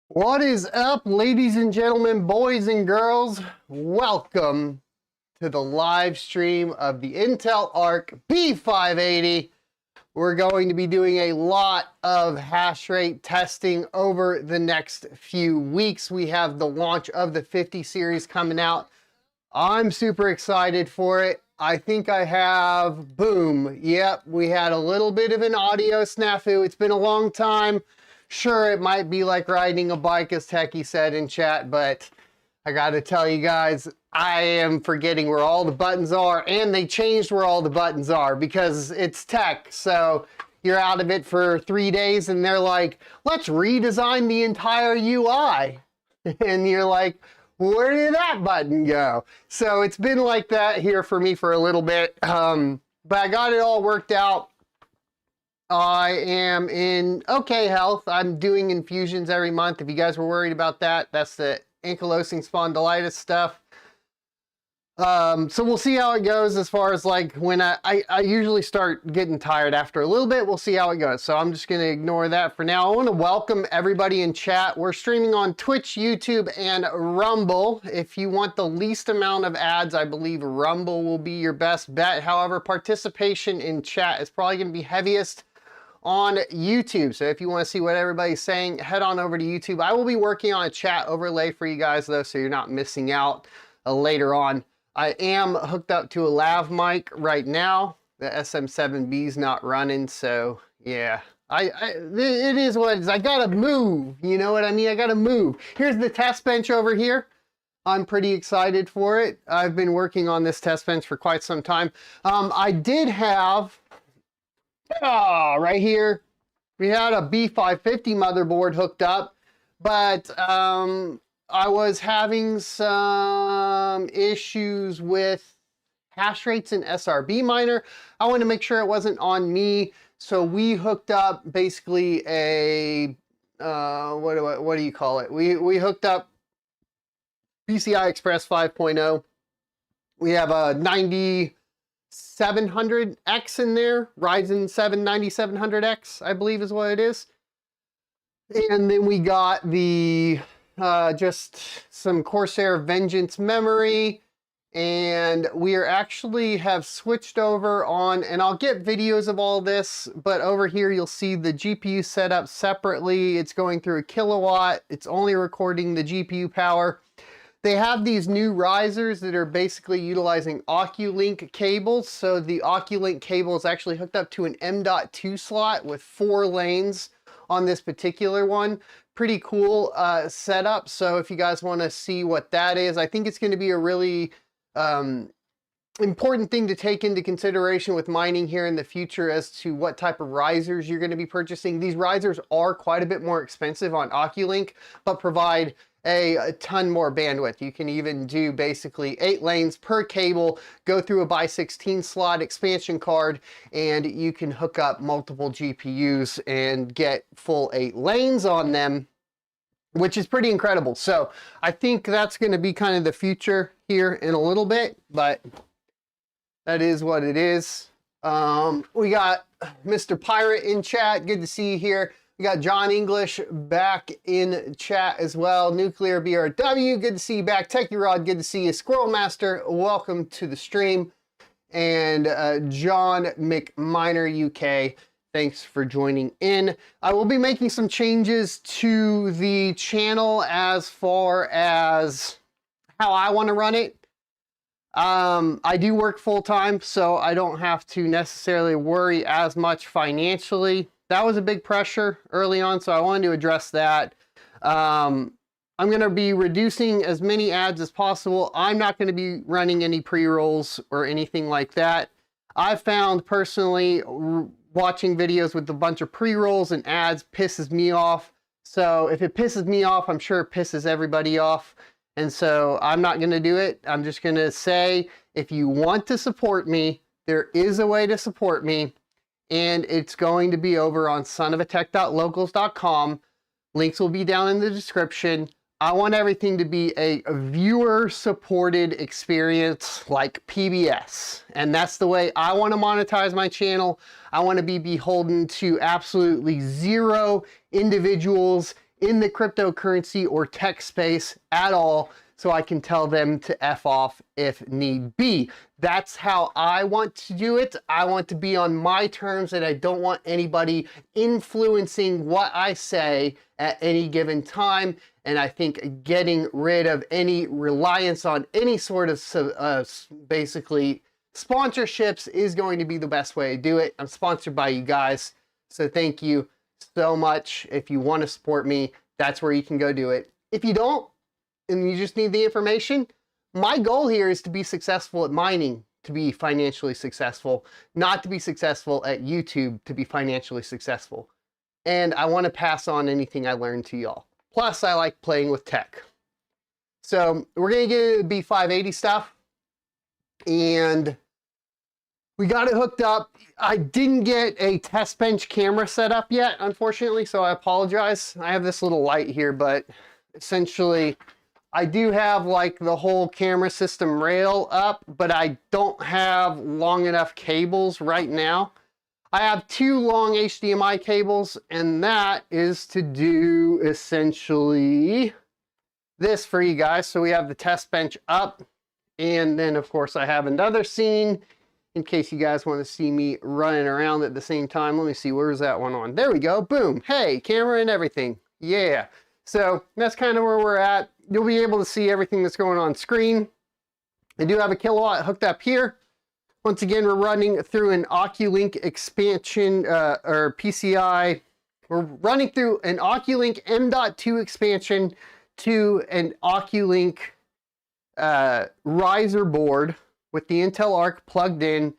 What is up, ladies and gentlemen, boys and girls? Welcome to the live stream of the Intel Arc B580. We're going to be doing a lot of hash rate testing over the next few weeks. We have the launch of the 50 series coming out. I'm super excited for it. I think I have, boom, yep, we had a little bit of an audio snafu. It's been a long time. Sure, it might be like riding a bike, as Techie said in chat, but I gotta tell you guys, I am forgetting where all the buttons are, and they changed where all the buttons are because it's tech. So you're out of it for 3 days and they're like, let's redesign the entire UI. And you're like, where did that button go? So it's been like that here for me for a little bit, but I got it all worked out. I am in okay health. I'm doing infusions every month. If you guys were worried about that, that's the ankylosing spondylitis stuff. So we'll see how it goes as far as like when I usually start getting tired after a little bit. We'll see how it goes. So I'm just going to ignore that for now. I want to welcome everybody in chat. We're streaming on Twitch, YouTube, and Rumble. If you want the least amount of ads, I believe Rumble will be your best bet. However, participation in chat is probably going to be heaviest on YouTube. So if you want to see what everybody's saying, head on over to YouTube. I will be working on a chat overlay for you guys though, so you're not missing out later on. I am hooked up to a lav mic right now. The SM7B is not running, so yeah. It is what it is. I gotta move, you know what I mean? I gotta move. Here's the test bench over here. I'm pretty excited for it. I've been working on this test bench for quite some time. I did have right here, We had a B550 motherboard hooked up, but I was having some issues with hash rates in SRB miner. I wanted to make sure it wasn't on me, so we hooked up basically a what do you call it? We hooked up PCI Express 5.0. We have a 9700X in there, Ryzen 7 9700X, I believe is what it is. And then we got the just some Corsair Vengeance memory, and we are actually have switched over on, and I'll get videos of all this, but over here you'll see the GPU set up separately. It's going through a kilowatt. It's only recording the GPU power. They have these new risers that are basically utilizing Oculink cables. So the Oculink cable is actually hooked up to an M.2 slot with 4 lanes on this particular one. Pretty cool setup. So if you guys want to see what that is, I think it's going to be a really important thing to take into consideration with mining here in the future as to what type of risers you're going to be purchasing. These risers are quite a bit more expensive on Oculink, but provide a ton more bandwidth. You can even do basically 8 lanes per cable, go through a by 16 slot expansion card, and you can hook up multiple GPUs and get full 8 lanes on them, which is pretty incredible. So I think that's going to be kind of the future here in a little bit, but that is what it is. We got Mr. Pirate in chat. Good to see you here. We got John English back in chat as well. Nuclear BRW, good to see you back. Techie Rod, good to see you. Squirrel Master, welcome to the stream. And John McMiner UK, thanks for joining in. I will be making some changes to the channel as far as how I want to run it. I do work full-time, so I don't have to necessarily worry as much financially. That was a big pressure early on, so I wanted to address that. I'm going to be reducing as many ads as possible. I'm not going to be running any pre-rolls or anything like that. I've found personally watching videos with a bunch of pre-rolls and ads pisses me off. So if it pisses me off, I'm sure it pisses everybody off. And so I'm not going to do it. I'm just going to say, if you want to support me, there is a way to support me. And it's going to be over on sonofatech.locals.com. Links will be down in the description. I want everything to be a viewer-supported experience like PBS. And that's the way I want to monetize my channel. I want to be beholden to absolutely 0 individuals in the cryptocurrency or tech space at all, so I can tell them to F off if need be. That's how I want to do it. I want to be on my terms, and I don't want anybody influencing what I say at any given time. And I think getting rid of any reliance on any sort of basically sponsorships is going to be the best way to do it. I'm sponsored by you guys, so thank you so much. If you want to support me, that's where you can go do it. If you don't, and you just need the information, my goal here is to be successful at mining, to be financially successful, not to be successful at YouTube, to be financially successful. And I want to pass on anything I learned to y'all. Plus, I like playing with tech. So we're going to get into the B580 stuff. And we got it hooked up. I didn't get a test bench camera set up yet, unfortunately, so I apologize. I have this little light here, but essentially I do have like the whole camera system rail up, but I don't have long enough cables right now. I have 2 long HDMI cables, and that is to do essentially this for you guys. So we have the test bench up, and then of course I have another scene in case you guys want to see me running around at the same time. Let me see, where's that one on? There we go, boom. Hey, camera and everything. Yeah. So that's kind of where we're at. You'll be able to see everything that's going on screen. I do have a kilowatt hooked up here. Once again, we're running through an Oculink expansion, or PCI. We're running through an Oculink M.2 expansion to an Oculink riser board with the Intel Arc plugged in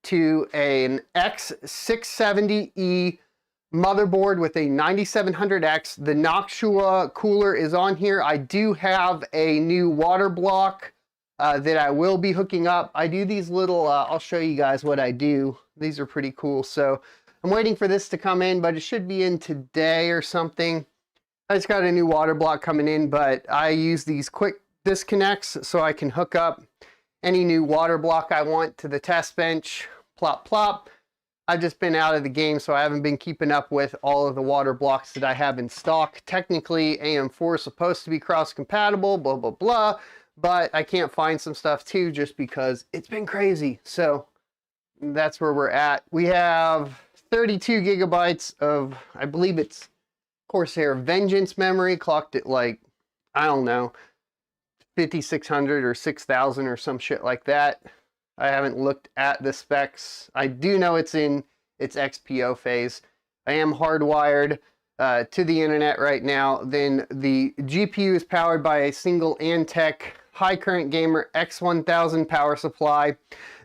to an X670E motherboard with a 9700X. The Noctua cooler is on here. I do have a new water block that I will be hooking up. I do these little, I'll show you guys what I do. These are pretty cool. So I'm waiting for this to come in, but it should be in today or something. I just got a new water block coming in, but I use these quick disconnects so I can hook up any new water block I want to the test bench. Plop, plop. I've just been out of the game, so I haven't been keeping up with all of the water blocks that I have in stock. Technically, AM4 is supposed to be cross-compatible, blah, blah, blah, but I can't find some stuff too just because it's been crazy. So that's where we're at. We have 32 gigabytes of, I believe it's Corsair Vengeance memory, clocked at like, I don't know, 5600 or 6000 or some shit like that. I haven't looked at the specs. I do know it's in its XPO phase. I am hardwired to the internet right now. Then the GPU is powered by a single Antec high current gamer X1000 power supply.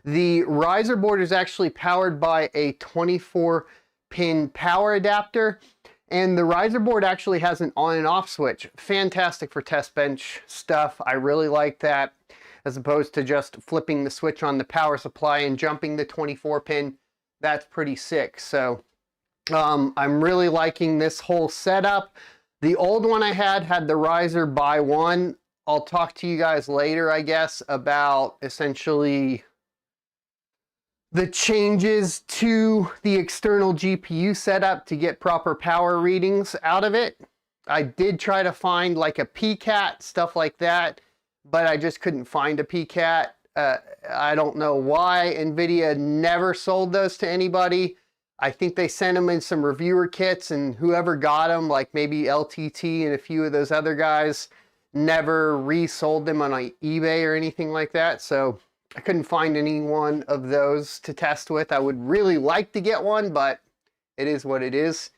The riser board is actually powered by a 24-pin power adapter. And the riser board actually has an on and off switch. Fantastic for test bench stuff. I really like that, as opposed to just flipping the switch on the power supply and jumping the 24-pin. That's pretty sick. So I'm really liking this whole setup. The old one I had the riser by one. I'll talk to you guys later, I guess, about essentially the changes to the external GPU setup to get proper power readings out of it. I did try to find like a PCAT, stuff like that, but I just couldn't find a PCAT. I don't know why. NVIDIA never sold those to anybody. I think they sent them in some reviewer kits, and whoever got them, like maybe LTT and a few of those other guys, never resold them on eBay or anything like that. So I couldn't find any one of those to test with. I would really like to get one, but it is what it is.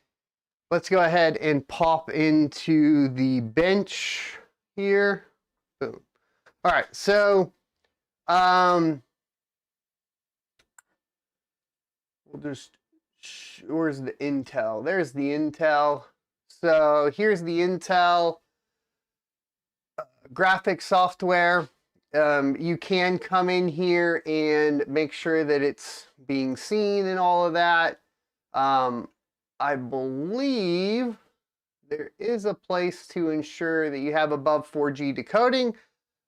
Let's go ahead and pop into the bench here. Boom. All right, so we'll just, where's the Intel? There's the Intel. So here's the Intel graphics software. You can come in here and make sure that it's being seen and all of that. I believe there is a place to ensure that you have above 4G decoding,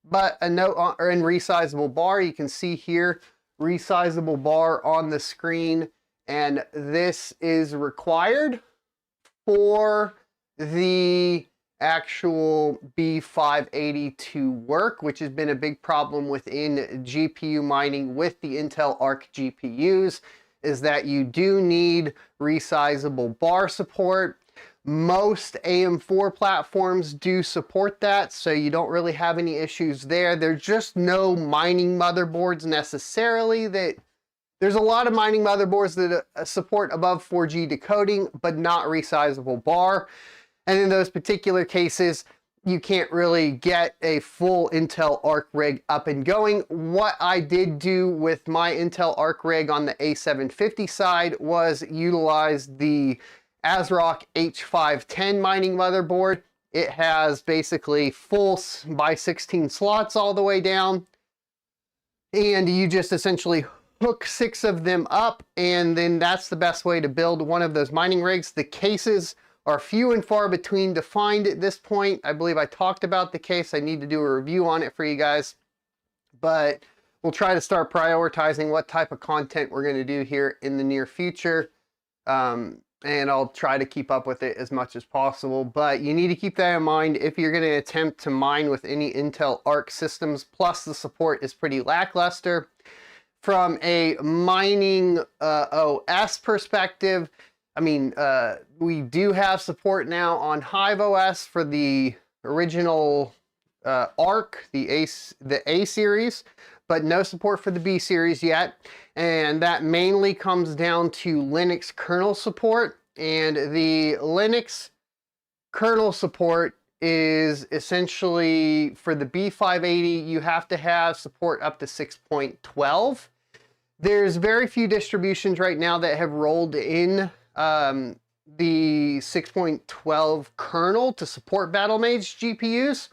but a note on, or in resizable bar, you can see here, resizable bar on the screen, and this is required for the actual B580 to work, which has been a big problem within GPU mining with the Intel Arc GPUs, is that you do need resizable bar support. Most AM4 platforms do support that, so you don't really have any issues there. There's just no mining motherboards necessarily that... There's a lot of mining motherboards that support above 4G decoding, but not resizable bar. And in those particular cases, you can't really get a full Intel Arc rig up and going. What I did do with my Intel Arc rig on the A750 side was utilize the ASRock H510 mining motherboard. It has basically full by 16 slots all the way down. And you just essentially hook 6 of them up, and then that's the best way to build one of those mining rigs. The cases are few and far between to find at this point. I believe I talked about the case. I need to do a review on it for you guys, but we'll try to start prioritizing what type of content we're going to do here in the near future, and I'll try to keep up with it as much as possible. But you need to keep that in mind if you're going to attempt to mine with any Intel Arc systems. Plus, the support is pretty lackluster. From a mining OS perspective, I mean, we do have support now on Hive OS for the original Arc, the A series, but no support for the B series yet. And that mainly comes down to Linux kernel support. And the Linux kernel support is essentially, for the B580, you have to have support up to 6.12. There's very few distributions right now that have rolled in the 6.12 kernel to support Battlemage GPUs.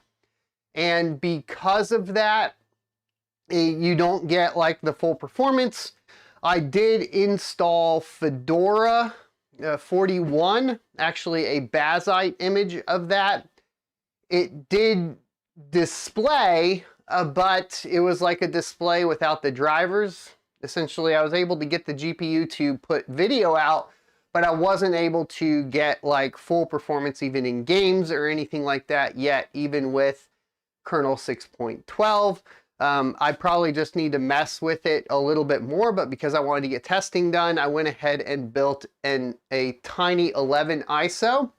And because of that, you don't get like the full performance. I did install Fedora 41, actually a Bazite image of that. It did display, but it was like a display without the drivers. Essentially, I was able to get the GPU to put video out, but I wasn't able to get like full performance even in games or anything like that yet, even with kernel 6.12. I probably just need to mess with it a little bit more, but because I wanted to get testing done, I went ahead and built a Tiny 11 ISO.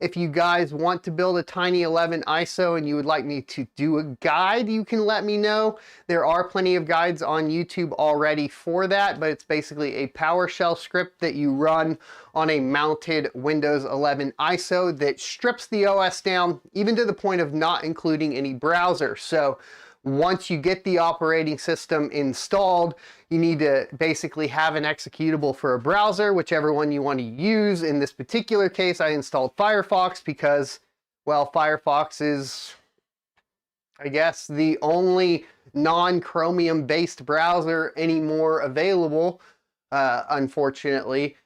If you guys want to build a Tiny 11 ISO and you would like me to do a guide, you can let me know. There are plenty of guides on YouTube already for that, but it's basically a PowerShell script that you run on a mounted Windows 11 ISO that strips the OS down, even to the point of not including any browser. So once you get the operating system installed, you need to basically have an executable for a browser, whichever one you want to use. In this particular case, I installed Firefox because, well, Firefox is, I guess, the only non-Chromium based browser anymore available, unfortunately.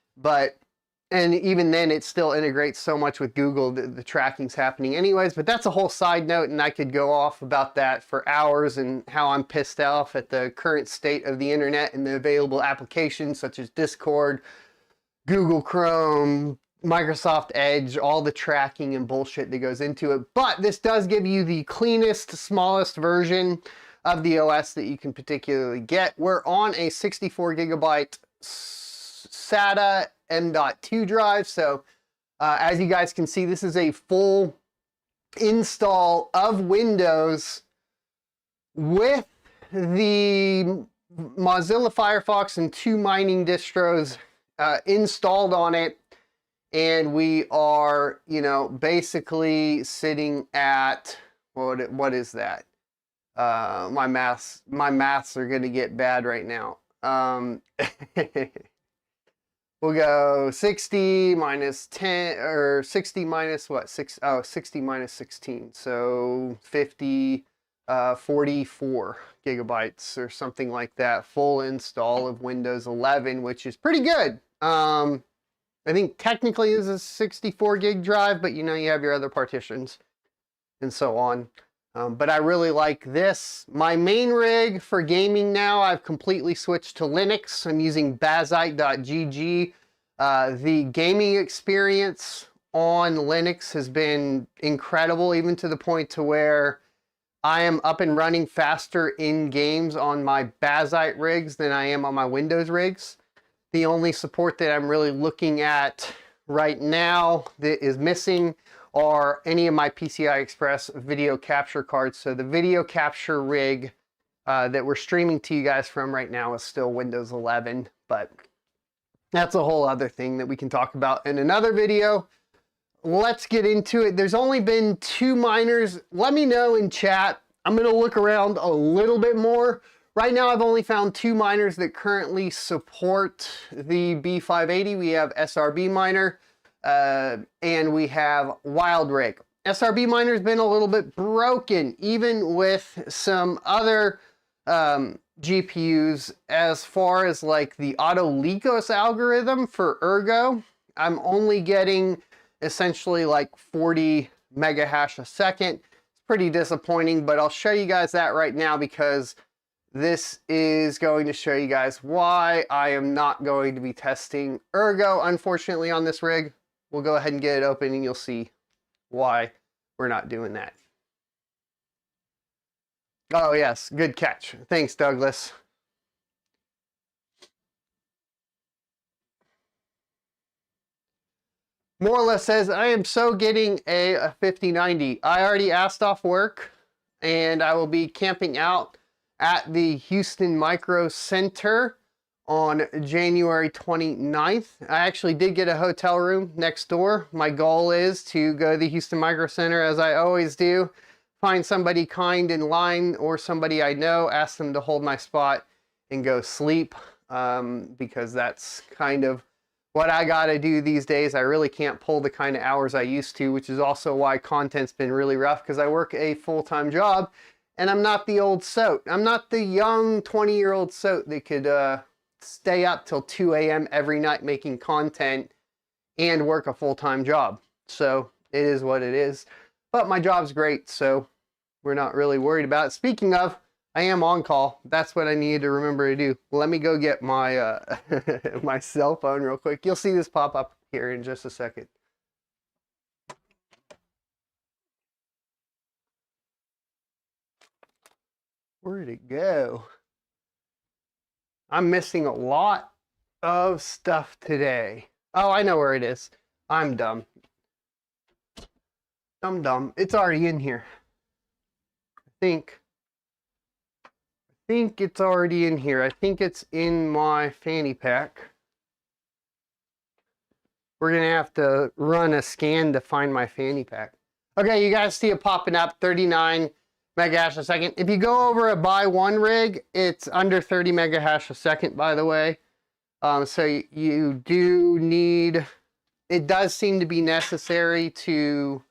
And even then, it still integrates so much with Google that the tracking's happening anyways. But that's a whole side note, and I could go off about that for hours and how I'm pissed off at the current state of the internet and the available applications such as Discord, Google Chrome, Microsoft Edge, all the tracking and bullshit that goes into it. But this does give you the cleanest, smallest version of the OS that you can particularly get. We're on a 64 gigabyte SATA M.2 drive. So as you guys can see, this is a full install of Windows with the Mozilla Firefox and 2 mining distros installed on it. And we are, you know, basically sitting at, what is that? My maths are going to get bad right now. We'll go 60 minus 10, or 60 minus what? 60 minus 16. So 50, 44 gigabytes or something like that. Full install of Windows 11, which is pretty good. I think technically this is a 64 gig drive, but you know, you have your other partitions and so on. But I really like this. My main rig for gaming now, I've completely switched to Linux. I'm using bazite.gg. The gaming experience on Linux has been incredible, even to the point to where I am up and running faster in games on my Bazite rigs than I am on my Windows rigs. The only support that I'm really looking at right now that is missing are any of my PCI Express video capture cards. So the video capture rig that we're streaming to you guys from right now is still Windows 11, but that's a whole other thing that we can talk about in another video. Let's get into it. There's only been 2 miners. Let me know in chat. I'm going to look around a little bit more. Right now, I've only found 2 miners that currently support the B580. We have SRB miner and we have Wild Rig. SRB miner's been a little bit broken, even with some other GPUs, as far as like the Autolicos algorithm for Ergo. I'm only getting essentially like 40 mega hash a second. It's pretty disappointing, but I'll show you guys that right now because this is going to show you guys why I am not going to be testing Ergo, unfortunately, on this rig. We'll go ahead and get it open and you'll see why we're not doing that. Oh yes, good catch. Thanks, Douglas. More or less says, I am so getting a 5090. I already asked off work and I will be camping out at the Houston Micro Center on January 29th. I actually did get a hotel room next door. My goal is to go to the Houston Micro Center, as I always do, find somebody kind in line or somebody I know, ask them to hold my spot and go sleep, because that's kind of what I gotta do these days. I really can't pull the kind of hours I used to, which is also why content's been really rough, because I work a full-time job and I'm not the old soat. I'm not the young 20-year-old soat that could stay up till 2 a.m. every night making content and work a full-time job. So it is what it is. But my job's great, so we're not really worried about it. Speaking of, I am on call. That's what I needed to remember to do. Let me go get my my cell phone real quick. You'll see this pop up here in just a second. Where'd it go? I'm missing a lot of stuff today. Oh, I know where it is. I'm dumb. Dumb. It's already in here. I think it's already in here. I think it's in my fanny pack. We're gonna have to run a scan to find my fanny pack. Okay, you guys see it popping up, 39 megahash a second. If you go over a buy one rig, it's under 30 megahash a second, by the way. So you do need, it does seem to be necessary to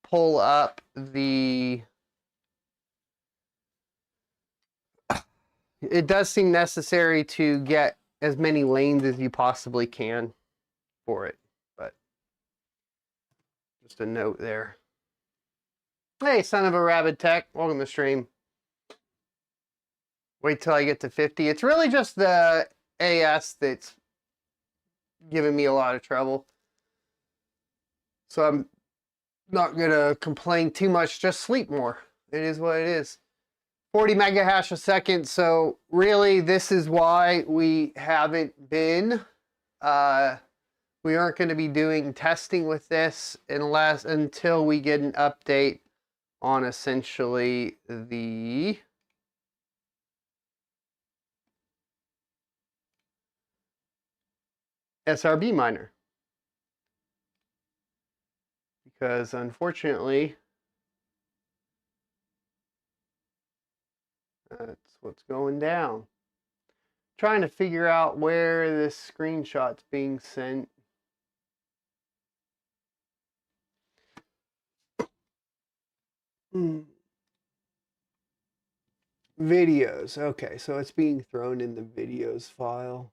pull up the, it does seem necessary to get as many lanes as you possibly can for it, but just a note there. Hey, son of a rabbit tech, welcome to the stream. Wait till I get to 50. It's really just the AS that's giving me a lot of trouble. So I'm not gonna complain too much, just sleep more. It is what it is. 40 megahash a second, so really this is why we haven't been, we aren't gonna be doing testing with this until we get an update on essentially the SRB miner. Because unfortunately, that's what's going down. Trying to figure out where this screenshot's being sent. Videos. Okay, so it's being thrown in the videos file.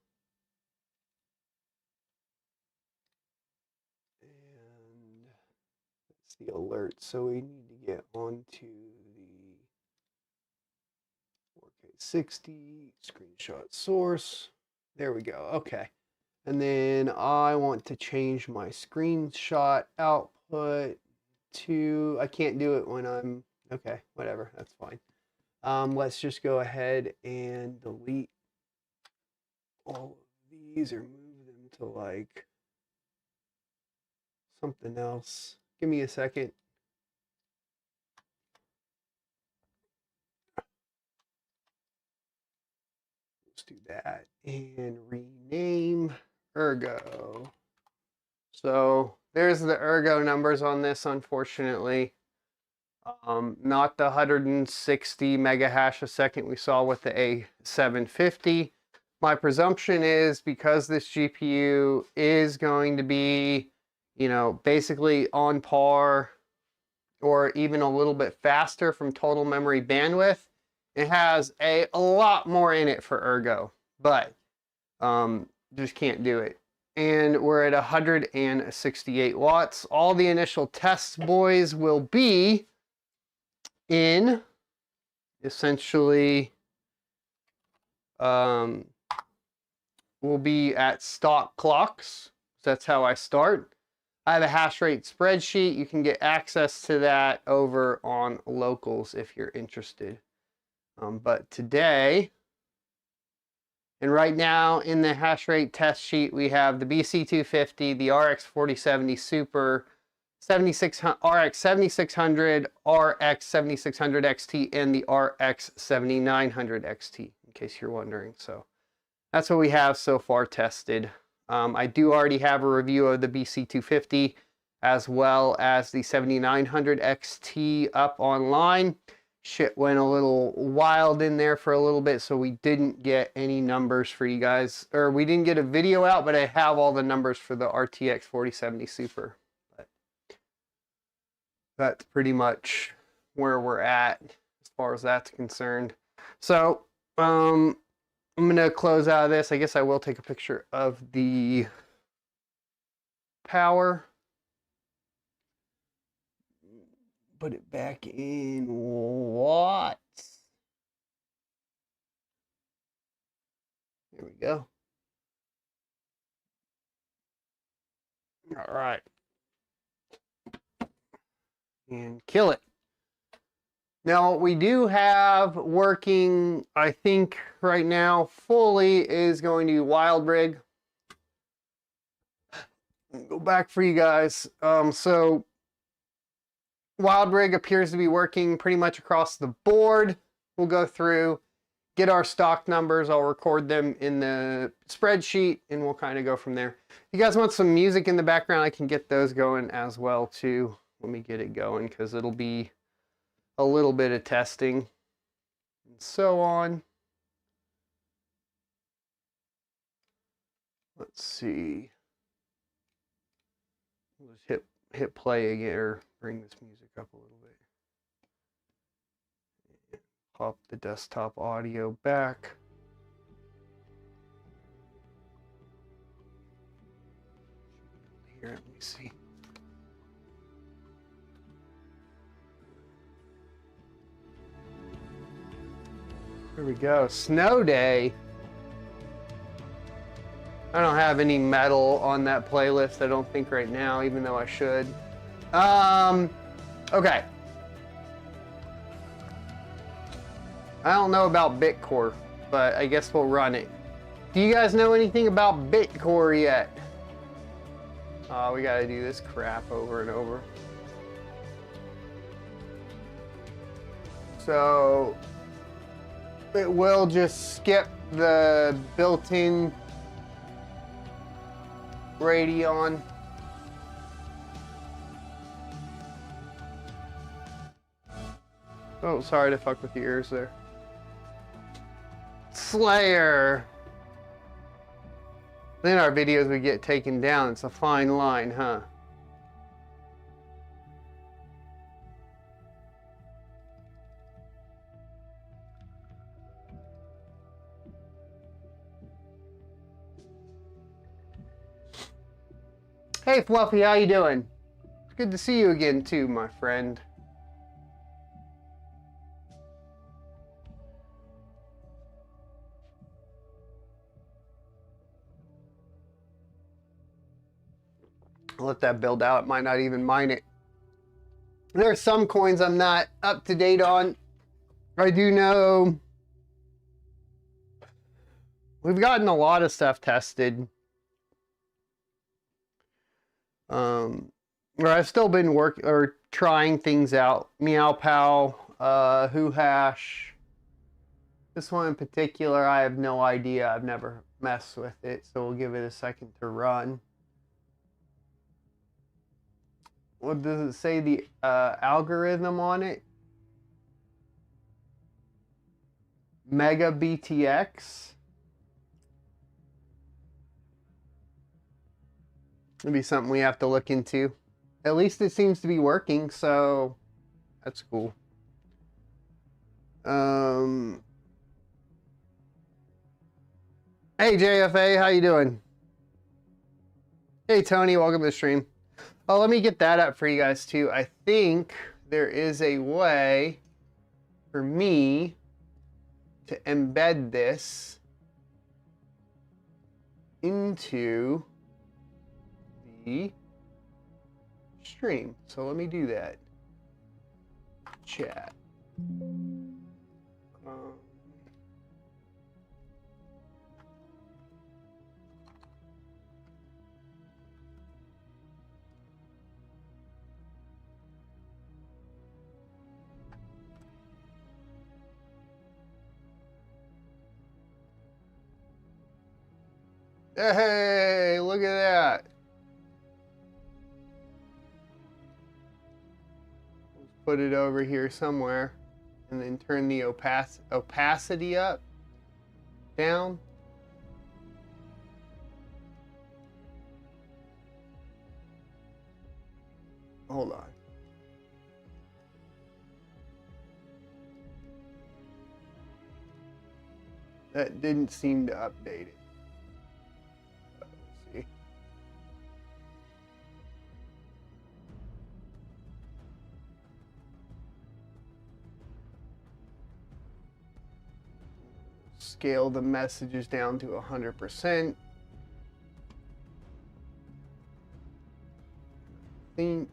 And it's the alert. So we need to get onto the 4K60 screenshot source. There we go. Okay. And then I want to change my screenshot output to, I can't do it when I'm, okay, whatever, that's fine. Let's just go ahead and delete all of these or move them to like something else. Give me a second. Let's do that and rename Ergo. So there's the Ergo numbers on this, unfortunately. Not the 160 megahash a second we saw with the A750. My presumption is because this GPU is going to be, you know, basically on par or even a little bit faster from total memory bandwidth, it has a lot more in it for Ergo, but just can't do it. And we're at 168 watts. All the initial tests, boys, will be in essentially will be at stock clocks. That's how I start. I have a hash rate spreadsheet. You can get access to that over on locals if you're interested. But today, and right now in the hash rate test sheet, we have the BC250, the RX 4070 Super, 7600, RX 7600, RX 7600 XT, and the RX 7900 XT, in case you're wondering. So that's what we have so far tested. I do already have a review of the BC250 as well as the 7900 XT up online. shit went a little wild in there for a little bit, so we didn't get any numbers for you guys, or we didn't get a video out, but I have all the numbers for the RTX 4070 Super. But that's pretty much where we're at as far as that's concerned. So I'm gonna close out of this. I guess I will take a picture of the power. Put it back in watts. There we go. All right. And kill it. Now, what we do have working, I think, right now, fully is going to be Wild Rig. Go back for you guys. So, Wild Rig appears to be working pretty much across the board. We'll go through, get our stock numbers. I'll record them in the spreadsheet, and we'll kind of go from there. If you guys want some music in the background, I can get those going as well, too. Let me get it going, because it'll be a little bit of testing and so on. Let's see. We'll just hit play again, or bring this music up a little bit. Pop the desktop audio back. Here, let me see. Here we go. Snow Day. I don't have any metal on that playlist, I don't think right now, even though I should. Okay. I don't know about Bitcore, but I guess we'll run it. Do you guys know anything about Bitcore yet? We gotta do this crap over and over. So it will just skip the built-in Radeon. Oh, sorry to fuck with your ears there. Slayer. Then our videos would get taken down. It's a fine line, huh? Hey Fluffy, how you doing? It's good to see you again too, my friend. I'll let that build out. It might not even mine it. There are some coins I'm not up to date on. I do know we've gotten a lot of stuff tested. Where I've still been trying things out. Meow Pow, Who Hash. This one in particular, I have no idea. I've never messed with it, so we'll give it a second to run. What does it say? The algorithm on it? Mega BTX. It'll be something we have to look into. At least it seems to be working, so that's cool. Hey JFA, how you doing? Hey Tony, welcome to the stream. Oh, let me get that up for you guys too. I think there is a way for me to embed this into the stream. So let me do that. Chat. Hey, look at that. Let's put it over here somewhere. and then turn the opacity up, down. Hold on. That didn't seem to update it. Let's see. Scale the messages down to 100%. Think.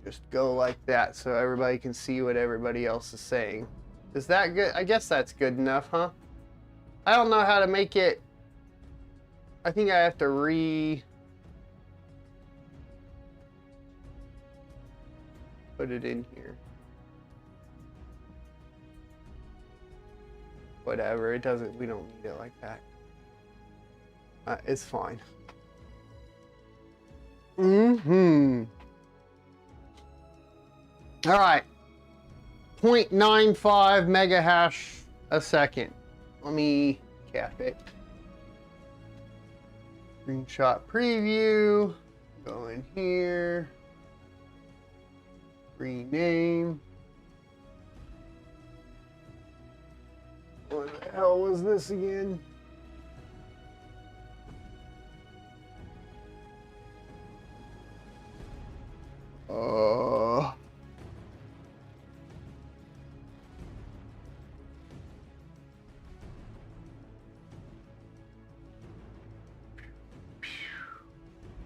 Just go like that so everybody can see what everybody else is saying. Is that good? I guess that's good enough, huh? I don't know how to make it. I think I have to put it in here. Whatever, it doesn't, we don't need it like that. It's fine. All right. 0.95 mega hash a second. Let me cap it. Screenshot preview. Go in here. Rename. What the hell was this again?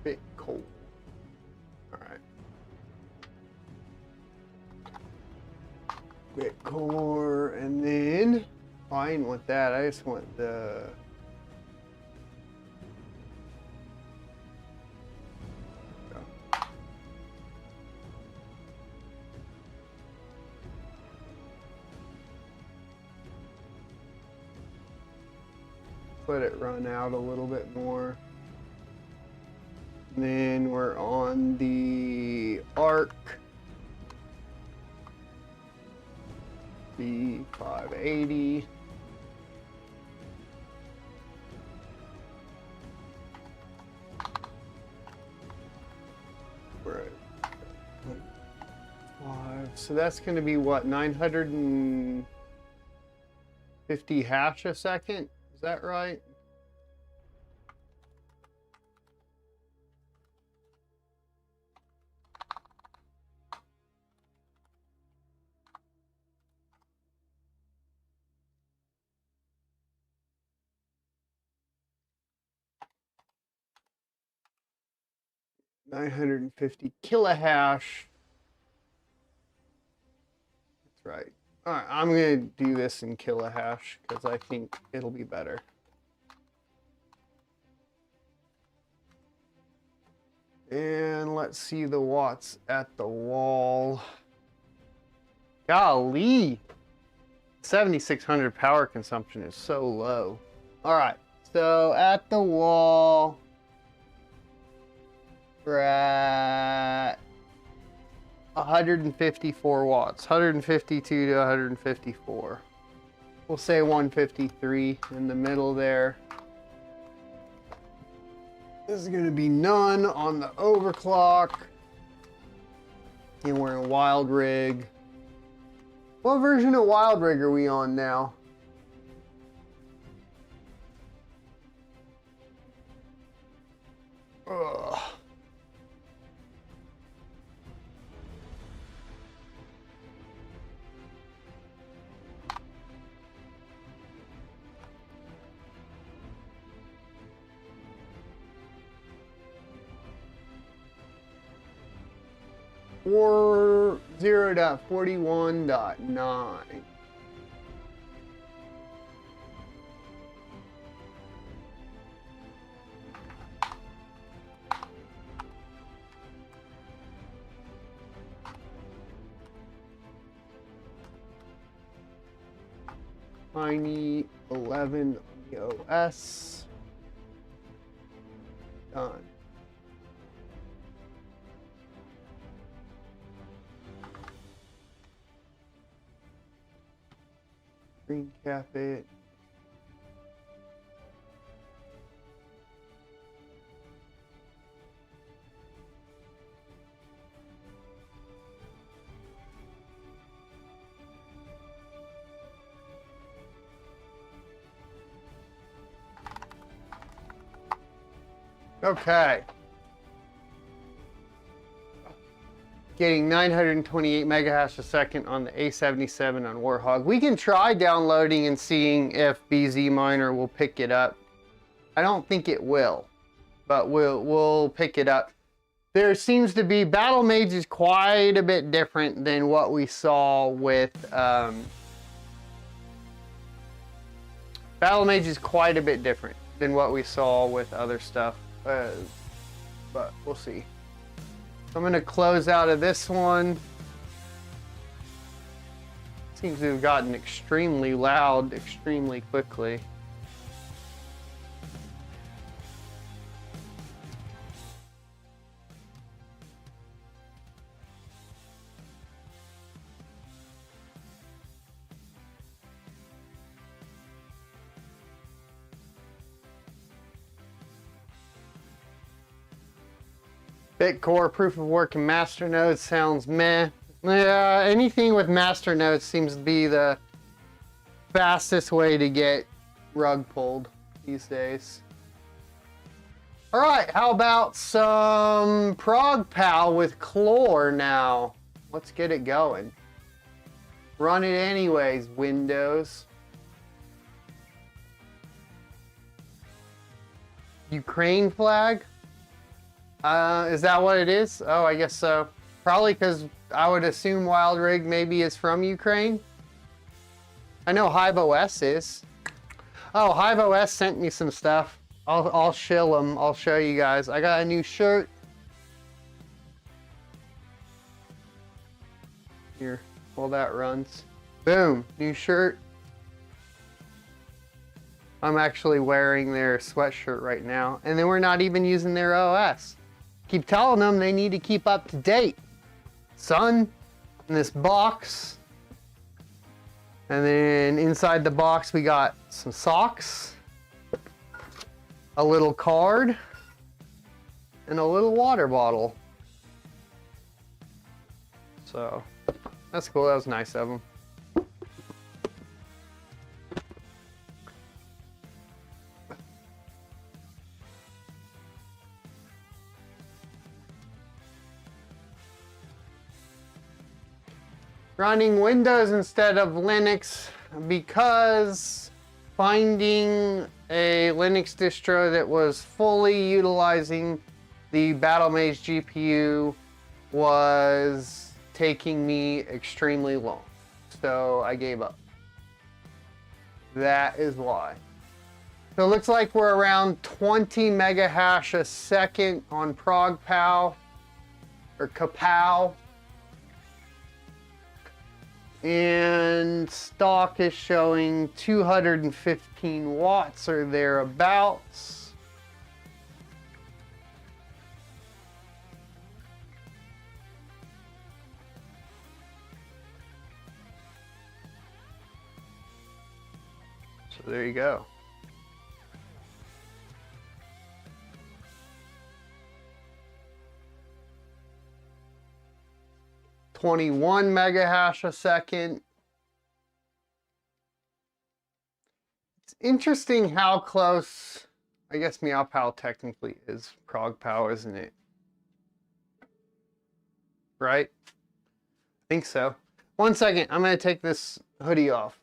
Bit cold. All right. Bit core, and then I didn't want that. I just want the let it run out a little bit more. And then we're on the ARC B580. We're at 5. So that's going to be what, 950 hash a second? Is that right? $950 kilohash. That's right. All right, I'm gonna do this in kilohash because I think it'll be better. And let's see the watts at the wall. Golly, 7,600 power consumption is so low. All right, so at the wall, we're at 154 watts, 152 to 154. We'll say 153 in the middle there. This is going to be none on the overclock. And we're in Wild Rig. What version of Wild Rig are we on now? Ugh. Or 0.41.9. Tiny 11 on the OS. Done. Screen cap it. Okay. Getting 928 megahash a second on the A77 on Warhog. We can try downloading and seeing if BZ Miner will pick it up. I don't think it will, but we'll pick it up. There seems to be, Battle Mage is quite a bit different than what we saw with, Battle Mage is quite a bit different than what we saw with other stuff, but we'll see. I'm going to close out of this one. Seems to have gotten extremely loud extremely quickly. Bitcore proof of work and master nodes sounds meh. Yeah, anything with master nodes seems to be the fastest way to get rug pulled these days. All right, how about some ProgPal with Chlor now? Let's get it going. Run it anyways, Windows. Ukraine flag? Is that what it is? Oh, I guess so. Probably because I would assume Wild Rig maybe is from Ukraine. I know HiveOS is. Oh, HiveOS sent me some stuff. I'll shill them. I'll show you guys. I got a new shirt. Here, while that runs. Boom, new shirt. I'm actually wearing their sweatshirt right now. And then we're not even using their OS. Keep telling them they need to keep up to date. Sun in this box. And then inside the box we got some socks, a little card, and a little water bottle. So that's cool. That was nice of them. Running Windows instead of Linux because finding a Linux distro that was fully utilizing the BattleMage GPU was taking me extremely long. So I gave up. That is why. So it looks like we're around 20 mega hash a second on ProgPal or Kapow. And stock is showing 215 watts or thereabouts. So there you go. .21 mega hash a second. It's interesting how close, I guess MeowPal technically is ProgPal, isn't it? Right? I think so. 1 second, I'm gonna take this hoodie off.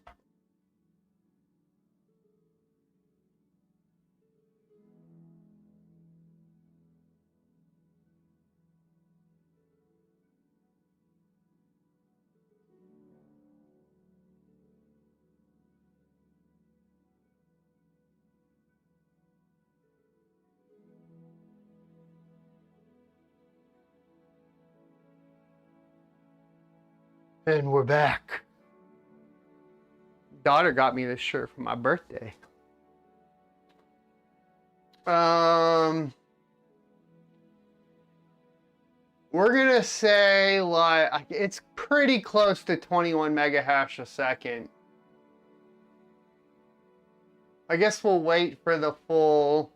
And we're back. Daughter got me this shirt for my birthday. We're gonna say like it's pretty close to 21 mega hash a second. I guess we'll wait for the full.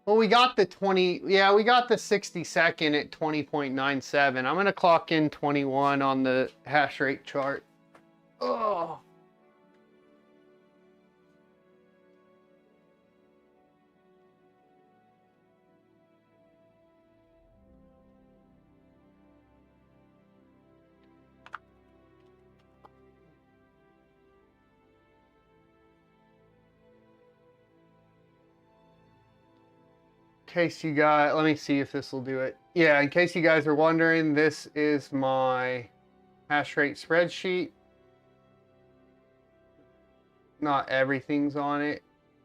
Well, we got the 20. Yeah, we got the 60-second at 20.97. I'm gonna clock in 21 on the hash rate chart. Oh. In case you guys, let me see if this will do it. Yeah, in case you guys are wondering, this is my hash rate spreadsheet. Not everything's on it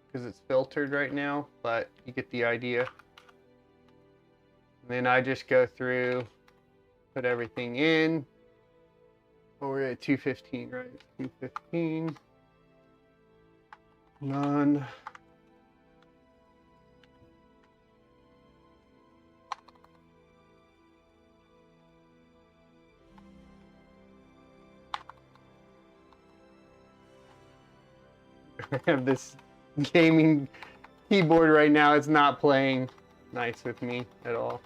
because it's filtered right now, but you get the idea. And then I just go through, put everything in. Oh, we're at 215, right? 215. None. I have this gaming keyboard right now. It's not playing nice with me at all.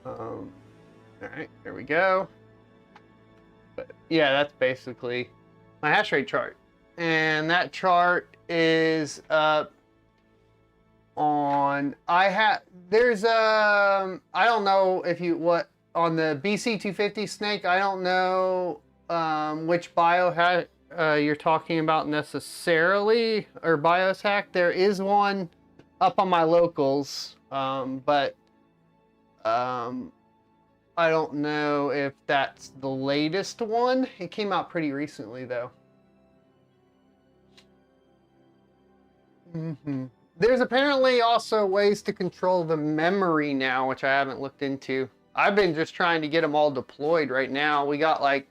All right, there we go. But yeah, that's basically my hash rate chart. And that chart is up on, there's I don't know if you, on the BC250 snake, I don't know which biohack you're talking about necessarily, or BIOS hack. There is one up on my locals, but I don't know if that's the latest one. It came out pretty recently though. There's apparently also ways to control the memory now, which I haven't looked into. I've been just trying to get them all deployed right now. We got like,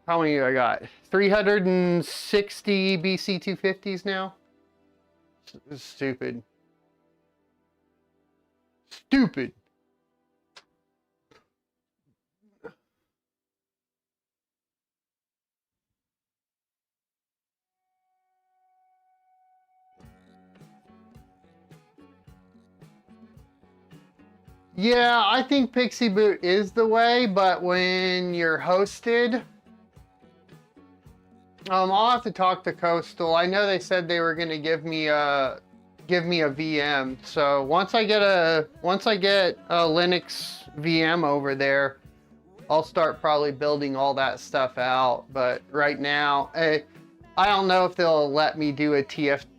how many I got? 360 BC250s now. It's stupid. Stupid. Yeah, I think Pixie Boot is the way, but when you're hosted, I'll have to talk to Coastal. I know they said they were going to give me a VM. So once I get a Linux VM over there, I'll start probably building all that stuff out. But right now, I don't know if they'll let me do a TFTP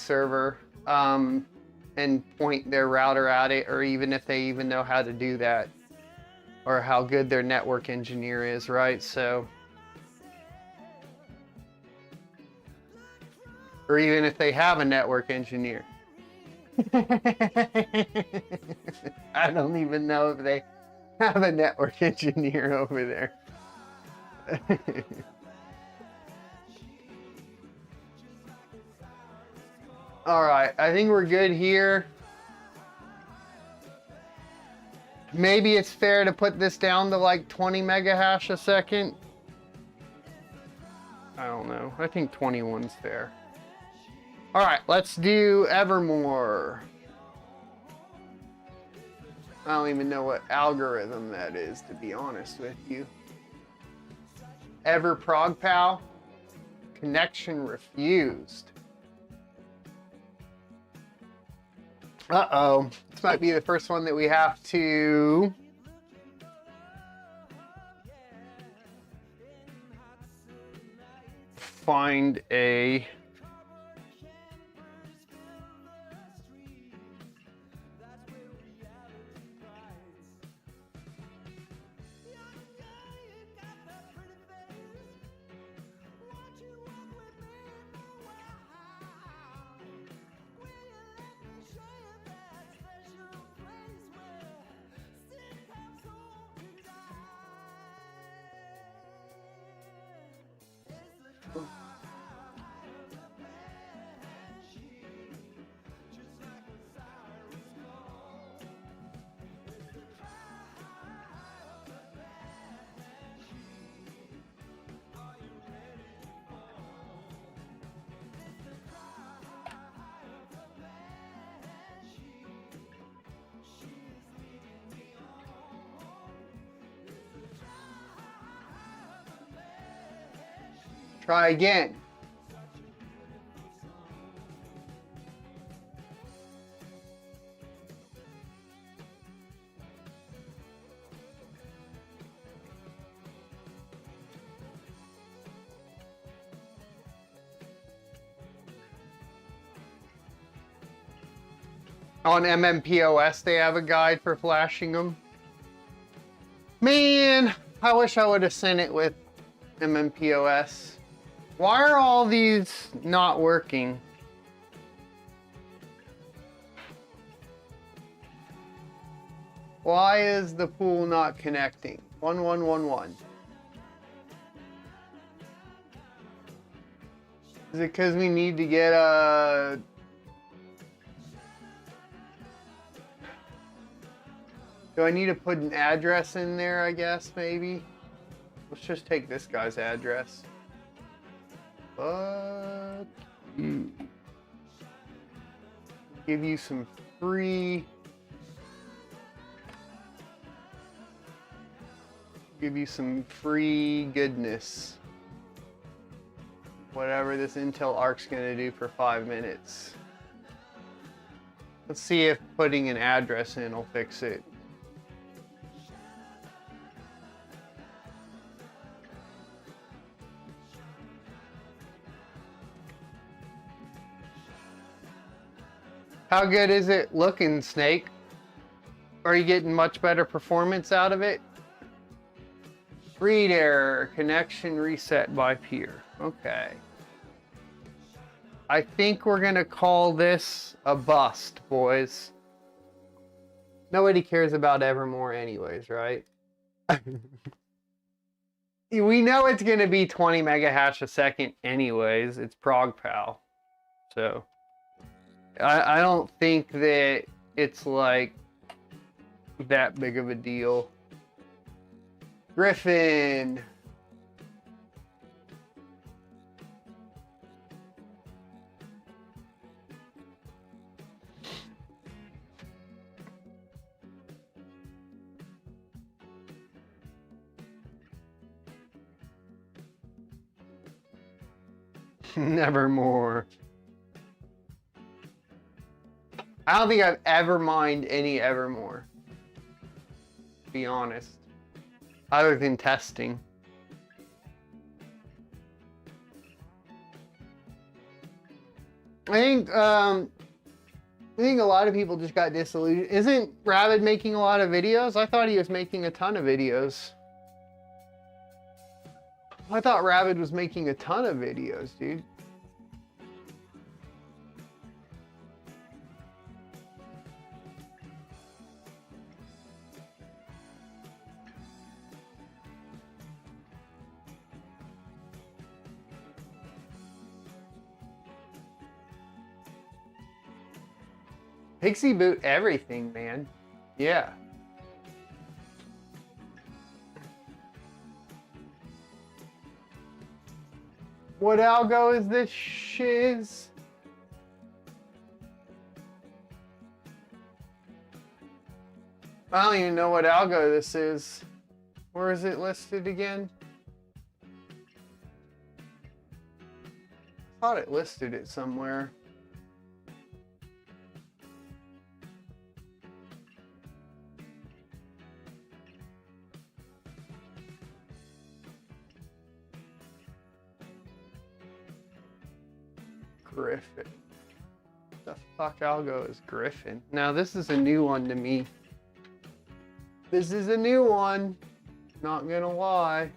server and point their router at it, or even if they even know how to do that, or how good their network engineer is, right? So, or even if they have a network engineer. I don't even know if they have a network engineer over there. All right, I think we're good here. Maybe it's fair to put this down to like 20 mega hash a second. I don't know. I think 21's fair. All right, let's do Evermore. I don't even know what algorithm that is, to be honest with you. EverProgPal. Connection refused. Uh-oh. This might be the first one that we have to find a Try again. On MMPOS, they have a guide for flashing them. Man, I wish I would have sent it with MMPOS. Why are all these not working? Why is the pool not connecting? 1111. Is it because we need to get a... Do I need to put an address in there, I guess, maybe? Let's just take this guy's address. But... give you some free... give you some free goodness. Whatever this Intel Arc's gonna do for 5 minutes. Let's see if putting an address in will fix it. How good is it looking, Snake? Are you getting much better performance out of it? Read error, connection reset by peer. Okay. I think we're gonna call this a bust, boys. Nobody cares about Evermore anyways, right? We know it's gonna be 20 mega hash a second anyways. It's ProgPal. So I don't think that it's like that big of a deal. Griffin. Nevermore. I don't think I've ever mined any Evermore, to be honest, other than testing. I think a lot of people just got disillusioned. Isn't Rabbit making a lot of videos? I thought he was making a ton of videos. I thought Rabbit was making a ton of videos, dude. Pixie boot everything, man. Yeah. What algo is this shiz? I don't even know what algo this is. Where is it listed again? I thought it listed it somewhere. Griffin. The fuck algo is Griffin? Now this is a new one to me. This is a new one. Not gonna lie.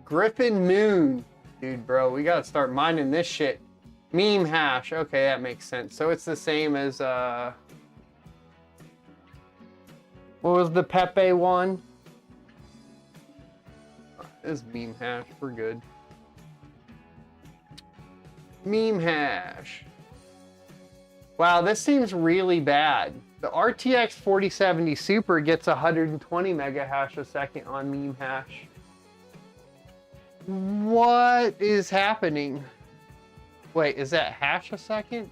Griffin Moon. Dude, bro, we gotta start mining this shit. Meme hash. Okay, that makes sense. So it's the same as, what was the Pepe one? This is meme hash. We're good. Meme hash. Wow, this seems really bad. The RTX 4070 Super gets 120 mega hash a second on meme hash. What is happening? Wait, is that hash a second?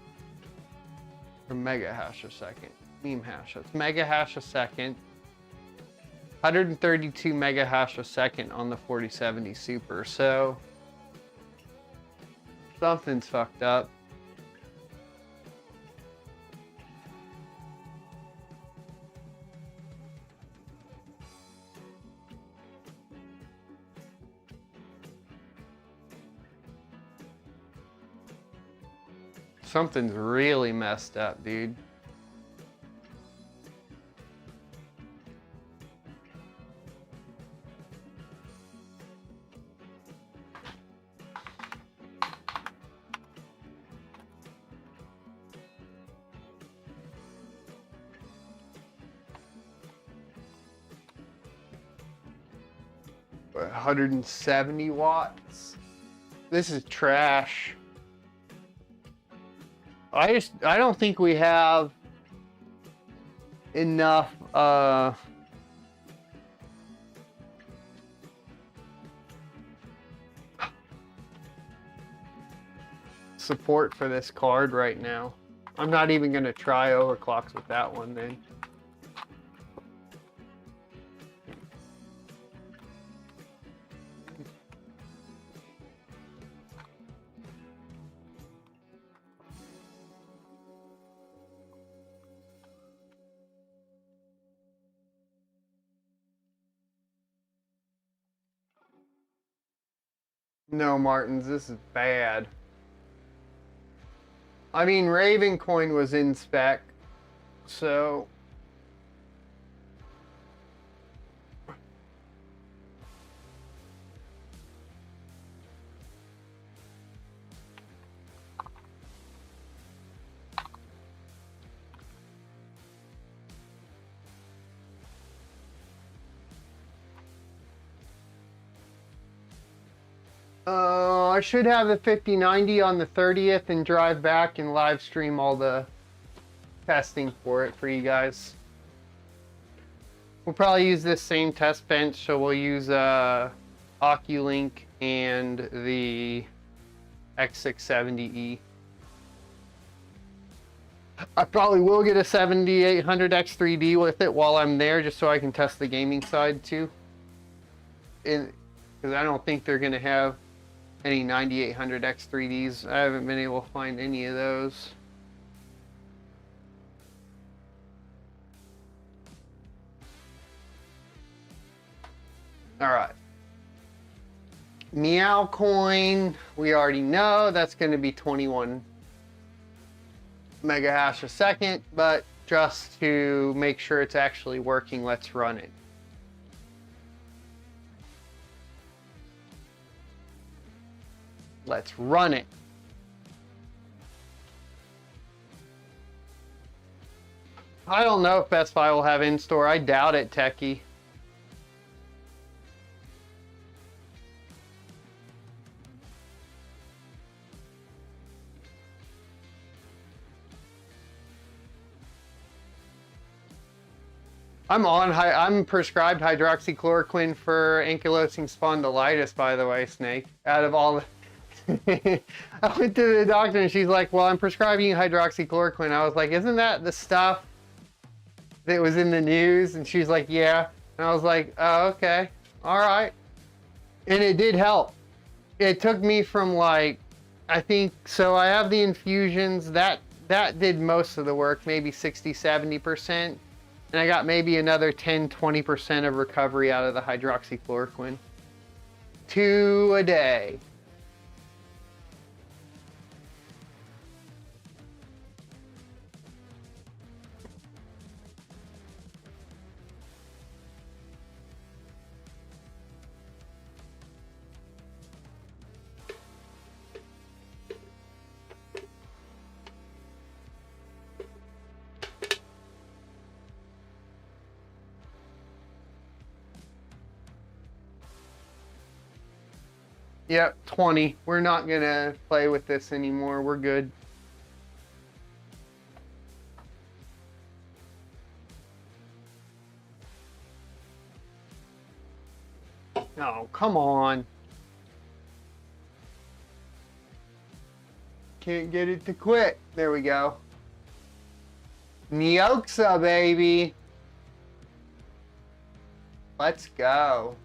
Or mega hash a second? Meme hash. It's mega hash a second. 132 mega hash a second on the 4070 Super. So something's fucked up. Something's really messed up, dude. What, 170 watts? This is trash. I don't think we have enough support for this card right now. I'm not even going to try overclocks with that one then. No, Martins, this is bad. I mean, Raven Coin was in spec, so I should have the 5090 on the 30th and drive back and live stream all the testing for it for you guys. We'll probably use this same test bench, so we'll use Oculink and the X670E. I probably will get a 7800X3D with it while I'm there, just so I can test the gaming side too. Because I don't think they're going to have any 9800X3Ds. I haven't been able to find any of those. All right. Meow Coin, we already know that's going to be 21 mega hash a second, but just to make sure it's actually working, let's run it. Let's run it. I don't know if Best Buy will have in-store. I doubt it, Techie. I'm prescribed hydroxychloroquine for ankylosing spondylitis, by the way, Snake. Out of all the I went to the doctor and she's like, well, I'm prescribing you hydroxychloroquine. I was like, isn't that the stuff that was in the news? And she's like, yeah. And I was like, oh, okay. All right. And it did help. It took me from like, I think, so I have the infusions. That did most of the work, maybe 60, 70%. And I got maybe another 10, 20% of recovery out of the hydroxychloroquine. 2 a day. Yep, 20. We're not gonna play with this anymore. We're good. Oh, come on. Can't get it to quit. There we go. Neoxa, baby. Let's go.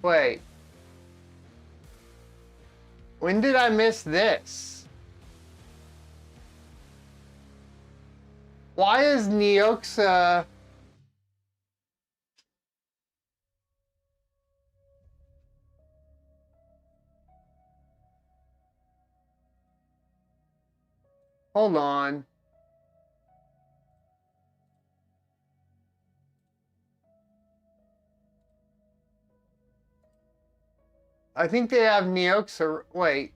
Wait. When did I miss this? Why is Neoxa... Hold on. I think they have Neoxa. Wait.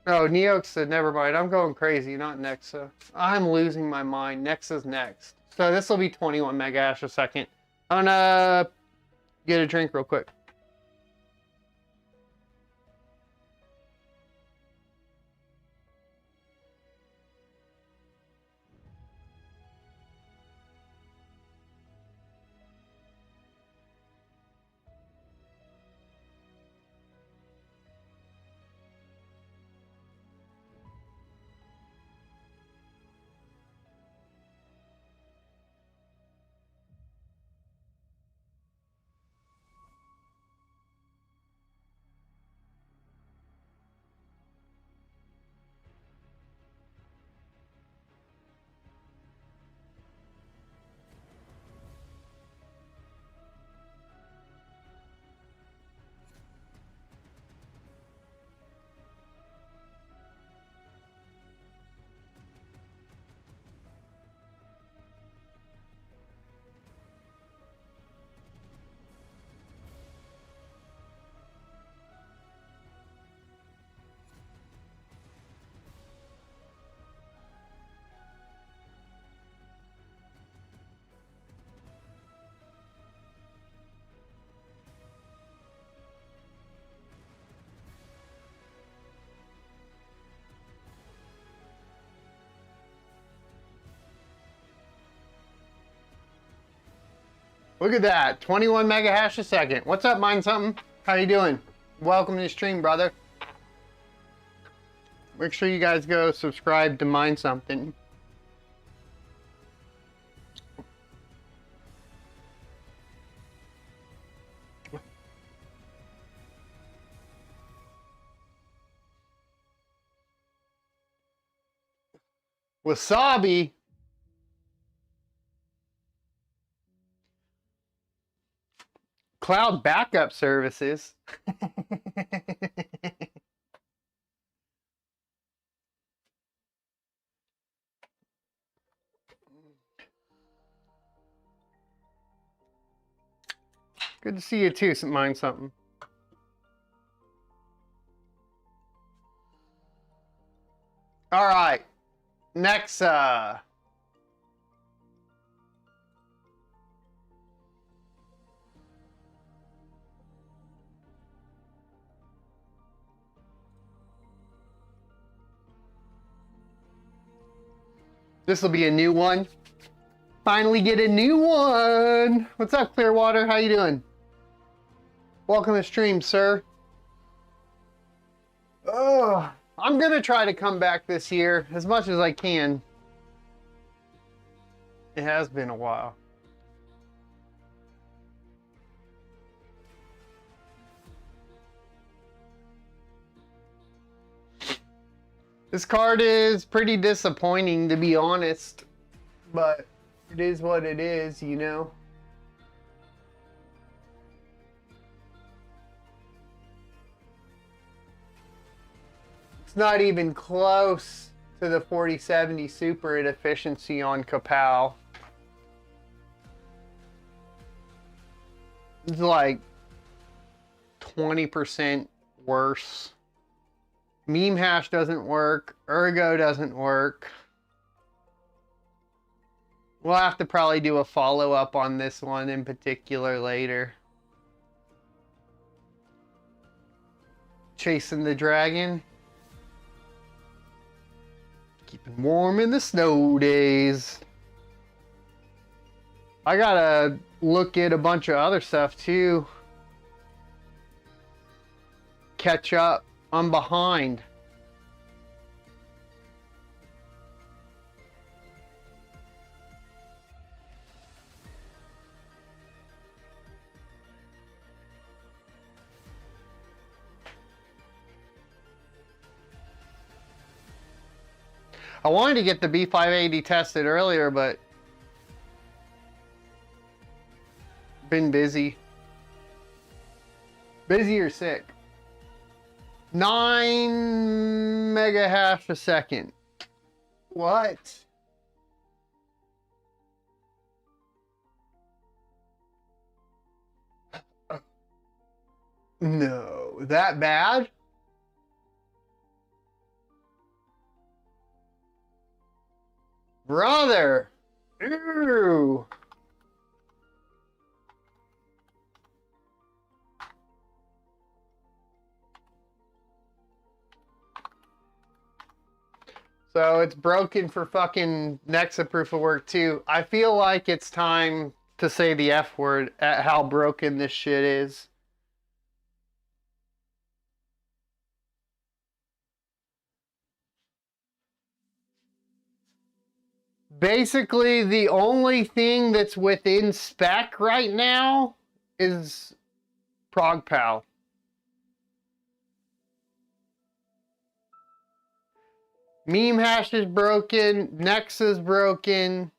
No, Neoxa, never mind. I'm going crazy, not Nexa. I'm losing my mind. Nexa's next. So this will be 21 megahash a second. I'm gonna get a drink real quick. Look at that, 21 megahash a second. What's up, Mind Something? How you doing? Welcome to the stream, brother. Make sure you guys go subscribe to Mind Something. Wasabi. Cloud backup services. Good to see you too, Mind Something. All right, next. This will be a new one. Finally get a new one. What's up, Clearwater? How you doing? Welcome to the stream, sir. Oh, I'm gonna try to come back this year as much as I can. It has been a while. This card is pretty disappointing, to be honest, but it is what it is, you know? It's not even close to the 4070 Super at efficiency on Kapow. It's like 20% worse. Meme hash doesn't work. Ergo doesn't work. We'll have to probably do a follow-up on this one in particular later. Chasing the dragon. Keep Warm in the snow days. I gotta look at a bunch of other stuff too. Catch up. I'm behind. I wanted to get the B580 tested earlier, but been busy. Busy or sick. 9 mega hash a second. What? No, that bad? Brother! Ew! So it's broken for fucking Nexa proof of work too. I feel like it's time to say the F word at how broken this shit is. Basically, the only thing that's within spec right now is ProgPal. Meme hash is broken, Nexa's broken,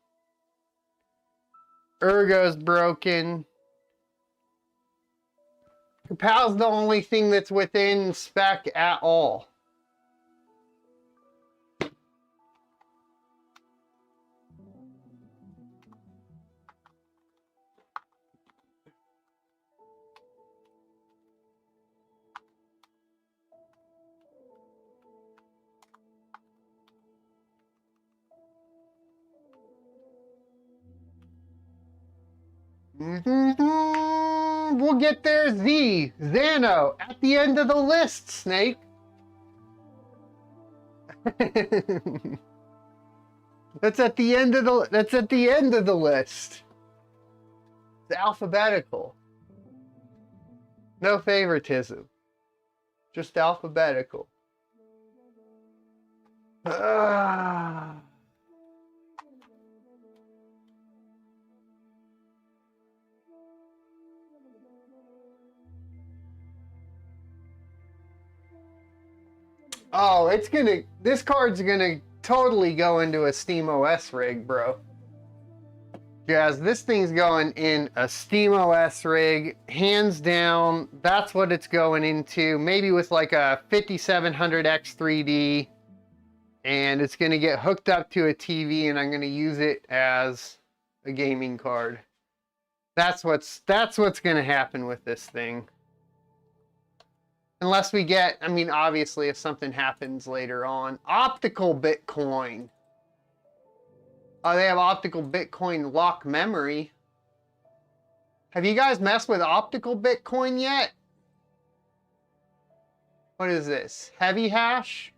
Ergo's broken. Pal's the only thing that's within spec at all. We'll get there, Xano, at the end of the list, Snake. That's at the end of the list. It's alphabetical. No favoritism. Just alphabetical. Oh, this card's gonna totally go into a SteamOS rig, bro. Guys, this thing's going in a SteamOS rig, hands down. That's what it's going into. Maybe with like a 5700X 3D, and it's gonna get hooked up to a TV, and I'm gonna use it as a gaming card. That's what's gonna happen with this thing. Unless we get, I mean, obviously, if something happens later on. Optical Bitcoin. Oh, they have optical Bitcoin lock memory. Have you guys messed with optical Bitcoin yet? What is this? Heavy hash?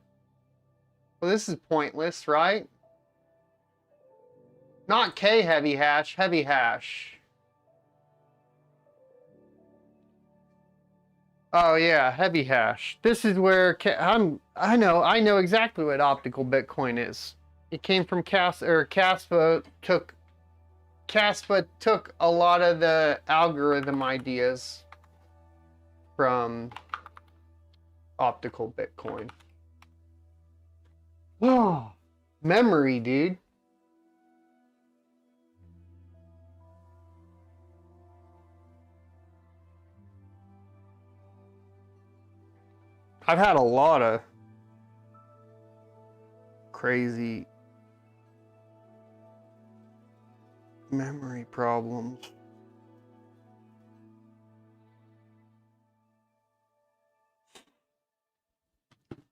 Well, this is pointless, right? Not K heavy hash, heavy hash. Oh yeah, heavy hash. This is where I know exactly what optical Bitcoin is. It came from Caspa took a lot of the algorithm ideas from optical Bitcoin. Oh, memory, dude. I've had a lot of crazy memory problems.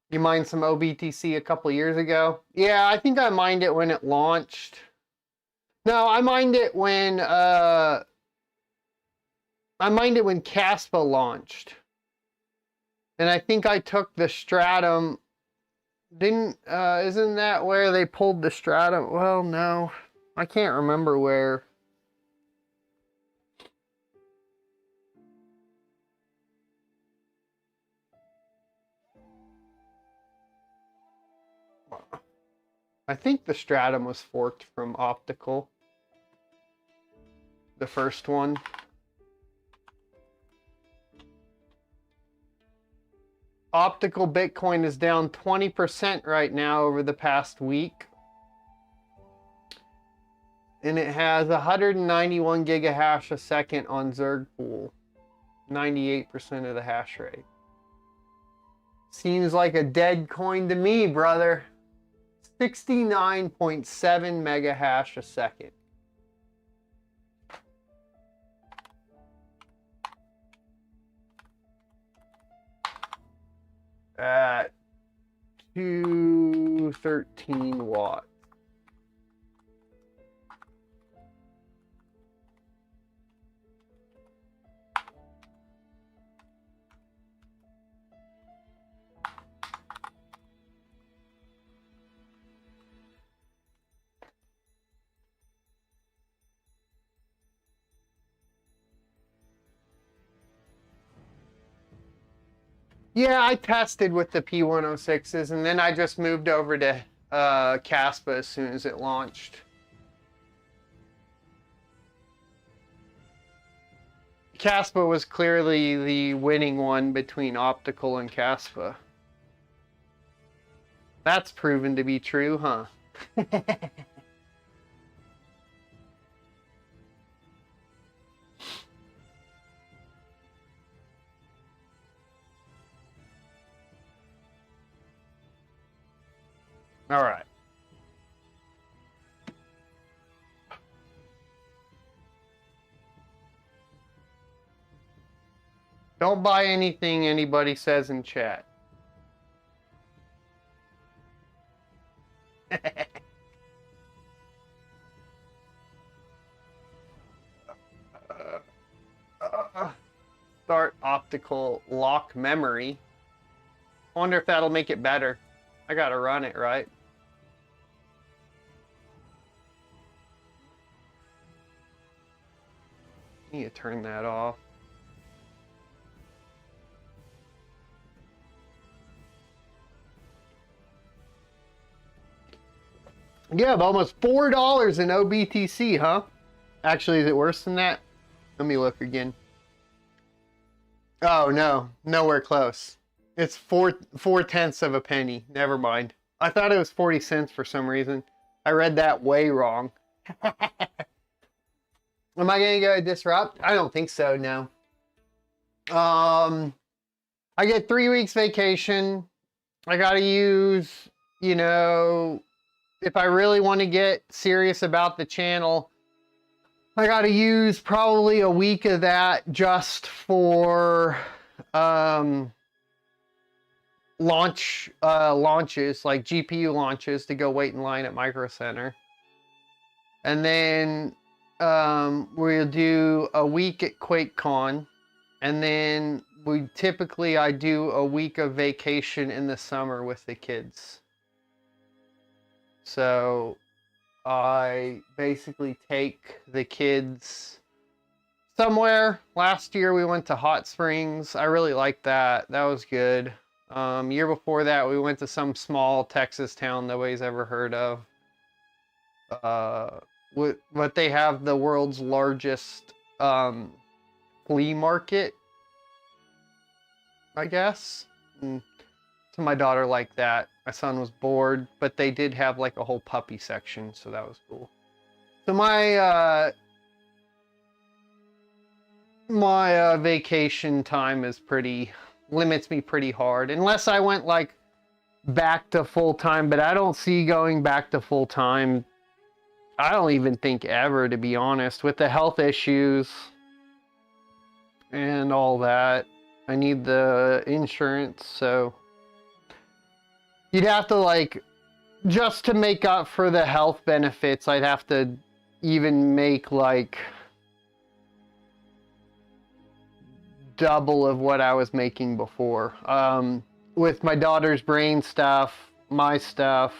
You mined some OBTC a couple years ago? Yeah, I think I mined it when it launched. No, I mined it when Caspa launched. And I think I took the Stratum Isn't that where they pulled the stratum? Well, no. I can't remember where. I think the stratum was forked from optical. The first one. Optical Bitcoin is down 20% right now over the past week. And it has 191 gigahash a second on Zerg pool. 98% of the hash rate. Seems like a dead coin to me, brother. 69.7 mega hash a second. At 213 watts. Yeah, I tested with the P106s, and then I just moved over to Caspa as soon as it launched. Caspa was clearly the winning one between optical and Caspa. That's proven to be true, huh? All right. Don't buy anything anybody says in chat. Start optical lock memory. I wonder if that'll make it better. I gotta run it, right? I need to turn that off. Yeah, but almost $4 in OBTC, huh? Actually, is it worse than that? Let me look again. Oh, no. Nowhere close. It's 4/10 of a penny. Never mind. I thought it was 40 cents for some reason. I read that way wrong. Am I going to go disrupt? I don't think so, no. I get 3 weeks vacation. I got to use, you know, if I really want to get serious about the channel, I got to use probably a week of that just for launches, like GPU launches, to go wait in line at Micro Center. And then we'll do a week at QuakeCon. And then I do a week of vacation in the summer with the kids. So I basically take the kids somewhere. Last year we went to Hot Springs. I really liked that. That was good. Year before that we went to some small Texas town nobody's ever heard of. But they have the world's largest flea market, I guess. So my daughter liked that. My son was bored, but they did have like a whole puppy section, so that was cool. So my vacation time is limits me pretty hard, unless I went like back to full time, but I don't see going back to full time. I don't even think ever, to be honest, with the health issues and all that. I need the insurance, so you'd have to, like, just to make up for the health benefits, I'd have to even make like double of what I was making before. With my daughter's brain stuff, my stuff.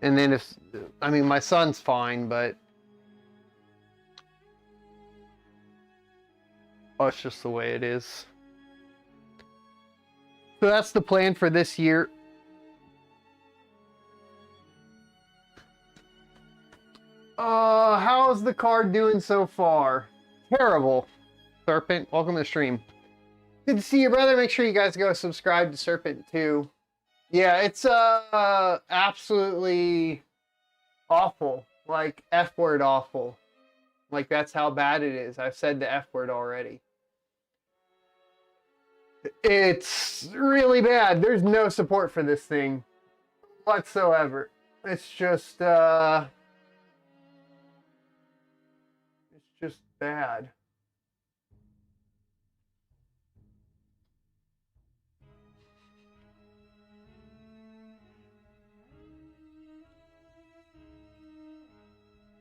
And then if, I mean, my son's fine, but oh, it's just the way it is. So that's the plan for this year. How's the card doing so far? Terrible. Serpent, welcome to the stream. Good to see you, brother. Make sure you guys go subscribe to Serpent too. Yeah, it's absolutely awful. Like F word awful. Like that's how bad it is. I've said the F word already. It's really bad. There's no support for this thing whatsoever. It's just bad.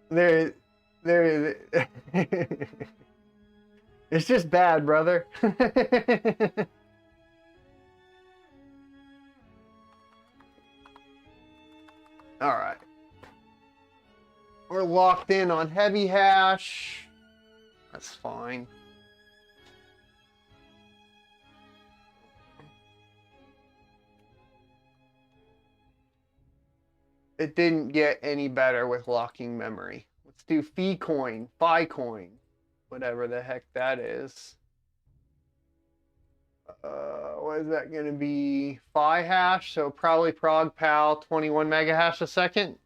There it's just bad, brother. All right. We're locked in on heavy hash. That's fine. It didn't get any better with locking memory. Let's do Ficoin, whatever the heck that is. What is that going to be? Phi hash, so probably prog pal 21 mega hash a second.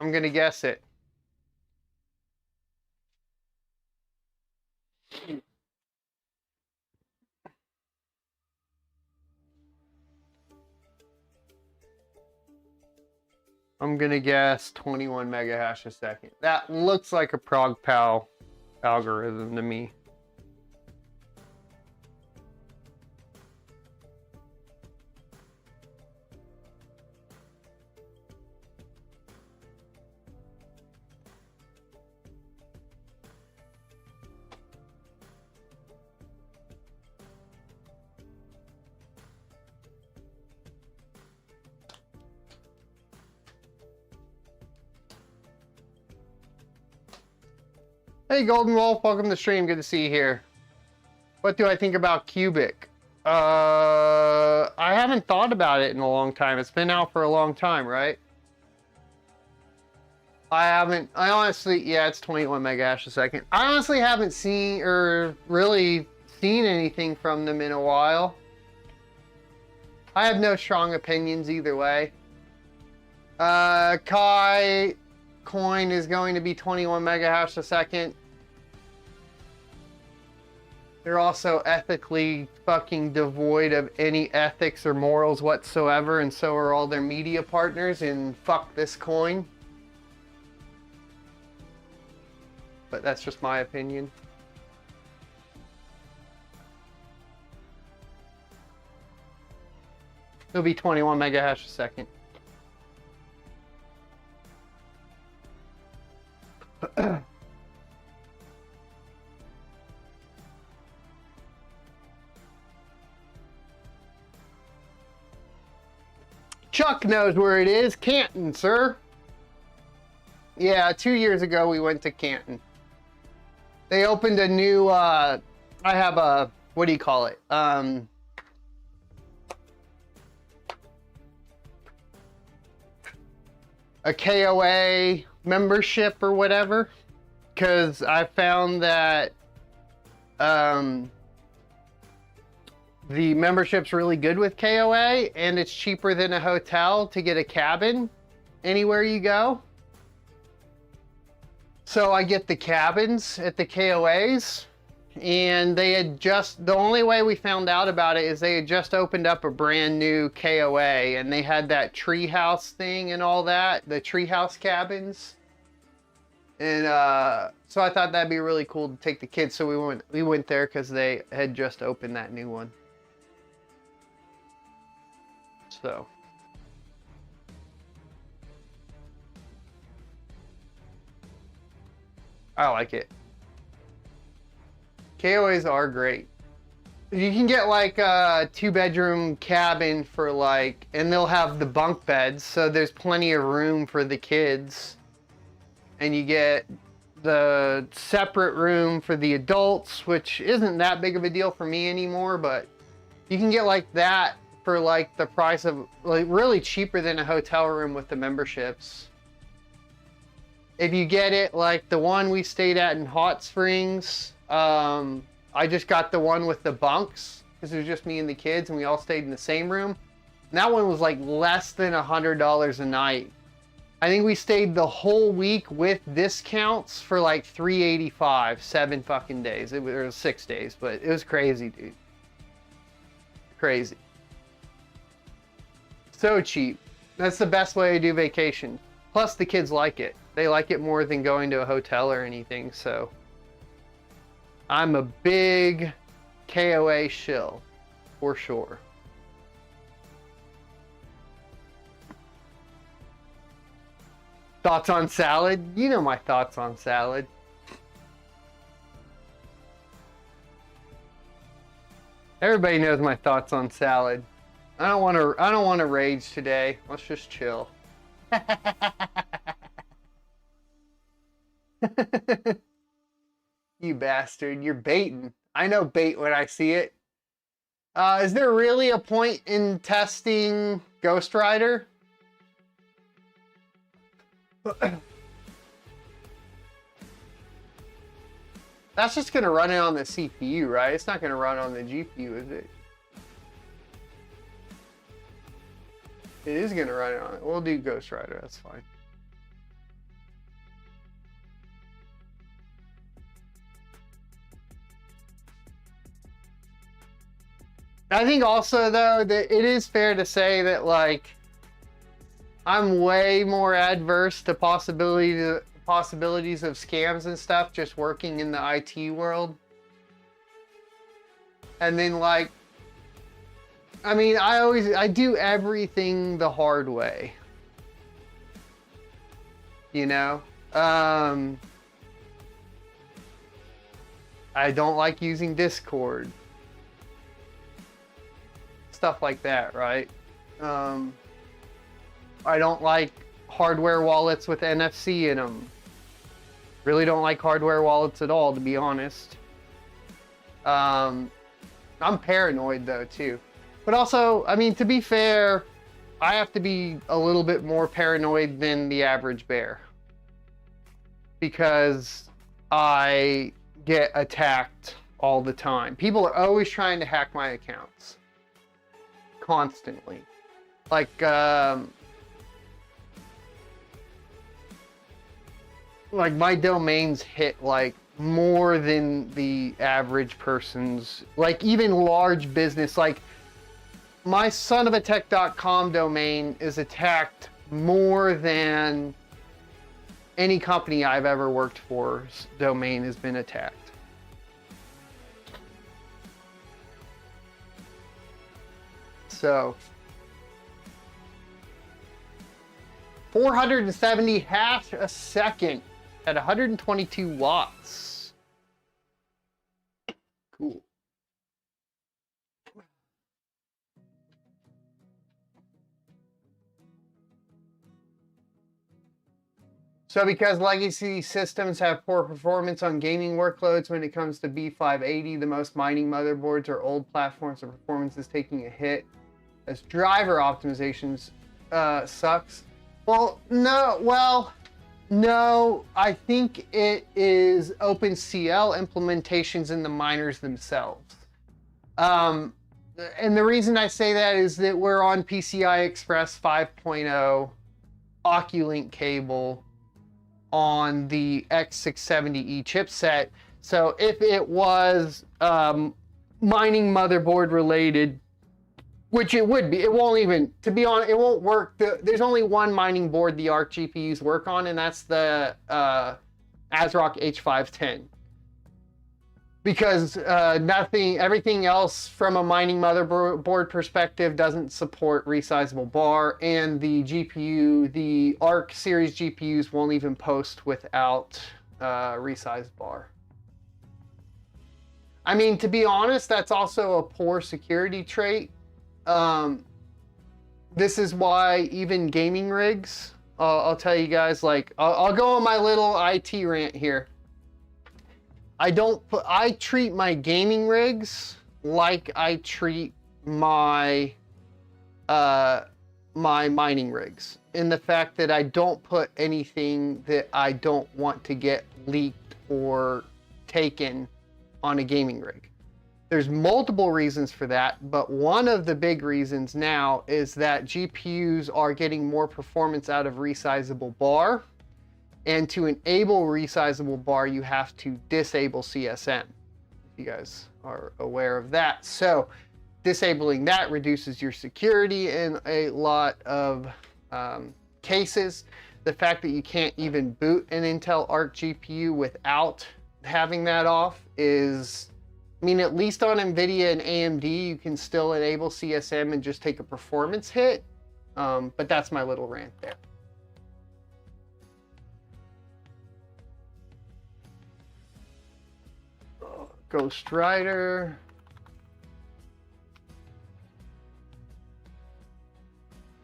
I'm going to guess it. I'm going to guess 21 mega hash a second. That looks like a prog pal algorithm to me. Hey Golden Wolf, welcome to the stream. Good to see you here. What do I think about Cubic? I haven't thought about it in a long time. It's been out for a long time, right? I honestly, yeah, it's 21 mega hash a second. I honestly haven't seen or really seen anything from them in a while. I have no strong opinions either way. Kai coin is going to be 21 mega hash a second. They're also ethically fucking devoid of any ethics or morals whatsoever, and so are all their media partners, and fuck this coin. But that's just my opinion. It'll be 21 mega hash a second. Chuck knows where it is. Canton, sir. Yeah, 2 years ago we went to Canton. They opened a new, I have a, what do you call it? A KOA membership or whatever. Because I found that the membership's really good with KOA, and it's cheaper than a hotel to get a cabin anywhere you go. So I get the cabins at the KOAs, and they had just, the only way we found out about it is they had just opened up a brand new KOA, and they had that treehouse thing and all that, the treehouse cabins. And so I thought that'd be really cool to take the kids, so we went there because they had just opened that new one. So I like it. KOAs are great. You can get like a 2-bedroom cabin for like, and they'll have the bunk beds, so there's plenty of room for the kids. And you get the separate room for the adults, which isn't that big of a deal for me anymore, but you can get like that for like the price of, like, really cheaper than a hotel room with the memberships. If you get it like the one we stayed at in Hot Springs, I just got the one with the bunks because it was just me and the kids and we all stayed in the same room. And that one was like less than $100 a night. I think we stayed the whole week with discounts for like $385, 7 fucking days. It was 6 days, but it was crazy, dude. Crazy. So cheap. That's the best way to do vacation. Plus the kids like it. They like it more than going to a hotel or anything, so I'm a big KOA shill, for sure. Thoughts on salad? You know my thoughts on salad. Everybody knows my thoughts on salad. I don't want to rage today. Let's just chill. You bastard, you're baiting. I know bait when I see it. Is there really a point in testing Ghost Rider? That's just gonna run it on the CPU, right? It's not gonna run on the GPU, is it? It is gonna run it on it. We'll do Ghost Rider, that's fine. I think also though that it is fair to say that like I'm way more adverse to possibilities of scams and stuff just working in the IT world. And then like, I mean, I do everything the hard way. You know? I don't like using Discord. Stuff like that, right? I don't like hardware wallets with NFC in them. Really don't like hardware wallets at all, to be honest. I'm paranoid though too. But also, I mean, to be fair, I have to be a little bit more paranoid than the average bear. Because I get attacked all the time. People are always trying to hack my accounts. Constantly. Like, my domains hit like more than the average person's, like even large business, like my sonofatech.com domain is attacked more than any company I've ever worked for's domain has been attacked. So 470 hash a second at 122 watts. Cool. So because legacy systems have poor performance on gaming workloads when it comes to B580, the most mining motherboards are old platforms and performance is taking a hit as driver optimizations sucks. Well, no, I think it is OpenCL implementations in the miners themselves. And the reason I say that is that we're on PCI Express 5.0 Oculink cable on the X670E chipset. So if it was mining motherboard related, which it would be, it won't even, to be honest, it won't work. There's only one mining board the ARC GPUs work on, and that's the ASRock H510. Because everything else from a mining motherboard perspective doesn't support resizable bar, and the GPU, the ARC series GPUs won't even post without resized bar. I mean, to be honest, that's also a poor security trait. This is why even gaming rigs, I'll tell you guys, like, I'll go on my little IT rant here. I treat my gaming rigs like I treat my my mining rigs, in the fact that I don't put anything that I don't want to get leaked or taken on a gaming rig. There's multiple reasons for that, but one of the big reasons now is that GPUs are getting more performance out of resizable bar, and to enable resizable bar, you have to disable CSM. If you guys are aware of that. So disabling that reduces your security in a lot of cases. The fact that you can't even boot an Intel Arc GPU without having that off is, I mean, at least on NVIDIA and AMD, you can still enable CSM and just take a performance hit. But that's my little rant there. Ghost Rider.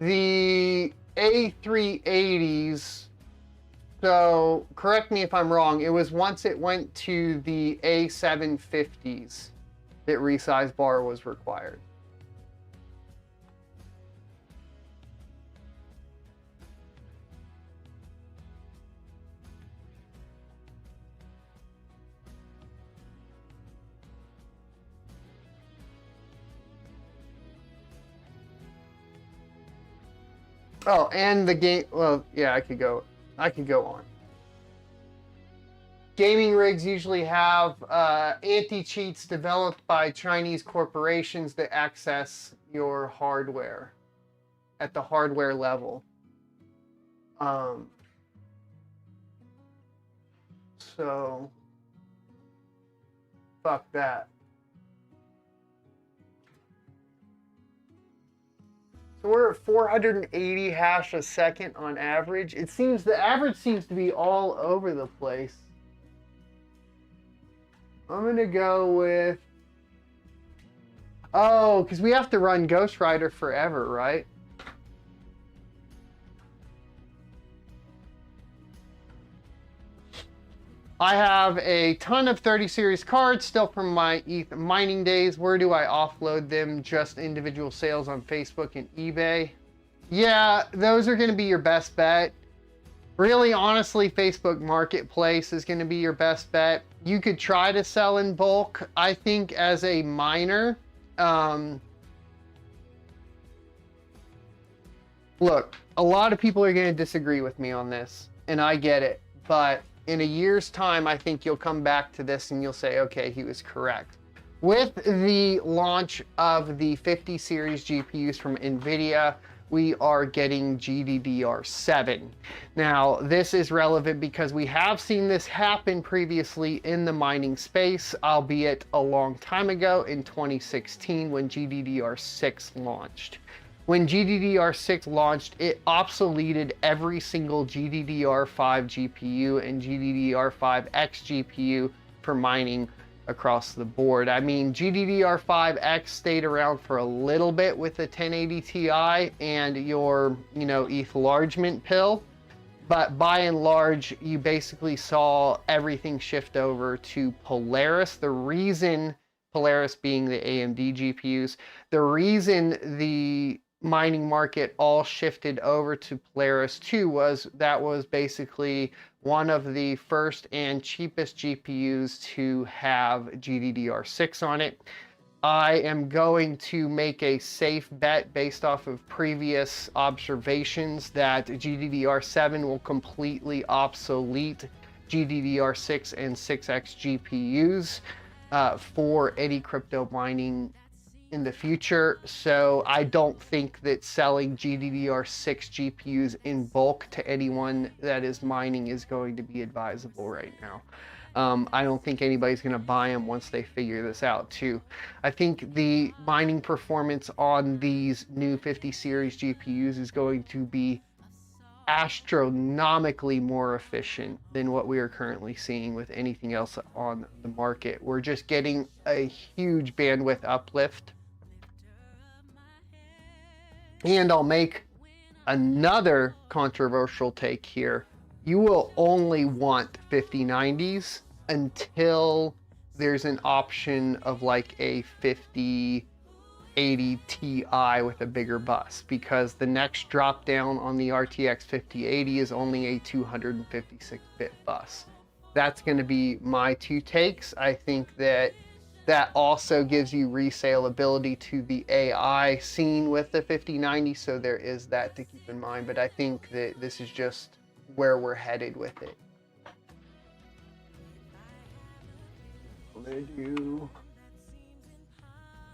The A380s, so correct me if I'm wrong, it was once it went to the A750s that resize bar was required. Oh, and the game, well, yeah, I could go on. Gaming rigs usually have anti-cheats developed by Chinese corporations that access your hardware at the hardware level. So, fuck that. So we're at 480 hash a second on average. It seems the average seems to be all over the place. I'm gonna go with, oh, because we have to run Ghost Rider forever, right? I have a ton of 30 series cards still from my ETH mining days. Where do I offload them? Just individual sales on Facebook and eBay. Yeah, those are going to be your best bet. Really, honestly, Facebook Marketplace is going to be your best bet. You could try to sell in bulk. I think as a miner, look, a lot of people are going to disagree with me on this, and I get it, but in a year's time, I think you'll come back to this and you'll say, okay, he was correct. With the launch of the 50 series GPUs from NVIDIA, we are getting GDDR7. Now, this is relevant because we have seen this happen previously in the mining space, albeit a long time ago in 2016 when GDDR6 launched. When GDDR6 launched, it obsoleted every single GDDR5 GPU and GDDR5X GPU for mining across the board. I mean, GDDR5X stayed around for a little bit with the 1080 Ti and your, ETH enlargement pill, but by and large, you basically saw everything shift over to Polaris. The reason, Polaris being the AMD GPUs, the reason the mining market all shifted over to Polaris 2 was that was basically one of the first and cheapest GPUs to have GDDR6 on it. I am going to make a safe bet based off of previous observations that GDDR7 will completely obsolete GDDR6 and 6X GPUs for any crypto mining in the future. So I don't think that selling GDDR6 GPUs in bulk to anyone that is mining is going to be advisable right now. I don't think anybody's going to buy them once they figure this out too. I think the mining performance on these new 50 series GPUs is going to be astronomically more efficient than what we are currently seeing with anything else on the market. We're just getting a huge bandwidth uplift. And I'll make another controversial take here. You will only want 5090s until there's an option of like a 5080 Ti with a bigger bus, because the next drop down on the RTX 5080 is only a 256-bit bus. That's going to be my two takes. I think that also gives you resaleability to the AI scene with the 5090, so there is that to keep in mind. But I think that this is just where we're headed with it. I'm gonna do...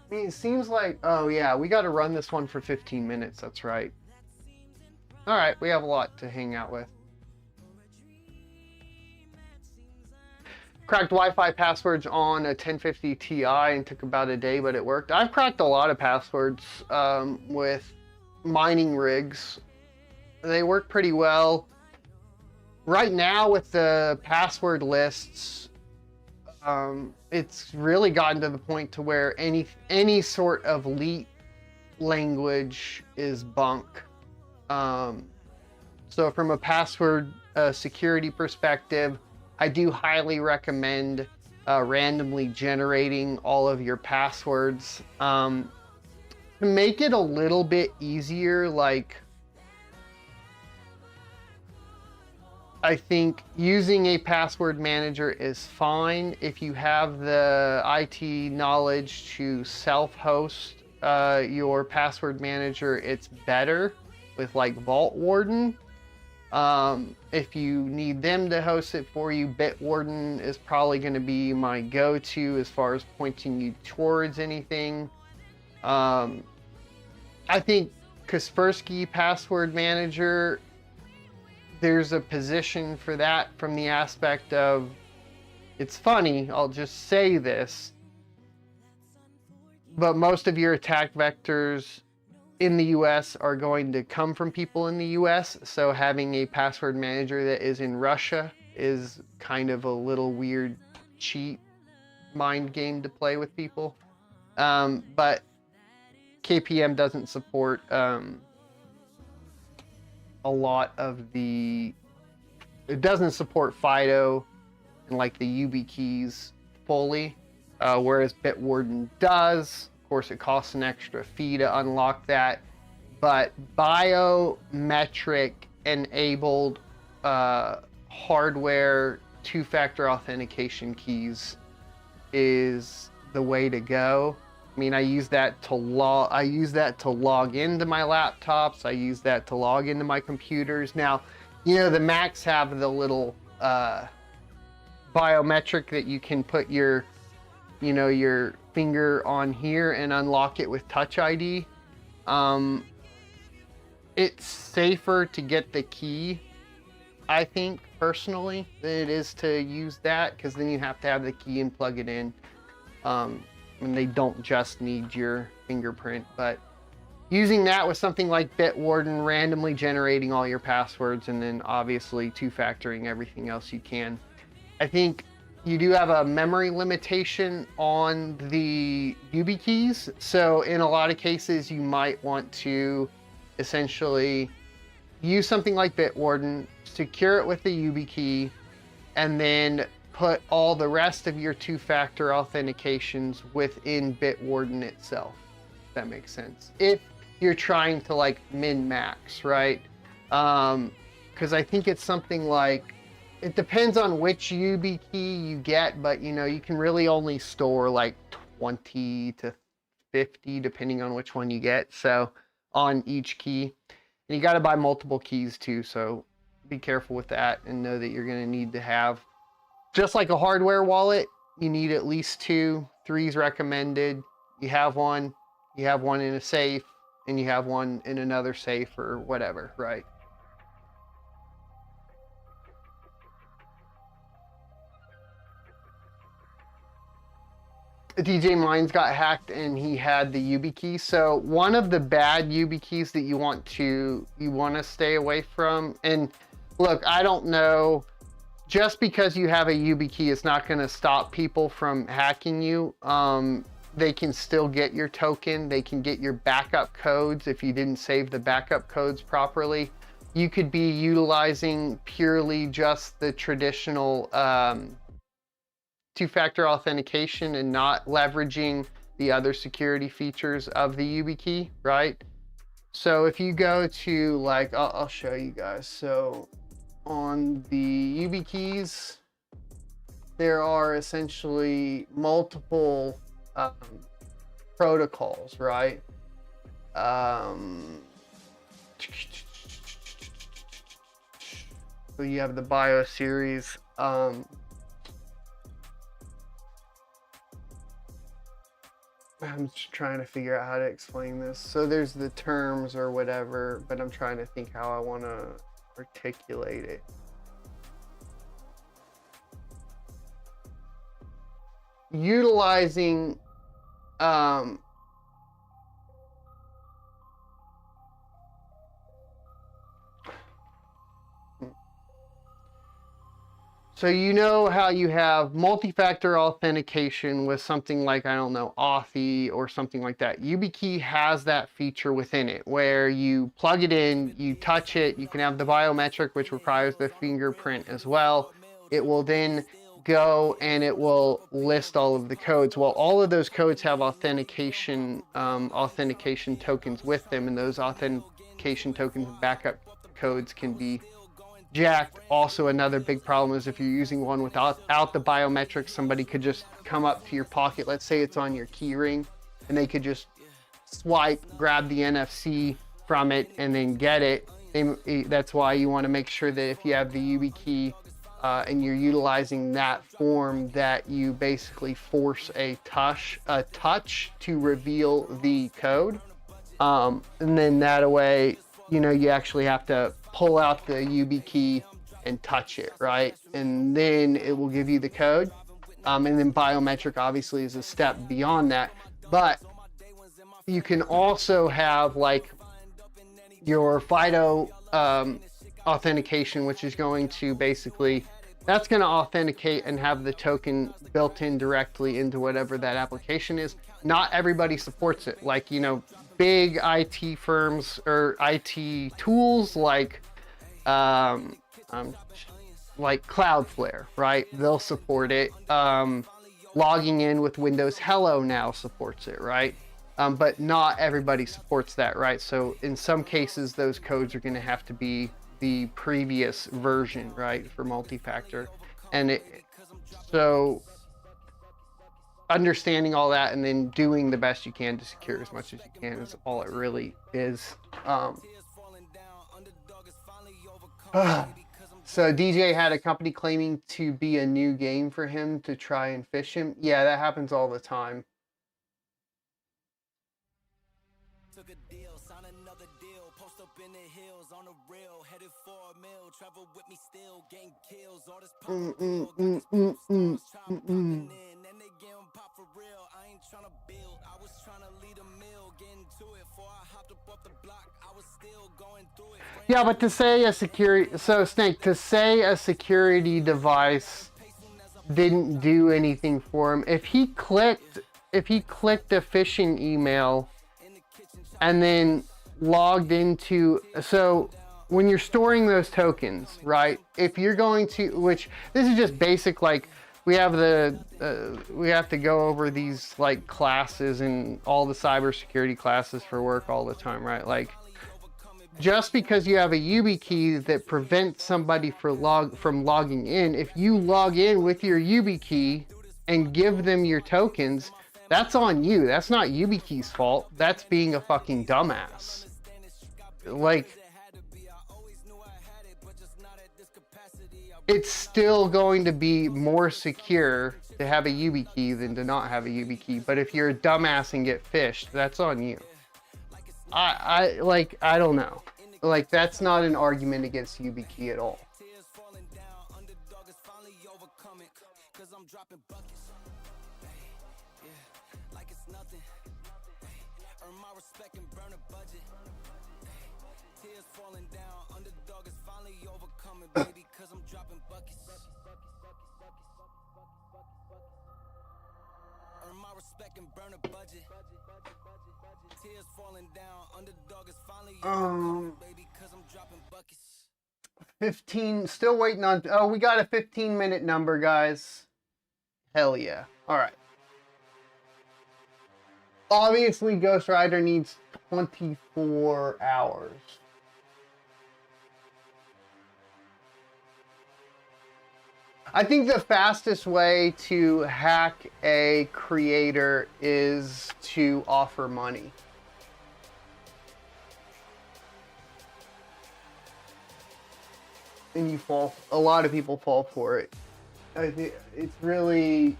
I mean, it seems like... Oh yeah, we got to run this one for 15 minutes. That's right. All right, we have a lot to hang out with. Cracked Wi-Fi passwords on a 1050 Ti and took about a day, but it worked. I've cracked a lot of passwords with mining rigs. They work pretty well. Right now with the password lists, it's really gotten to the point to where any sort of leet language is bunk. So from a password security perspective, I do highly recommend randomly generating all of your passwords. To make it a little bit easier, like, I think using a password manager is fine. If you have the IT knowledge to self-host your password manager, it's better with like Vault Warden. If you need them to host it for you, Bitwarden is probably going to be my go-to as far as pointing you towards anything. I think Kaspersky Password Manager, there's a position for that from the aspect of, it's funny, I'll just say this, but most of your attack vectors in the US are going to come from people in the US, so having a password manager that is in Russia is kind of a little weird cheat mind game to play with people. But KPM doesn't support a lot of the... It doesn't support FIDO and like the YubiKeys fully, whereas Bitwarden does. Of course, it costs an extra fee to unlock that, but biometric enabled hardware two-factor authentication keys is the way to go. I mean, I use that to log into my laptops. I use that to log into my computers. Now, you know, the Macs have the little biometric that you can put your, you know, your finger on here and unlock it with Touch ID. It's safer to get the key, I think, personally, than it is to use that, because then you have to have the key and plug it in. And they don't just need your fingerprint, but using that with something like Bitwarden, randomly generating all your passwords, and then obviously two-factoring everything else you can. I think you do have a memory limitation on the YubiKeys, so in a lot of cases you might want to essentially use something like Bitwarden, secure it with the YubiKey, and then put all the rest of your two-factor authentications within Bitwarden itself, if that makes sense. If you're trying to like min-max, right? Because I think it's something like, it depends on which YubiKey you get, but you know, you can really only store like 20 to 50 depending on which one you get, so on each key. And you got to buy multiple keys too, so be careful with that and know that you're going to need to have, just like a hardware wallet, you need at least 2, 3 is recommended. You have one in a safe, and you have one in another safe or whatever, right? DJ Mines got hacked and he had the YubiKey. So one of the bad YubiKeys that you want to stay away from. And look, I don't know, just because you have a YubiKey, it's not going to stop people from hacking you. They can still get your token. They can get your backup codes if you didn't save the backup codes properly. You could be utilizing purely just the traditional two-factor authentication and not leveraging the other security features of the YubiKey, right? So if you go to, like, I'll show you guys. So on the YubiKeys, there are essentially multiple protocols, right? So you have the BIO series. I'm just trying to figure out how to explain this. So there's the terms or whatever, but I'm trying to think how I want to articulate it. Utilizing so you know how you have multi-factor authentication with something like, I don't know, Authy or something like that. YubiKey has that feature within it where you plug it in, you touch it, you can have the biometric, which requires the fingerprint as well. It will then go and it will list all of the codes. Well, all of those codes have authentication tokens with them, and those authentication tokens and backup codes can be jacked. Also, another big problem is if you're using one without the biometrics, somebody could just come up to your pocket. Let's say it's on your key ring, and they could just swipe, grab the NFC from it, and then get it. That's why you want to make sure that if you have the YubiKey and you're utilizing that form, that you basically force a touch to reveal the code, and then that way, you know, you actually have to pull out the YubiKey and touch it, right? And then it will give you the code. And then biometric obviously is a step beyond that. But you can also have like your FIDO authentication, which is going to basically, that's going to authenticate and have the token built in directly into whatever that application is. Not everybody supports it. Like, you know, big IT firms or IT tools like Cloudflare, right? They'll support it. Logging in with Windows Hello now supports it, right? But not everybody supports that, right? So in some cases, those codes are going to have to be the previous version, right, for multi-factor. And so understanding all that and then doing the best you can to secure as much as you can is all it really is. So DJ had a company claiming to be a new game for him to try and fish him. Yeah, that happens all the time. Took a deal, sign another deal, post up in the hills on the rail, headed for a mill, travel with me still, getting kills, all this pop for real, and they getting pop for real. I ain't trying to build, I was trying to lead a mill, getting to it, before I hopped up off the block, I was still going through it. Yeah, but to say a security, so Snake, to say a security device didn't do anything for him, if he clicked a phishing email and then logged into, so when you're storing those tokens, right, if you're going to, which this is just basic, like we have to go over these like classes and all the cybersecurity classes for work all the time, right? Like, just because you have a YubiKey that prevents somebody from logging in, if you log in with your YubiKey and give them your tokens, that's on you. That's not YubiKey's fault. That's being a fucking dumbass. Like, it's still going to be more secure to have a YubiKey than to not have a YubiKey. But if you're a dumbass and get phished, that's on you. I don't know. Like, that's not an argument against YubiKey at all. respect and burn a budget. Tears falling down, underdog is finally overcoming, baby, cause I'm dropping buckets. Earn my respect and burn a budget. Tears falling down, underdog is finally overcoming, baby, cause I'm dropping buckets. 15, still waiting on, oh, we got a 15-minute number, guys. Hell yeah. All right. Obviously, Ghost Rider needs 24 hours. I think the fastest way to hack a creator is to offer money. And you fall, a lot of people fall for it. I think it's really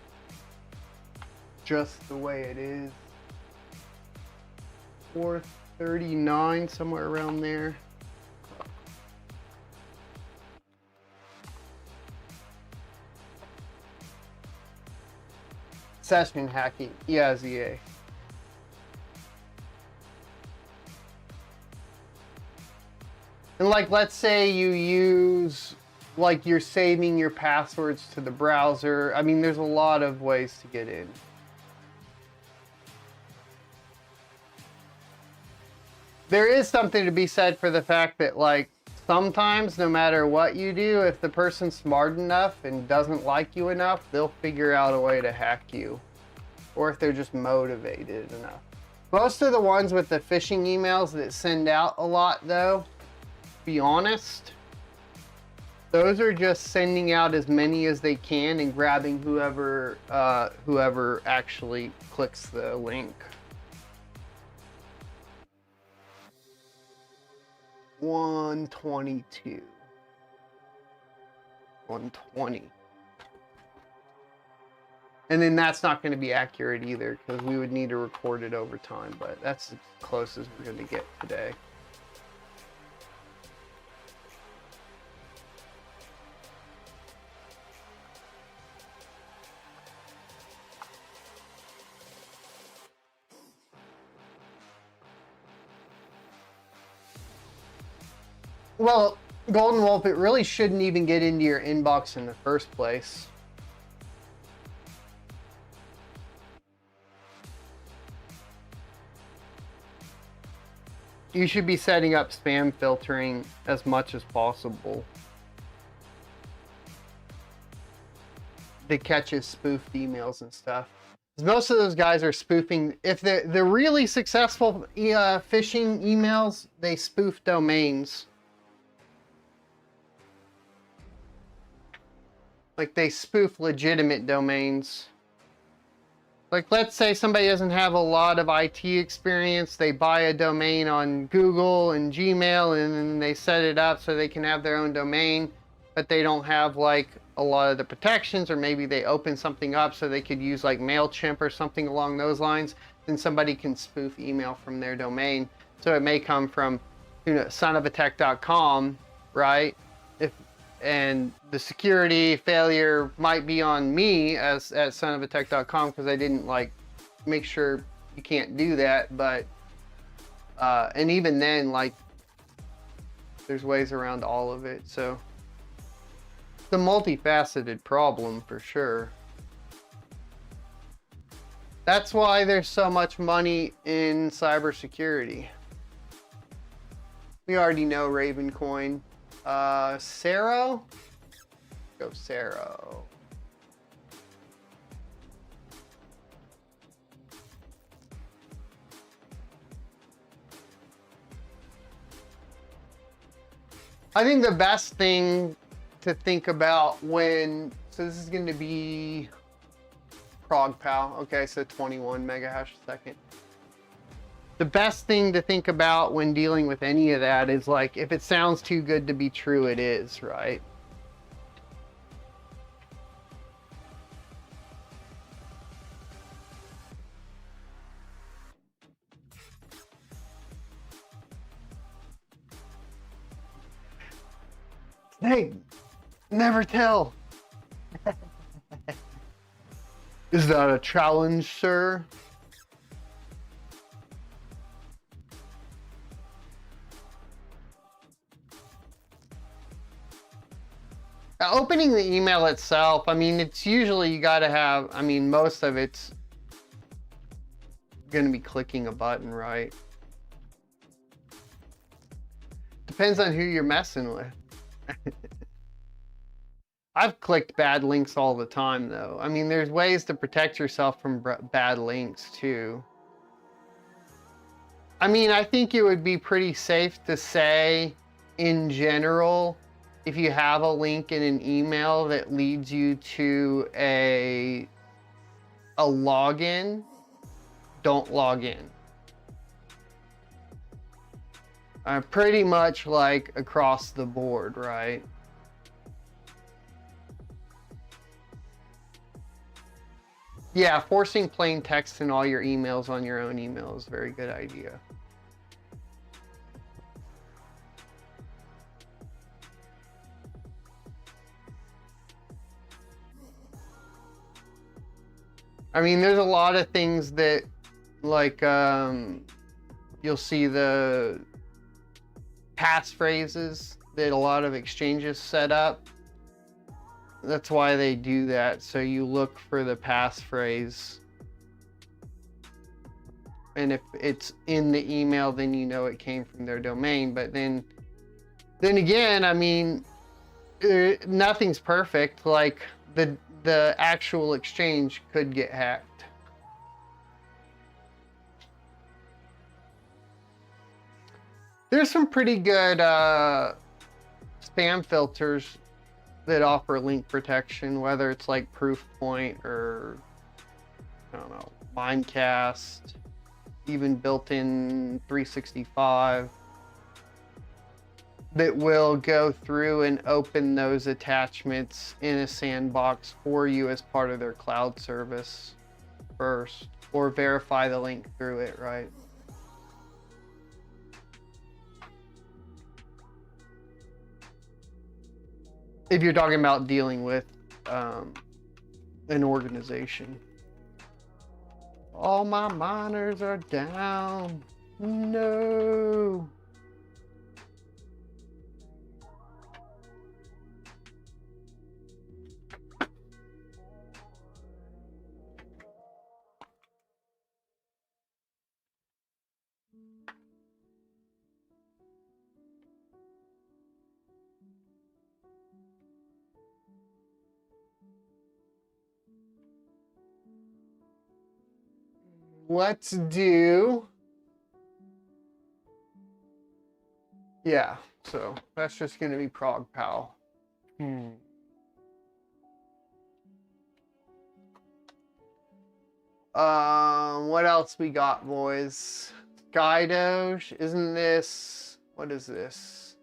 just the way it is. 439, somewhere around there. Session hacking, yeah, ZA. And like, let's say you use, like, you're saving your passwords to the browser. I mean, there's a lot of ways to get in. There is something to be said for the fact that, like, sometimes, no matter what you do, if the person's smart enough and doesn't like you enough, they'll figure out a way to hack you. Or if they're just motivated enough. Most of the ones with the phishing emails that send out a lot, though, to be honest, those are just sending out as many as they can and grabbing whoever actually clicks the link. 122. 120. And then that's not going to be accurate either, because we would need to record it over time, but that's as close as we're going to get today. Well, Golden Wolf, it really shouldn't even get into your inbox in the first place. You should be setting up spam filtering as much as possible to catch his spoofed emails and stuff. Most of those guys are spoofing. If they're really successful phishing emails, they spoof domains. Like, they spoof legitimate domains. Like, let's say somebody doesn't have a lot of IT experience. They buy a domain on Google and Gmail, and then they set it up so they can have their own domain, but they don't have, like, a lot of the protections, or maybe they open something up so they could use, like, MailChimp or something along those lines. Then somebody can spoof email from their domain. So it may come from, you know, sonofatech.com, right? And the security failure might be on me at sonofatech.com, because I didn't, like, make sure you can't do that. But and even then, like, there's ways around all of it. So it's a multifaceted problem for sure. That's why there's so much money in cybersecurity. We already know Ravencoin. Cero? Go Cero. I think the best thing to think about when, so this is going to be ProgPal. Okay, so 21 mega hash a second. The best thing to think about when dealing with any of that is, like, if it sounds too good to be true, it is, right? Hey, never tell. Is that a challenge, sir? Opening the email itself, I mean, it's usually you got to have, I mean, most of it's going to be clicking a button, right? Depends on who you're messing with. I've clicked bad links all the time, though. I mean, there's ways to protect yourself from bad links, too. I mean, I think it would be pretty safe to say, in general, if you have a link in an email that leads you to a login, don't log in. Pretty much like across the board, right? Yeah, forcing plain text in all your emails on your own email is a very good idea. I mean, there's a lot of things that, like, you'll see the passphrases that a lot of exchanges set up. That's why they do that. So you look for the passphrase. And if it's in the email, then you know it came from their domain. But then again, I mean, nothing's perfect. Like the actual exchange could get hacked. There's some pretty good spam filters that offer link protection, whether it's like Proofpoint or, I don't know, Mimecast, even built-in 365, that will go through and open those attachments in a sandbox for you as part of their cloud service first, or verify the link through it, right? If you're talking about dealing with an organization. All my miners are down. No. Let's do, yeah, so that's just going to be Prog Pal. What else we got, boys? Skydoge, isn't this, what is this?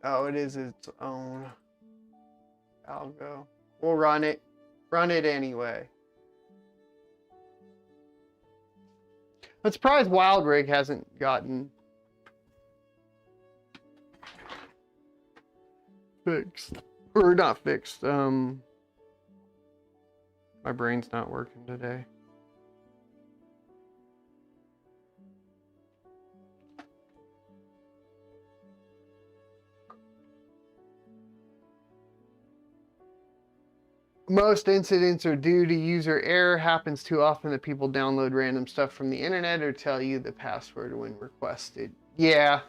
Oh, it is its own algo. We'll run it anyway. I'm surprised WildRig hasn't gotten fixed. Or not fixed. My brain's not working today. Most incidents are due to user error. Happens too often that people download random stuff from the internet or tell you the password when requested. Yeah.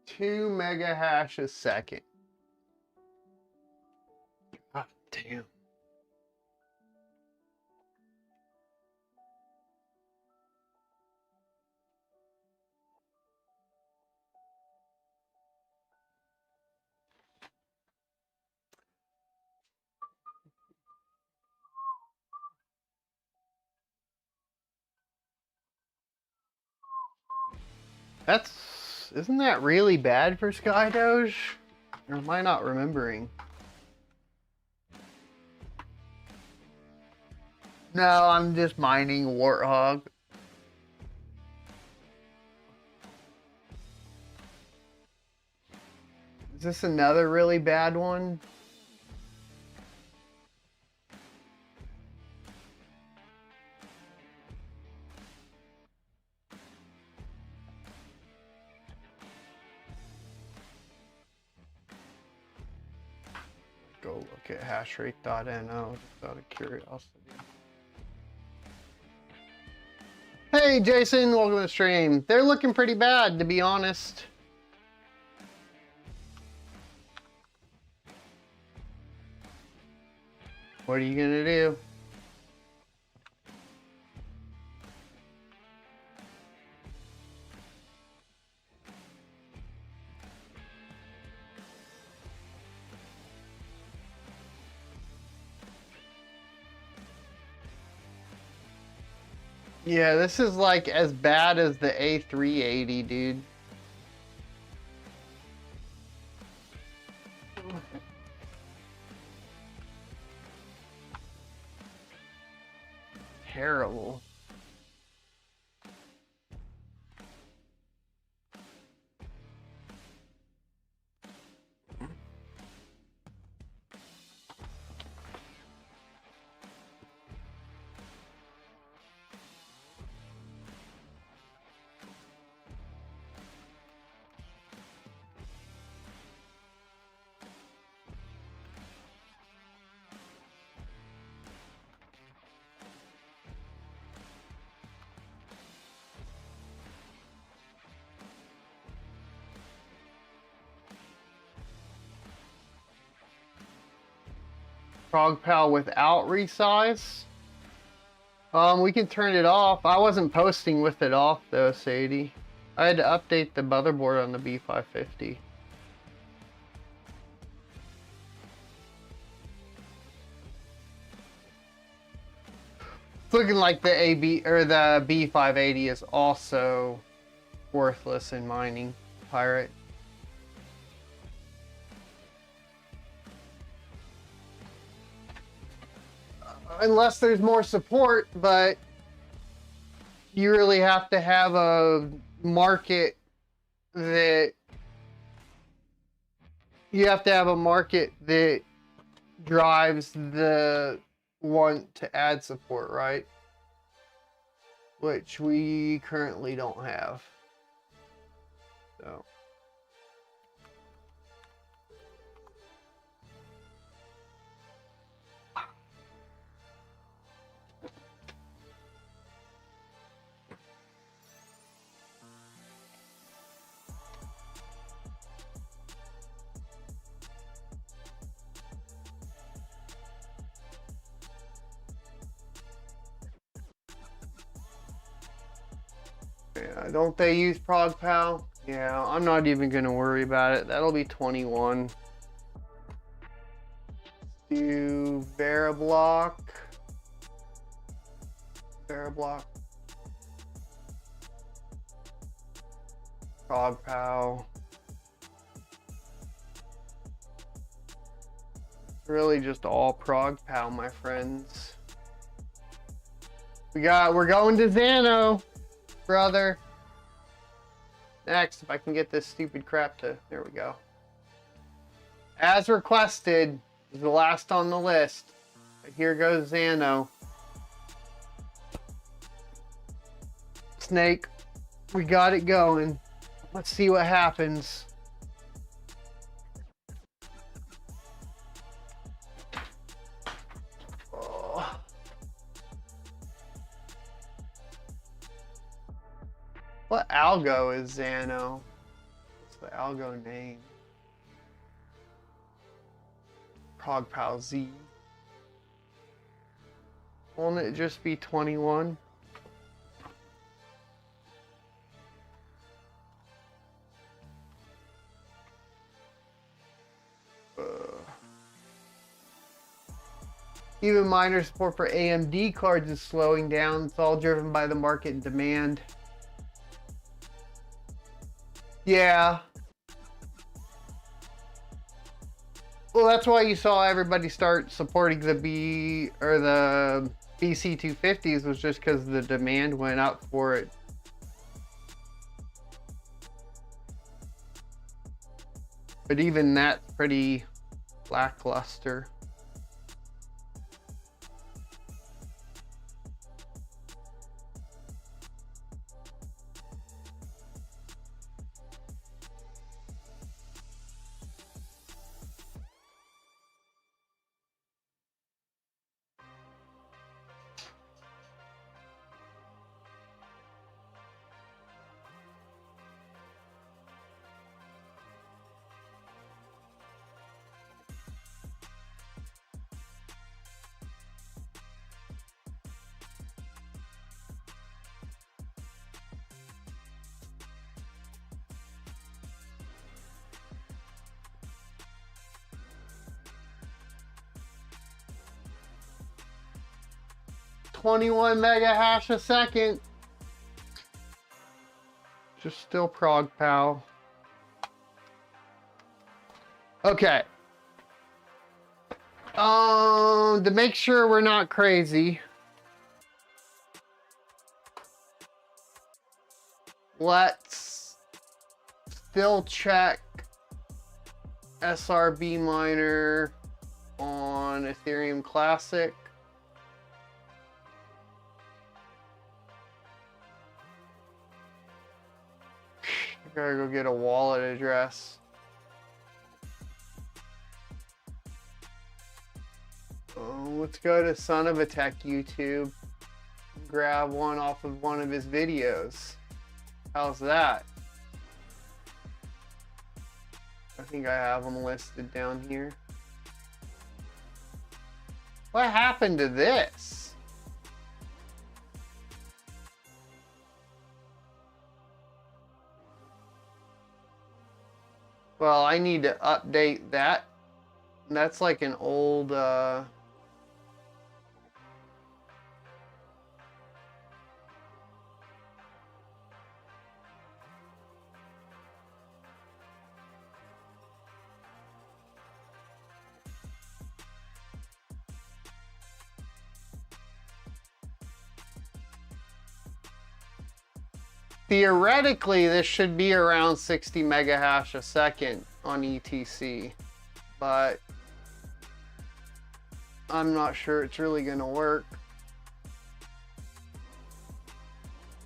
Two mega hash a second. God damn. Isn't that really bad for Sky Doge? Or am I not remembering? No, I'm just mining Warthog. Is this another really bad one? Go look at hashrate.no just out of curiosity. Hey Jason, welcome to the stream. They're looking pretty bad, to be honest. What are you gonna do? Yeah, this is like as bad as the A380, dude. Terrible. Frog Pal without resize. We can turn it off. I wasn't posting with it off though, Sadie. I had to update the motherboard on the B550. It's looking like the the B580 is also worthless in mining, Pirate. Unless there's more support, but you really have to have a market that drives the want to add support, right? Which we currently don't have. So yeah, don't they use Prog Pal? Yeah, I'm not even gonna worry about it. That'll be 21. Do Veriblock. Prog Pal. It's really just all Prog Pal, my friends. We're going to Xano, brother. Next, if I can get this stupid crap to, there we go. As requested, is the last on the list. Here goes Xano. Snake, we got it going. Let's see what happens. Oh. What algo is Xano? What's the algo name? Prog Pal Z. Won't it just be 21? Even miner support for AMD cards is slowing down. It's all driven by the market demand. Yeah. Well, that's why you saw everybody start supporting the BC250s, was just because the demand went up for it. But even that's pretty lackluster. .21 mega hash a second. Just still prog pal. Okay. To make sure we're not crazy, let's still check SRB miner on Ethereum Classic. I gotta go get a wallet address. Let's go to Son of a Tech YouTube. Grab one off of one of his videos. How's that? I think I have them listed down here. What happened to this? Well, I need to update that. That's like an old theoretically, this should be around 60 mega hash a second on ETC, but I'm not sure it's really going to work.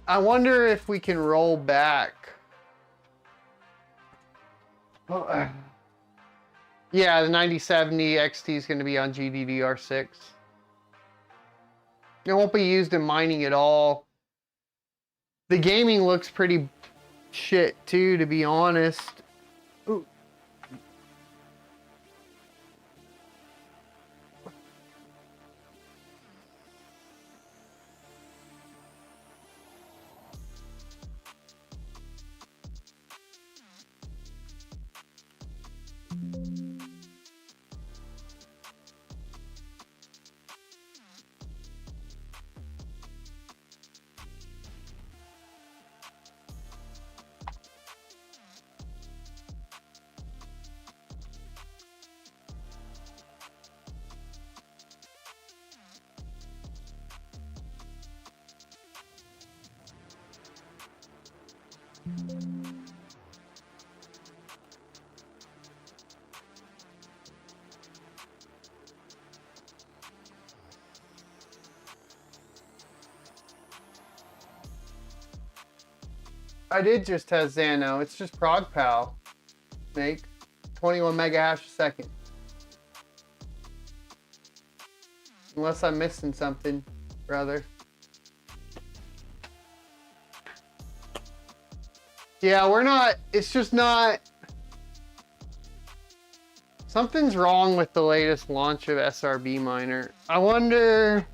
I wonder if we can roll back. Yeah, the 9070 XT is going to be on GDDR6. It won't be used in mining at all. The gaming looks pretty shit too, to be honest. Ooh. I did just test Xano. It's just ProgPal. Make 21 mega hash a second. Unless I'm missing something, brother. Yeah, we're not, it's just not. Something's wrong with the latest launch of SRB Miner. I wonder.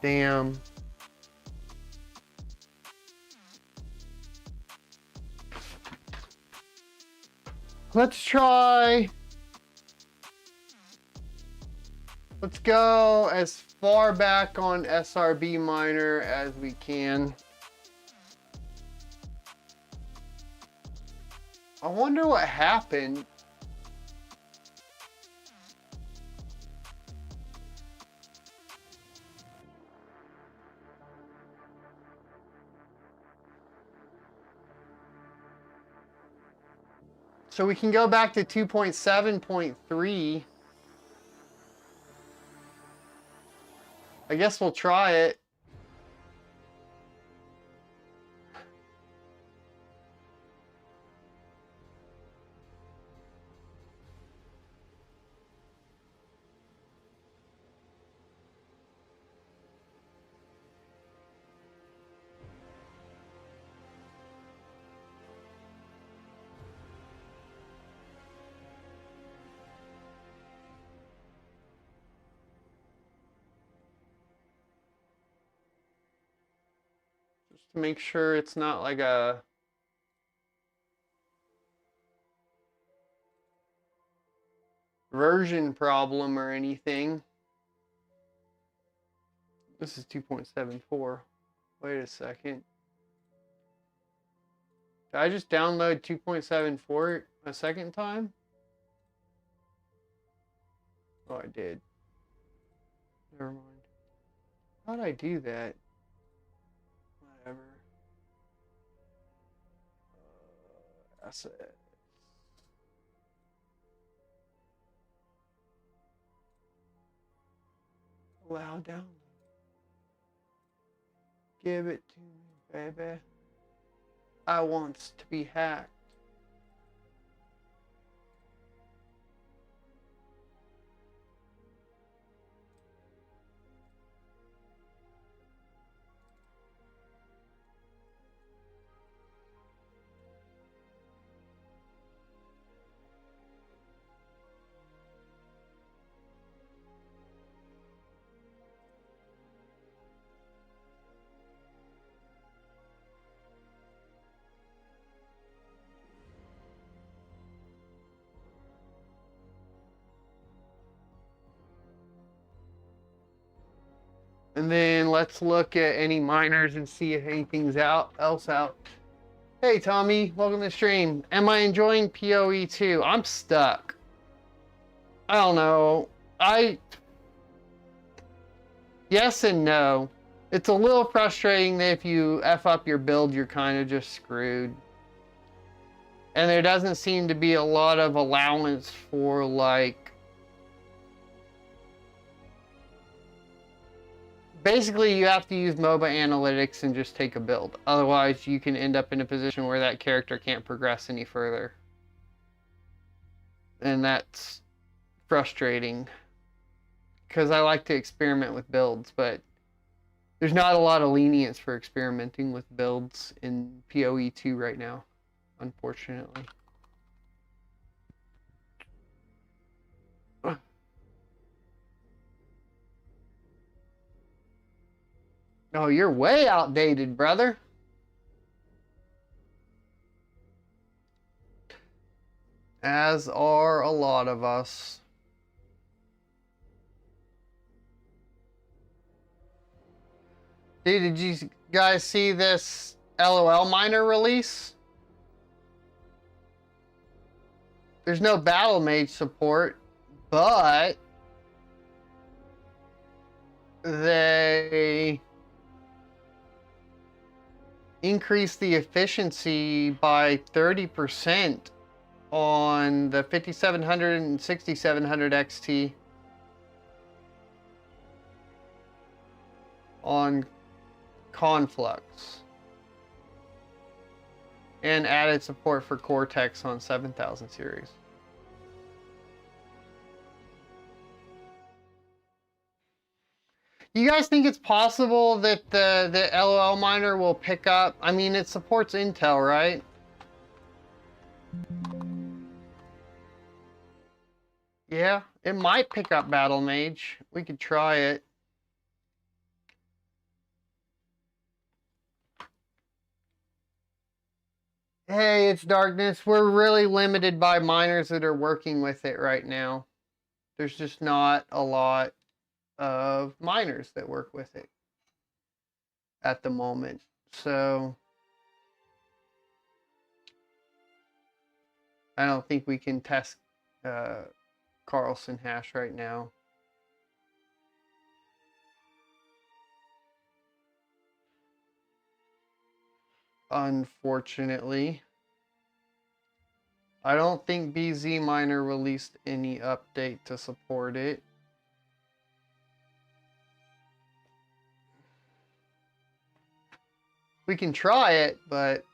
Damn. Let's try. Let's go as far back on SRB miner as we can. I wonder what happened. So we can go back to 2.7.3. I guess we'll try it. Just to make sure it's not like a version problem or anything. This is 2.74. Wait a second. Did I just download 2.74 a second time? Oh, I did. Never mind. How'd I do that? Whatever. That's it. Allow download. Give it to me, baby. I wants to be hacked. And then let's look at any miners and see if anything's else out. Hey Tommy, welcome to the stream. Am I enjoying PoE 2? I'm stuck. I don't know. Yes and no. It's a little frustrating that if you F up your build, you're kind of just screwed. And there doesn't seem to be a lot of allowance for like basically, you have to use MOBA analytics and just take a build. Otherwise, you can end up in a position where that character can't progress any further. And that's frustrating. Because I like to experiment with builds, but there's not a lot of lenience for experimenting with builds in PoE 2 right now, unfortunately. Oh, you're way outdated, brother. As are a lot of us. Dude, did you guys see this LOL miner release? There's no battle mage support, but they increased the efficiency by 30% on the 5700 and 6700 XT on Conflux, and added support for Cortex on 7000 series. You guys think it's possible that the LOL miner will pick up? I mean, it supports Intel, right? Yeah, it might pick up Battle Mage. We could try it. Hey, it's Darkness. We're really limited by miners that are working with it right now. There's just not a lot of miners that work with it at the moment. So I don't think we can test Carlson hash right now. Unfortunately. I don't think BZ Miner released any update to support it. We can try it, but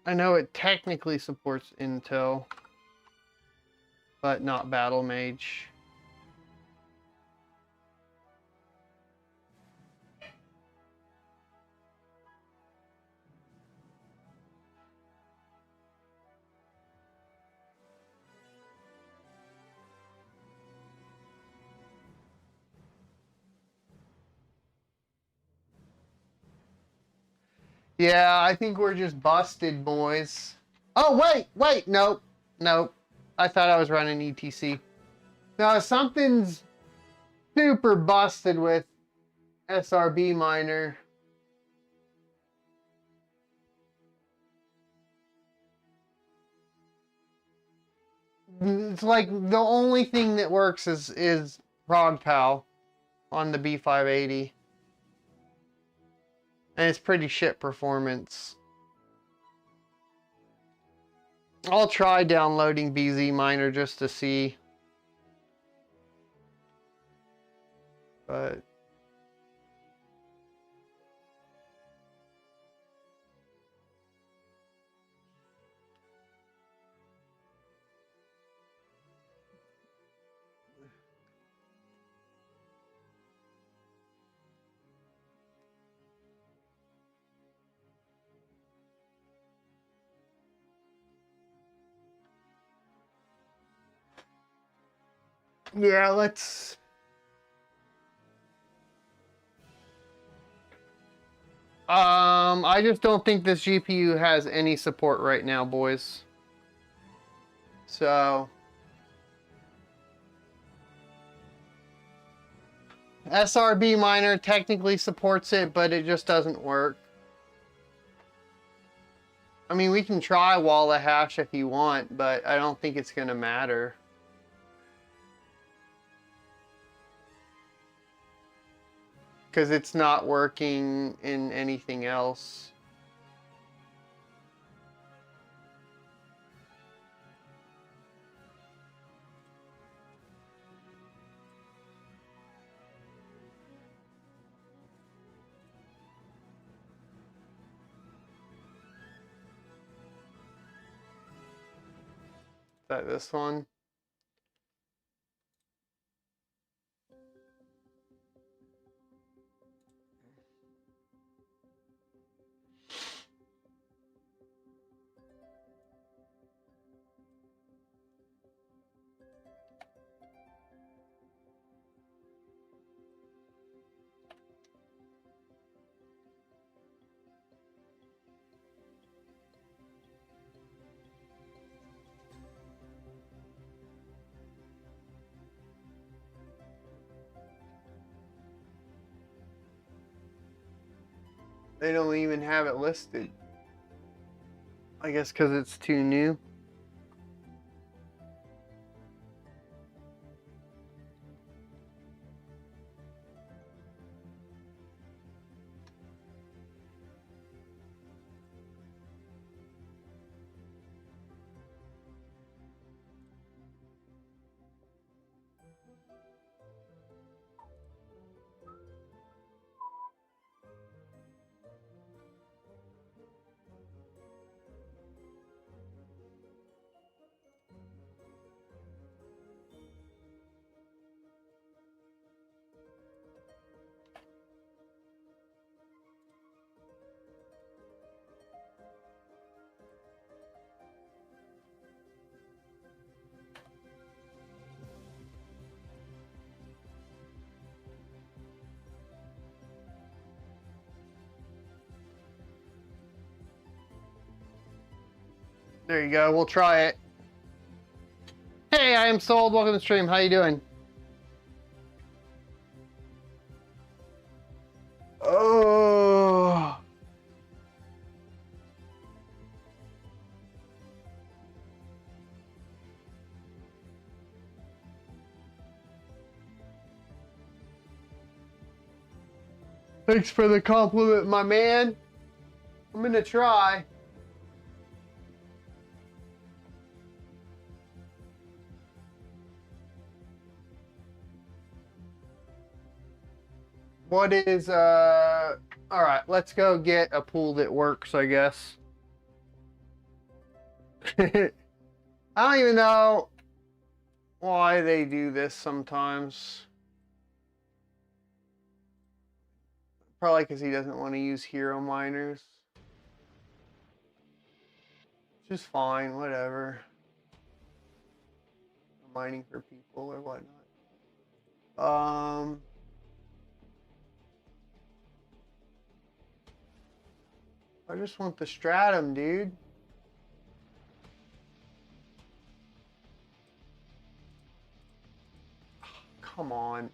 I know it technically supports Intel, but not Battle Mage. Yeah, I think we're just busted, boys. Oh, wait, nope. I thought I was running ETC. No, something's super busted with SRB Miner. It's like the only thing that works is ProgPal on the B580. And it's pretty shit performance. I'll try downloading BZ Miner just to see. But yeah, let's... I just don't think this GPU has any support right now, boys. So SRB Miner technically supports it, but it just doesn't work. I mean, we can try wall of hash if you want, but I don't think it's going to matter. Because it's not working in anything else. Is that this one? They don't even have it listed. I guess because it's too new. There you go. We'll try it. Hey, I am Sold. Welcome to the stream. How you doing? Oh. Thanks for the compliment, my man. I'm gonna try. What is, all right, let's go get a pool that works, I guess. I don't even know why they do this sometimes. Probably because he doesn't want to use hero miners. Which is fine, whatever. Mining for people or whatnot. I just want the stratum, dude. Come on.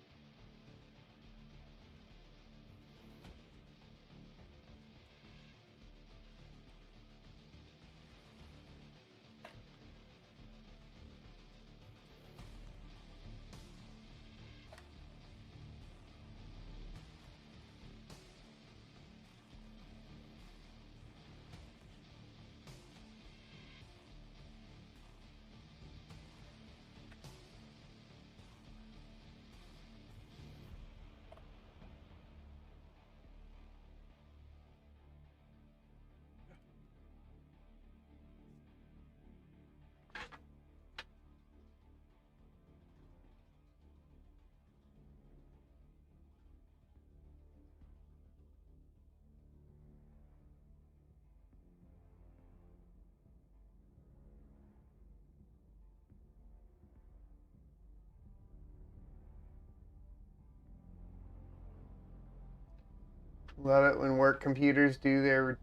Love it when work computers do their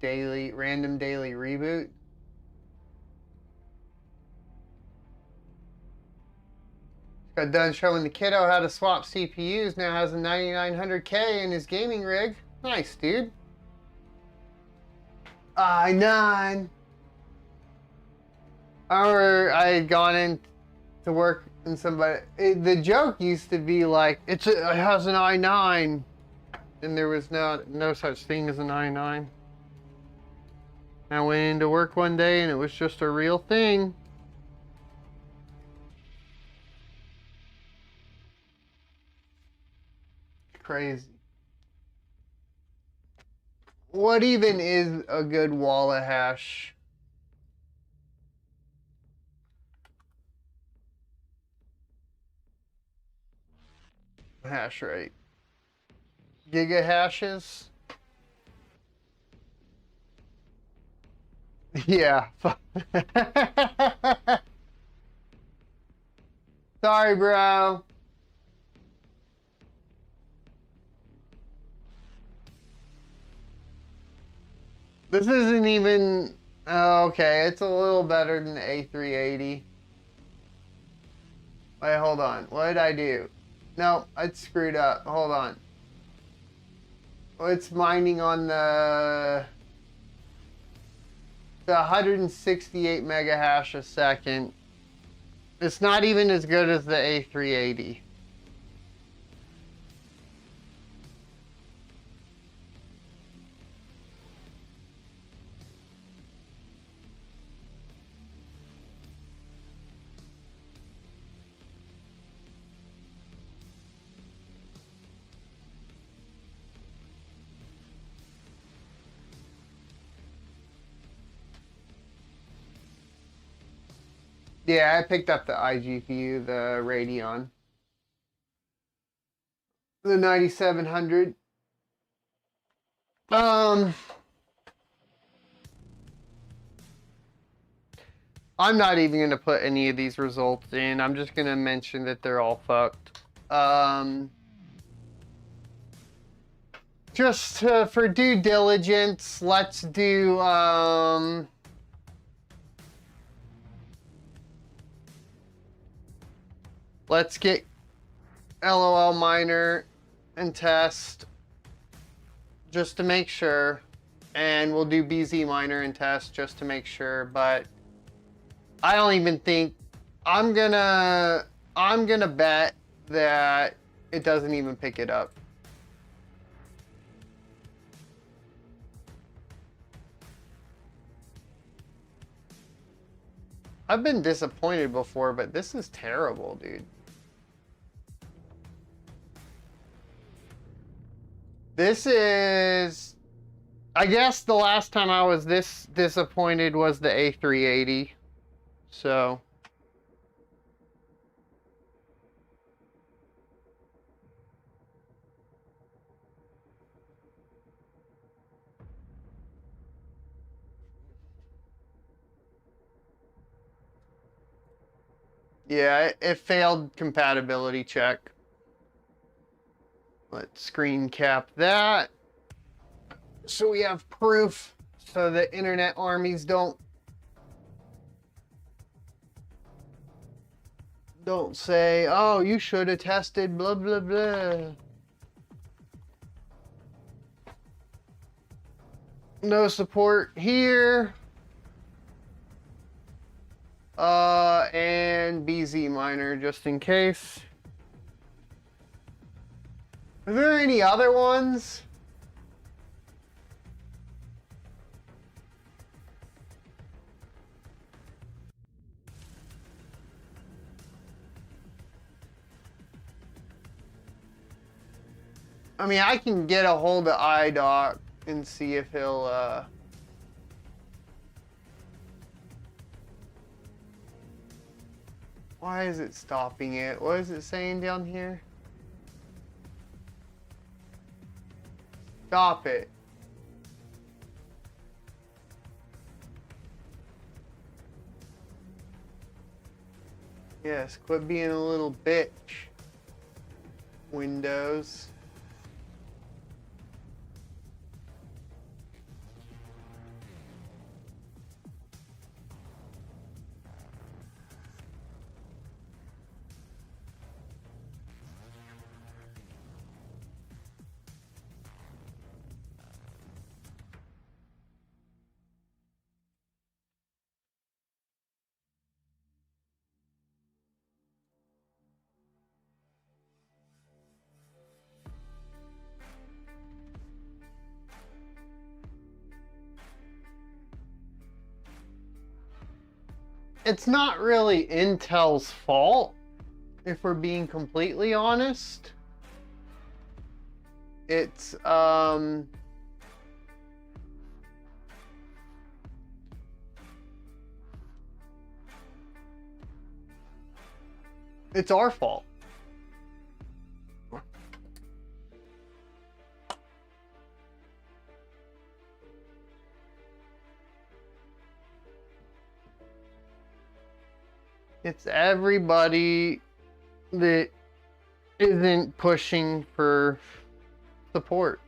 random daily reboot. Got done showing the kiddo how to swap CPUs, now has a 9900K in his gaming rig. Nice, dude. I9. I had gone in to work and somebody, the joke used to be like, it has an i9. And there was no such thing as an i9. I went into work one day and it was just a real thing. Crazy. What even is a good wall of hash? Hash rate. Giga hashes? Yeah. Sorry, bro. This isn't even... Oh, okay, it's a little better than the A380. Wait, hold on. What did I do? No, I screwed up. Hold on. It's mining on the 168 mega hash a second. It's not even as good as the A380. Yeah, I picked up the iGPU, the Radeon. The 9700. I'm not even going to put any of these results in. I'm just going to mention that they're all fucked. Just for due diligence, let's do, Let's get LOL miner and test just to make sure. And we'll do BZ miner and test just to make sure. But I don't even think I'm gonna bet that it doesn't even pick it up. I've been disappointed before, but this is terrible, dude. This is, I guess the last time I was this disappointed was the A380. So. Yeah, it failed compatibility check. Let's screen cap that. So we have proof so the internet armies don't say, oh, you should have tested blah, blah, blah. No support here. And BZ miner just in case. Are there any other ones? I mean, I can get a hold of iDoc and see if he'll, why is it stopping it? What is it saying down here? Stop it. Yes, quit being a little bitch. Windows. It's not really Intel's fault, if we're being completely honest. It's it's our fault. It's everybody that isn't pushing for support.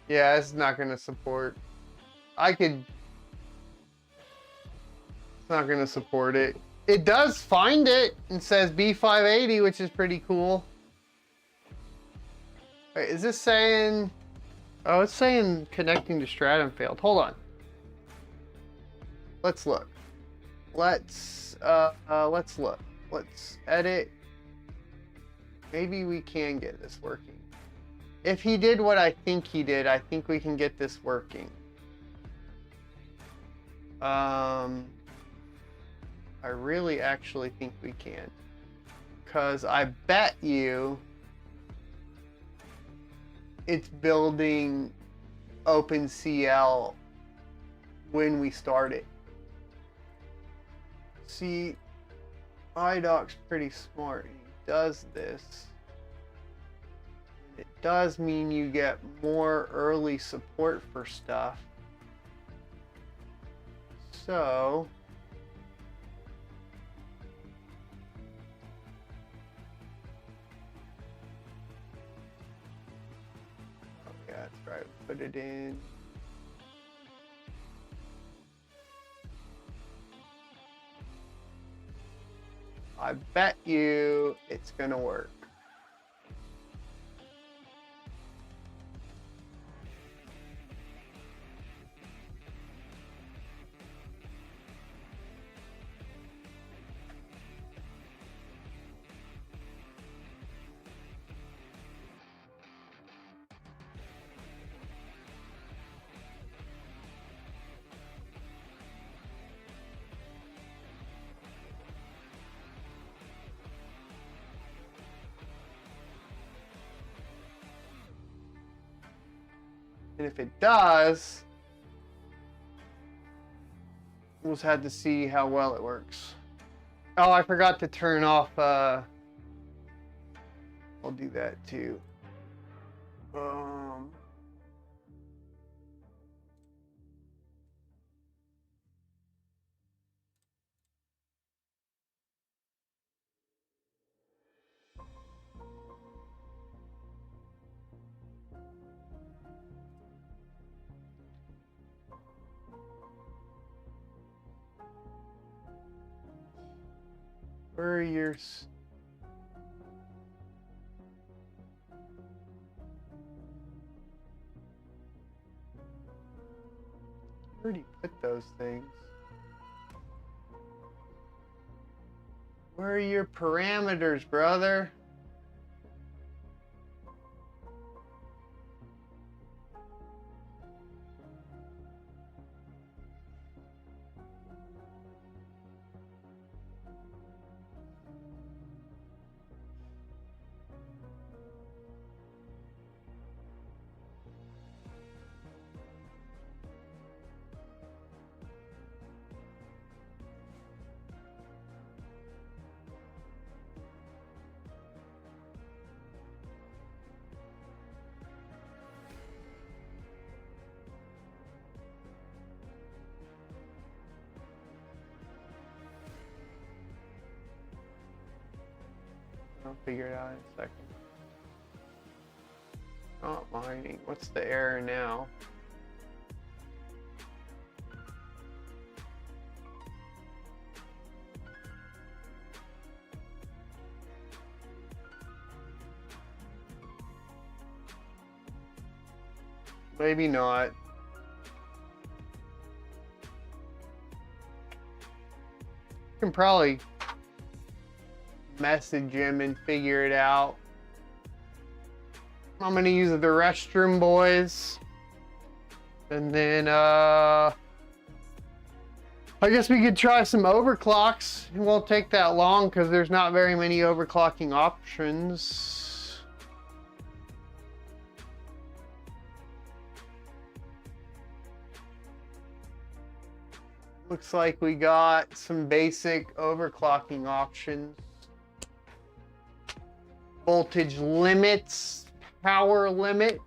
Yeah, it's not going to support. It's not going to support it. It does find it and says B580, which is pretty cool. Wait, is this saying... Oh, it's saying connecting to Stratum failed. Hold on. Let's look. Let's look. Let's edit. Maybe we can get this working. If he did what I think he did, I think we can get this working. I really actually think we can. Because I bet you it's building OpenCL when we start it. See, iDoc's pretty smart. He does this. It does mean you get more early support for stuff. So... Yeah, that's right. Put it in. I bet you it's gonna work. And if it does, we'll just have to see how well it works. Oh, I forgot to turn off, I'll do that too. Where are your... Where do you put those things? Where are your parameters, brother? I'll figure it out in a second. Not mining. What's the error now? Maybe not. You can probably message him and figure it out. I'm gonna use the restroom, boys. And then I guess we could try some overclocks. It won't take that long because there's not very many overclocking options. Looks like we got some basic overclocking options. Voltage limits, power limit.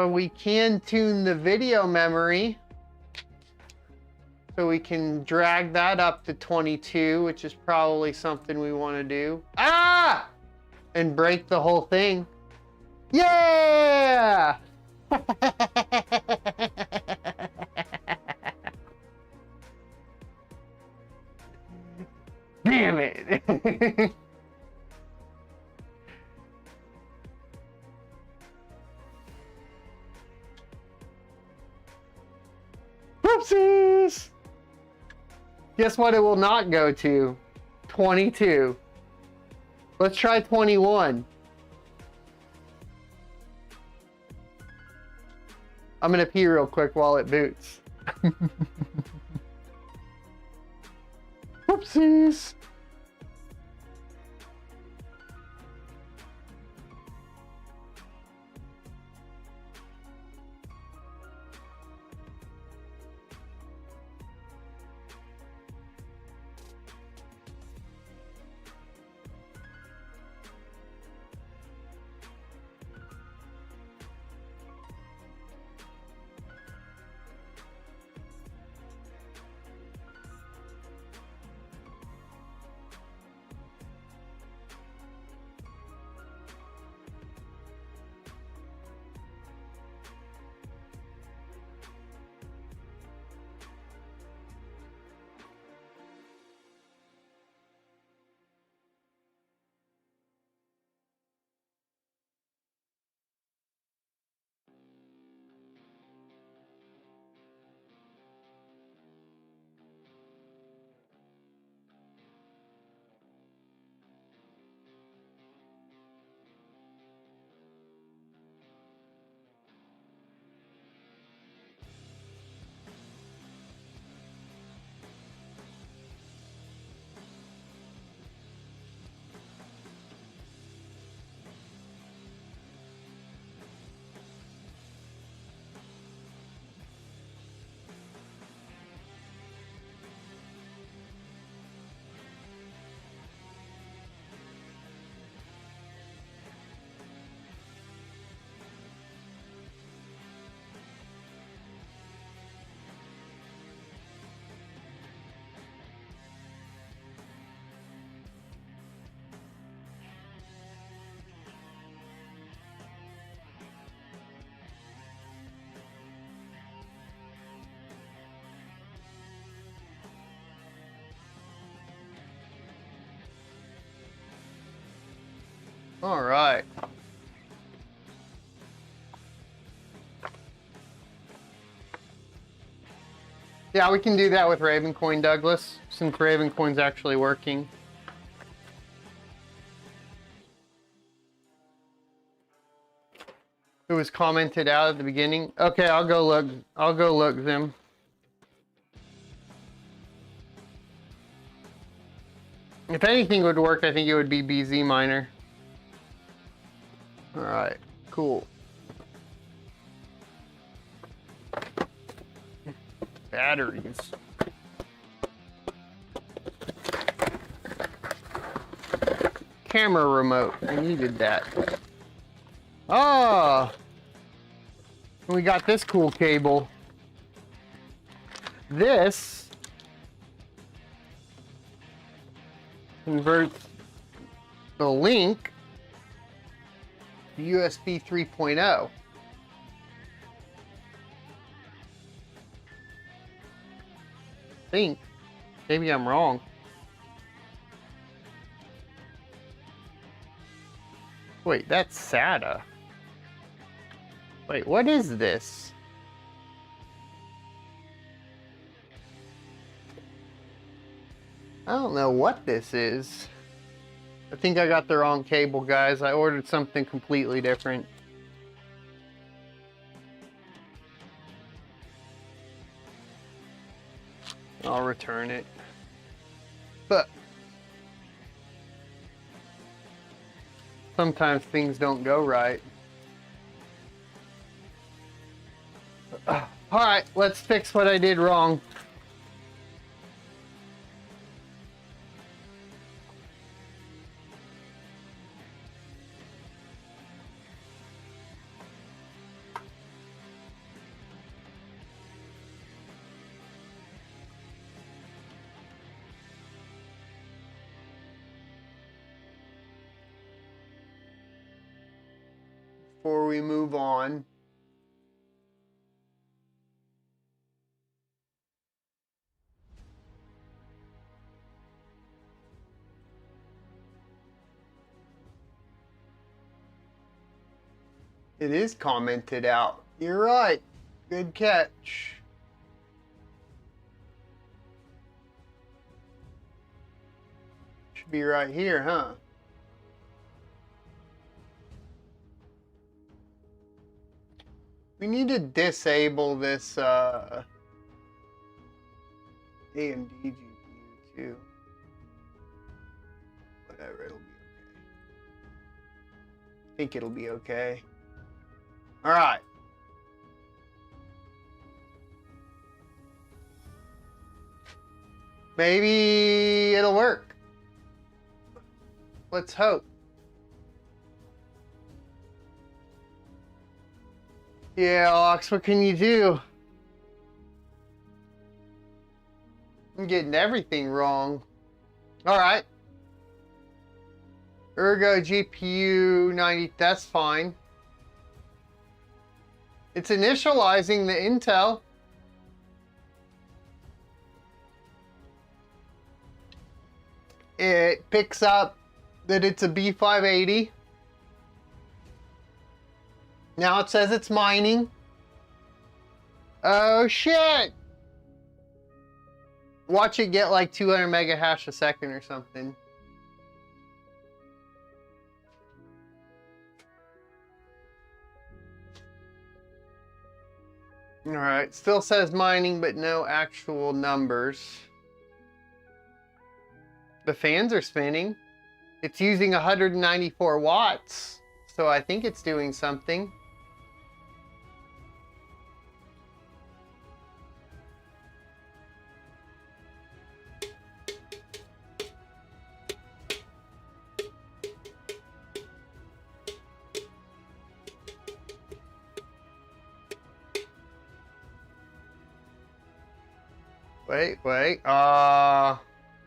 We can tune the video memory. So we can drag that up to 22, which is probably something we want to do. Ah! And break the whole thing. Yeah! Damn it! Whoopsies! Guess what it will not go to? 22. Let's try 21. I'm gonna pee real quick while it boots. Whoopsies! All right. Yeah, we can do that with Ravencoin, Douglas, since Ravencoin's actually working. It was commented out at the beginning. Okay, I'll go look them. If anything would work, I think it would be BZ Miner. All right, cool. Batteries. Camera remote. I needed that. Oh! We got this cool cable. This converts the link to USB 3.0. I think. Maybe I'm wrong. Wait, that's SATA. Wait, what is this? I don't know what this is. I think I got the wrong cable, guys. I ordered something completely different. I'll return it. But sometimes things don't go right. All right, let's fix what I did wrong. Before we move on. It is commented out. You're right. Good catch. Should be right here, huh? We need to disable this AMD GPU too. Whatever, it'll be okay. I think it'll be okay. All right. Maybe it'll work. Let's hope. Yeah, Ox, what can you do? I'm getting everything wrong. All right. Ergo GPU 90, that's fine. It's initializing the Intel. It picks up that it's a B580. Now it says it's mining. Oh shit! Watch it get like 200 mega hash a second or something. Alright, still says mining, but no actual numbers. The fans are spinning. It's using 194 watts, so I think it's doing something. Wait.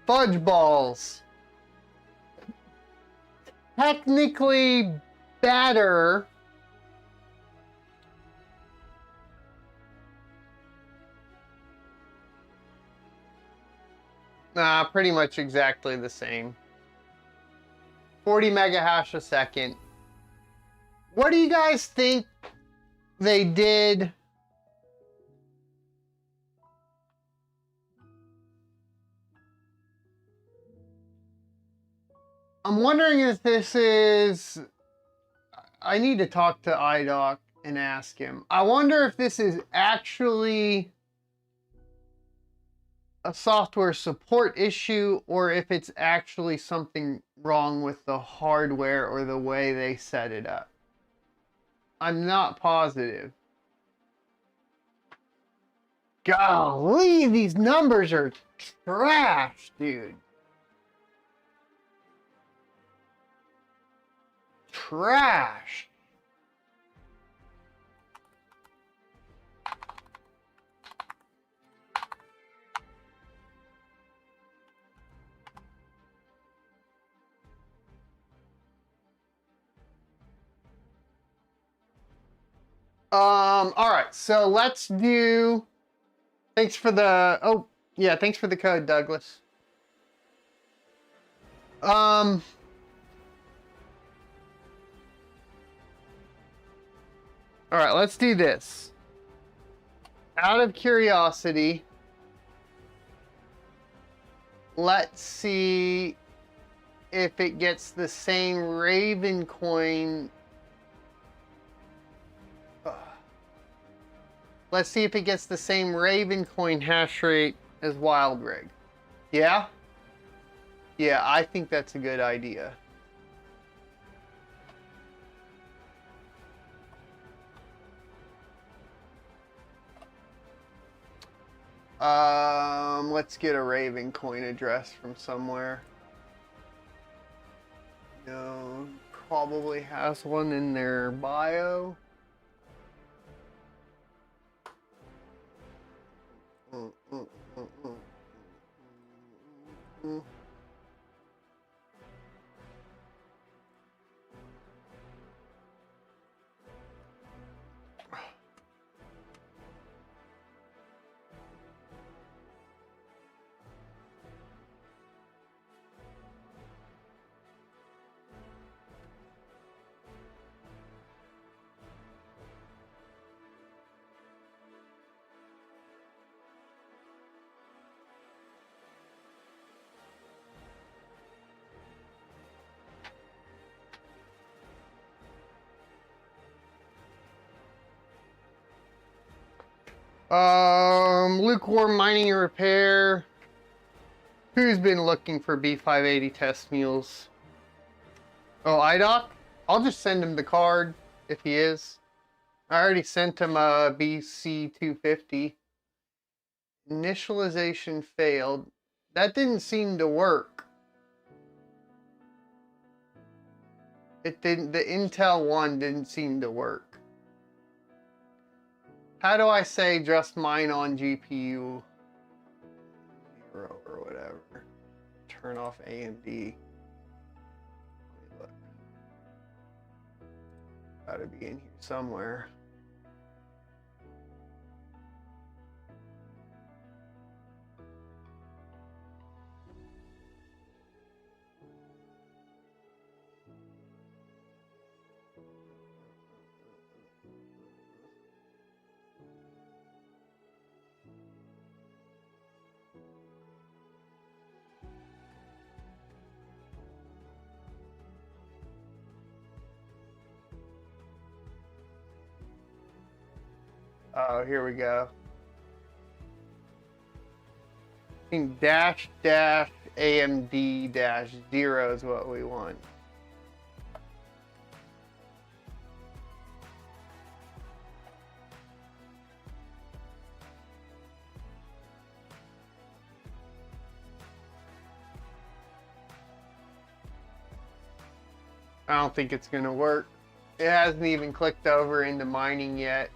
Fudge balls. Technically better. Nah, pretty much exactly the same. 40 mega hash a second. What do you guys think they did? I'm wondering if this is... I need to talk to iDoc and ask him. I wonder if this is actually a software support issue or if it's actually something wrong with the hardware or the way they set it up. I'm not positive. Golly, these numbers are trash, dude. Trash. All right, so let's do, thanks for the, oh, yeah, thanks for the code, Douglas. All right, let's do this. Out of curiosity, let's see if it gets the same Raven coin. Let's see if it gets the same Raven coin hash rate as Wild Rig. Yeah? Yeah, I think that's a good idea. Let's get a Raven coin address from somewhere. No, probably has one in their bio. Lukewarm mining and repair. Who's been looking for B580 test mules? Oh, iDoc? I'll just send him the card if he is. I already sent him a BC250. Initialization failed. That didn't seem to work. It didn't, the Intel one didn't seem to work. How do I say just mine on GPU 0 or whatever? Turn off AMD. Let me look. Gotta be in here somewhere. Oh, here we go. I think dash AMD dash 0 is what we want. I don't think it's gonna work. It hasn't even clicked over into mining yet.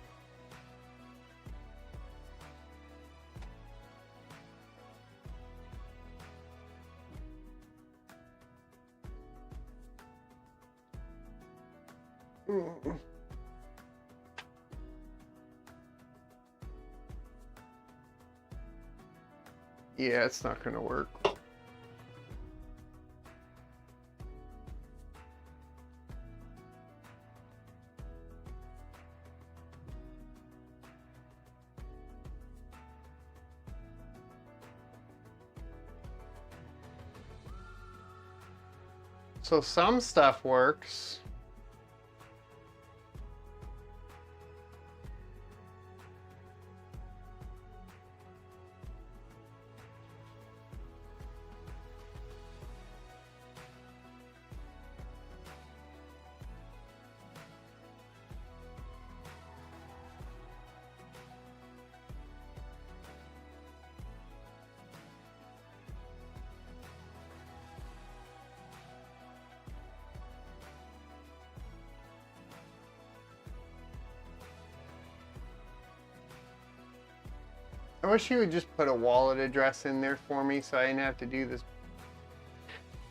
Yeah, it's not gonna work. So some stuff works. I wish you would just put a wallet address in there for me so I didn't have to do this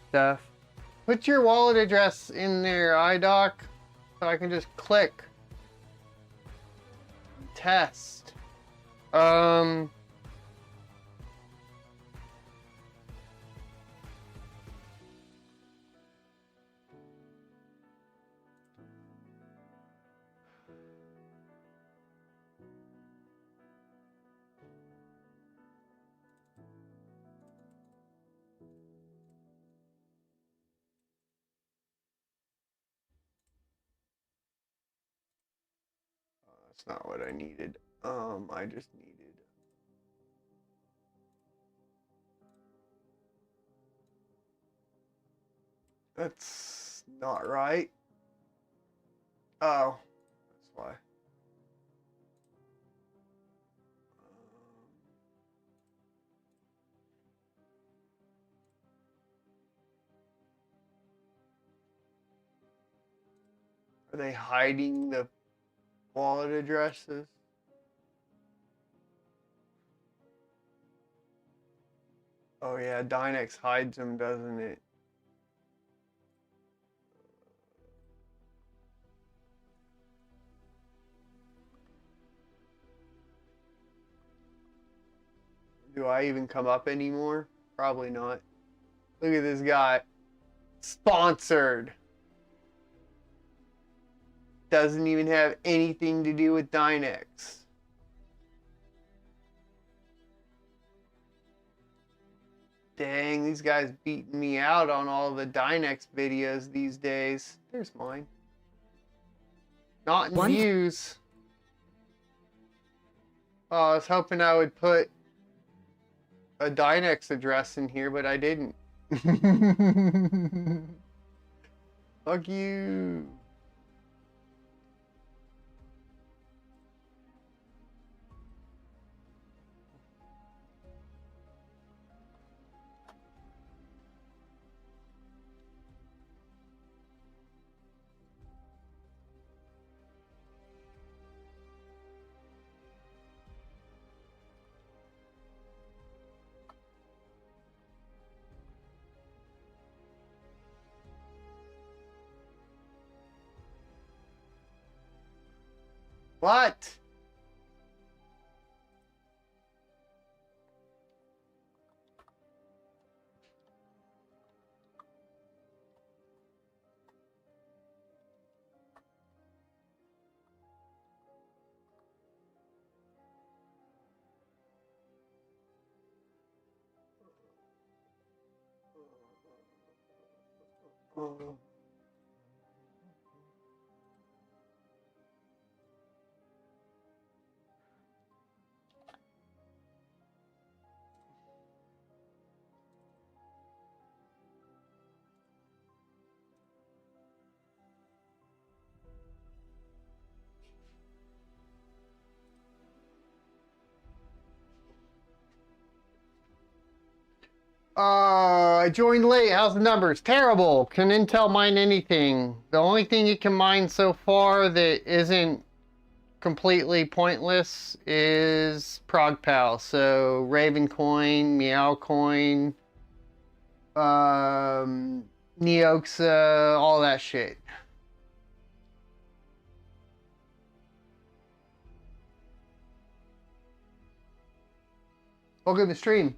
stuff. Put your wallet address in there, iDoc, so I can just click. Test. That's not what I needed. I just needed. That's not right. Oh, that's why. Are they hiding the wallet addresses? Oh yeah, Dynex hides them, doesn't it? Do I even come up anymore? Probably not. Look at this guy. Sponsored. Doesn't even have anything to do with Dynex. Dang, these guys beating me out on all the Dynex videos these days. There's mine. Not in views. Oh, I was hoping I would put a Dynex address in here, but I didn't. Fuck you. What? Oh. I joined late. How's the numbers? Terrible. Can Intel mine anything? The only thing it can mine so far that isn't completely pointless is ProgPal. So Ravencoin, Meowcoin, Neoxa, all that shit. Welcome to the stream.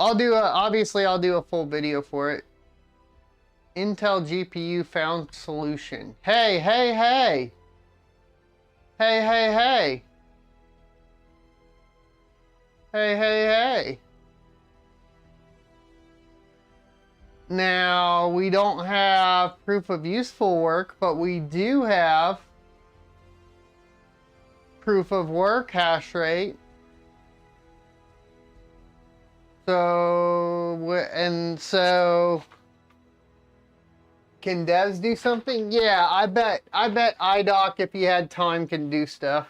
Obviously I'll do a full video for it. Intel GPU found solution. Hey, hey, hey. Hey, hey, hey. Hey, hey, hey. Now, we don't have proof of useful work, but we do have proof of work hash rate. So, can devs do something? Yeah, I bet iDoc, if he had time, can do stuff.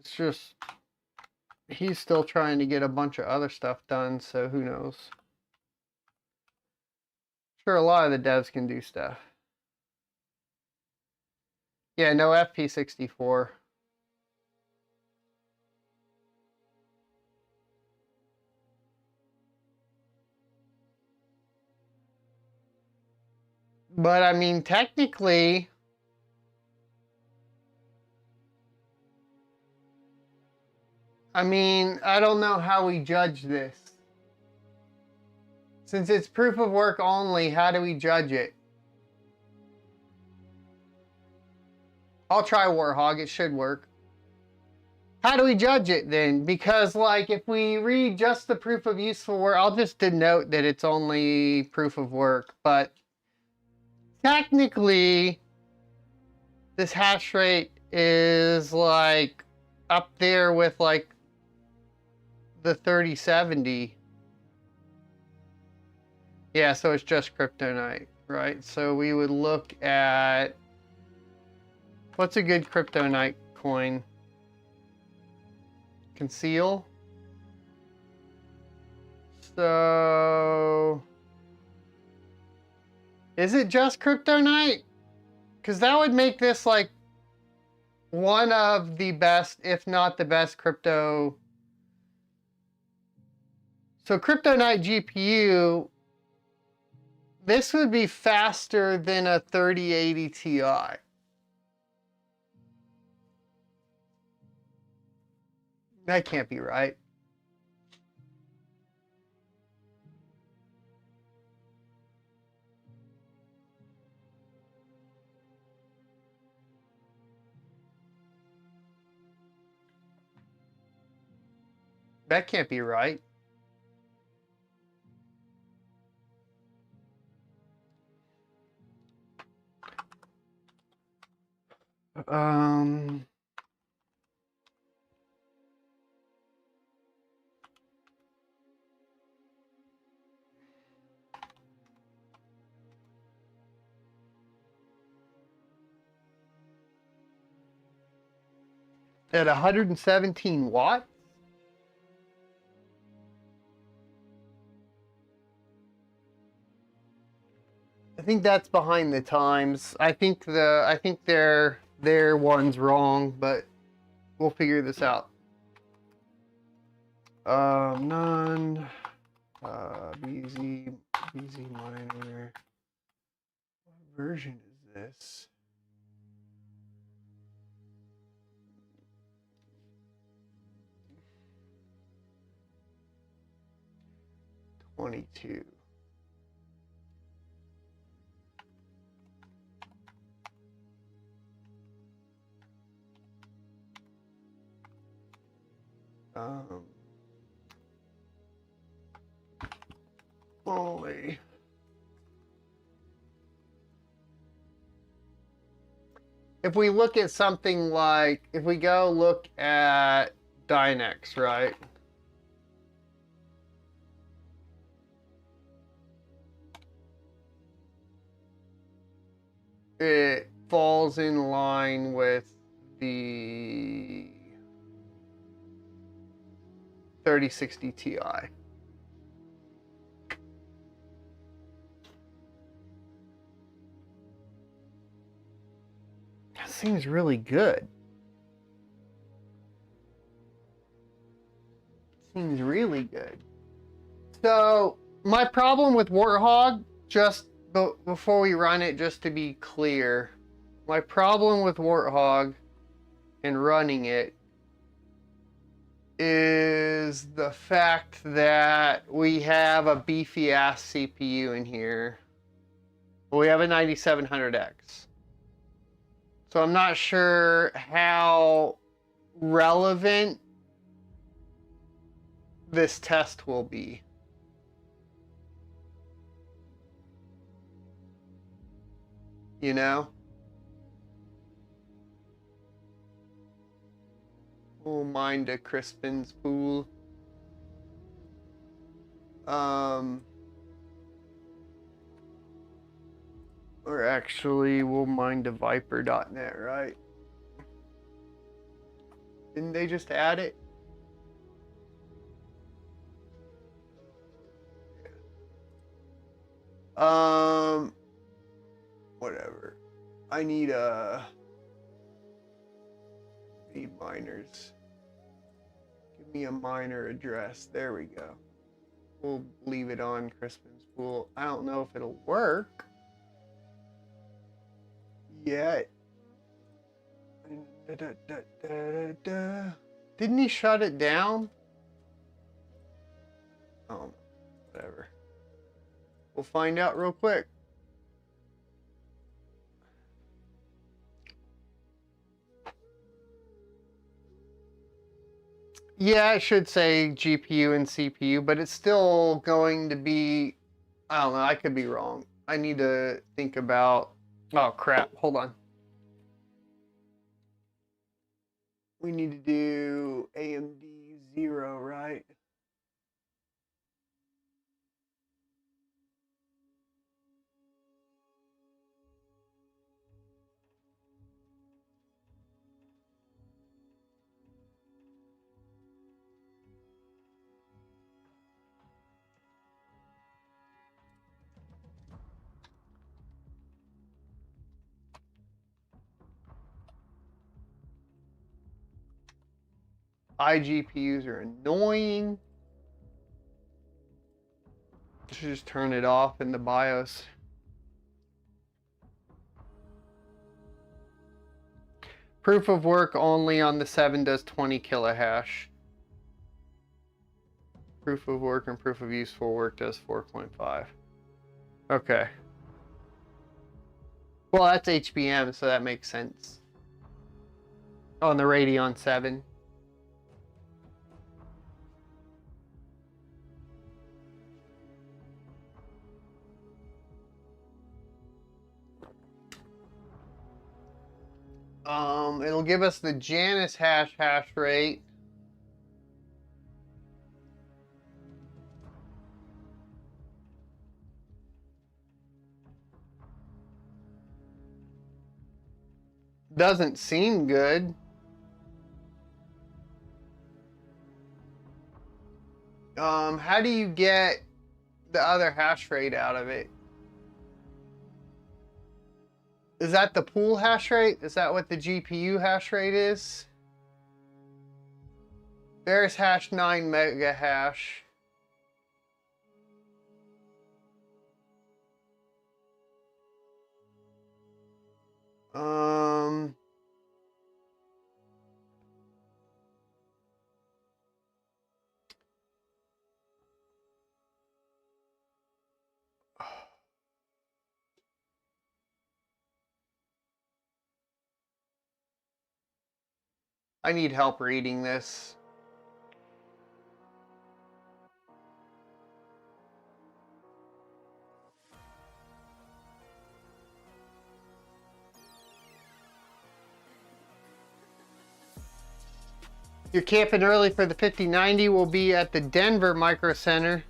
It's just, he's still trying to get a bunch of other stuff done, so who knows. Sure, a lot of the devs can do stuff. Yeah, no FP64. But I mean, technically, I don't know how we judge this. Since it's proof of work only, how do we judge it? I'll try Warhog, it should work. How do we judge it then? Because, like, if we read just the proof of useful work, I'll just denote that it's only proof of work, but technically, this hash rate is, like, up there with, like, the 3070. Yeah, so it's just Kryptonite, right? So we would look at, what's a good Kryptonite coin? Conceal. So, is it just Kryptonite? Because that would make this like one of the best, if not the best crypto. So Kryptonite GPU, this would be faster than a 3080 Ti. That can't be right. That can't be right. At 117 watts? I think that's behind the times. I think their one's wrong, but we'll figure this out. None. BZ miner. What version is this? '22. Holy. If we look at something like, if we go look at Dynex, right? It falls in line with the 3060 Ti. That seems really good. Seems really good. So, my problem with Warthog, just before we run it, just to be clear, my problem with Warthog and running it is the fact that we have a beefy ass CPU in here. We have a 9700X. So I'm not sure how relevant this test will be. You know? We'll mine to Crispin's pool. Or actually, we'll mine to Viper.net, right? Didn't they just add it? Whatever. I need miners. Give me a miner address. There we go. We'll leave it on Crispin's pool. I don't know if it'll work yet. Didn't he shut it down? Oh, whatever. We'll find out real quick. Yeah, it should say GPU and CPU, but it's still going to be, I don't know, I could be wrong. I need to think about, oh crap, hold on. We need to do AMD 0, right? iGPUs are annoying. Should just turn it off in the BIOS. Proof of work only on the 7 does 20 kilohash. Proof of work and proof of useful work does 4.5. Okay. Well, that's HBM, so that makes sense. On the Radeon 7. It'll give us the Janus hash rate. Doesn't seem good. How do you get the other hash rate out of it? Is that the pool hash rate? Is that what the GPU hash rate is? There's hash 9 mega hash. I need help reading this. You're camping early for the 5090. We'll be at the Denver Micro Center.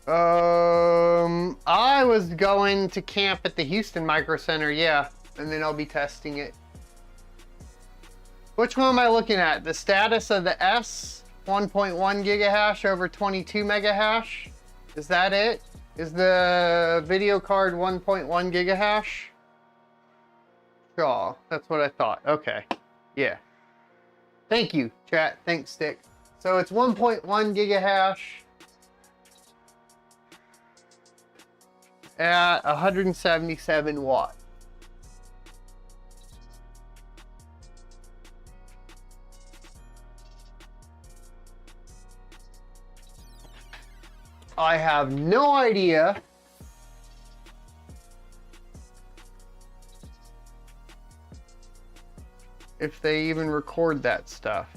I was going to camp at the Houston Micro Center, yeah, and then I'll be testing it. Which one am I looking at? The status of the S 1.1 gigahash over 22 megahash? Is that it? Is the video card 1.1 gigahash? Sure, that's what I thought. Okay, yeah. Thank you, chat. Thanks, Stick. So it's 1.1 gigahash at 177 watt. I have no idea if they even record that stuff.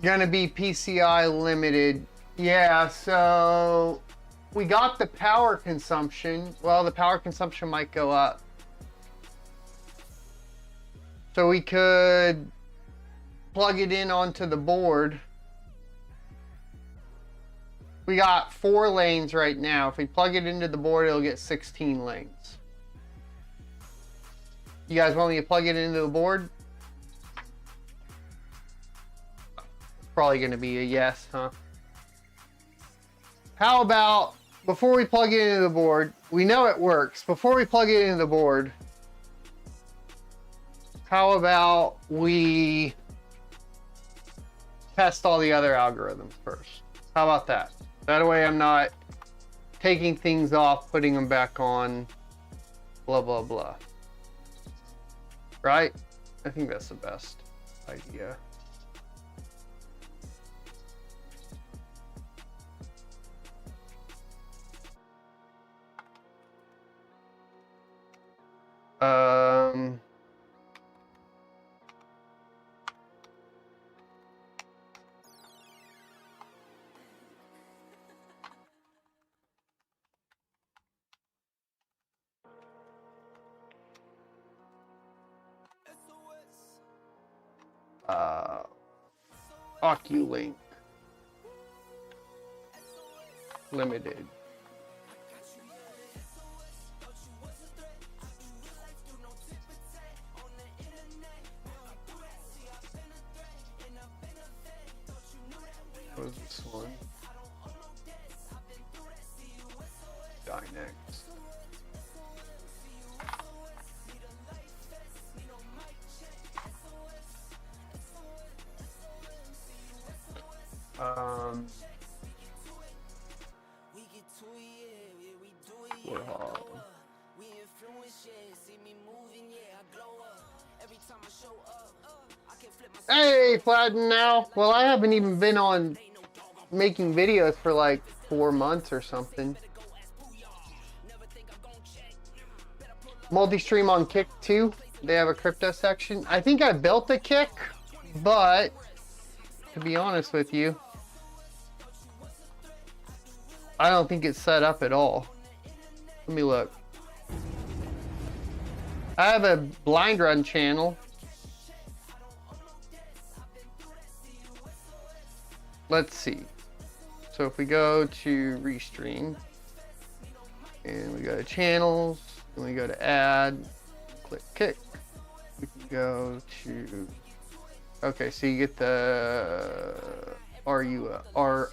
Gonna be PCI limited. Yeah, so we got the power consumption. Well, the power consumption might go up. So we could plug it in onto the board. We got 4 lanes right now. If we plug it into the board, it'll get 16 lanes. You guys want me to plug it into the board? Probably going to be a yes, huh? How about, before we plug it into the board, we know it works. Before we plug it into the board, how about we test all the other algorithms first? How about that? That way I'm not taking things off, putting them back on, blah, blah, blah. Right? I think that's the best idea. Oculink limited. What was this one? Dynex. Hey, Platin now. Well, I haven't even been on making videos for like 4 months or something. Multi-stream on Kick too. They have a crypto section. I think I built a Kick, but to be honest with you, I don't think it's set up at all. Let me look. I have a blind run channel. Let's see. So if we go to Restream, and we go to channels, and we go to add, click Kick, we can go to, okay, so you get the URL,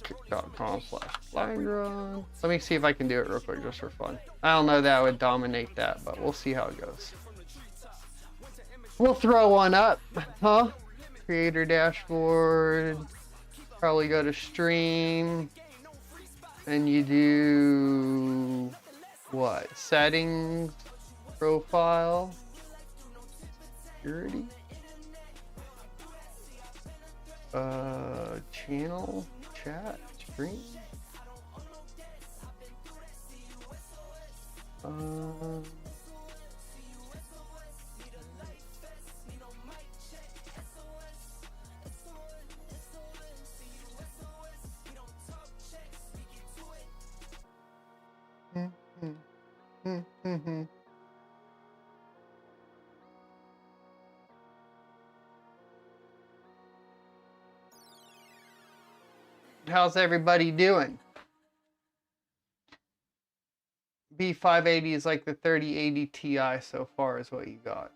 kick.com/blindrun. Let me see if I can do it real quick just for fun. I don't know that I would dominate that, but we'll see how it goes. We'll throw one up, huh? Creator dashboard. Probably go to stream. And you do what? Settings, profile, security, channel, chat, stream. How's everybody doing? B580 is like the 3080 Ti so far is what you got.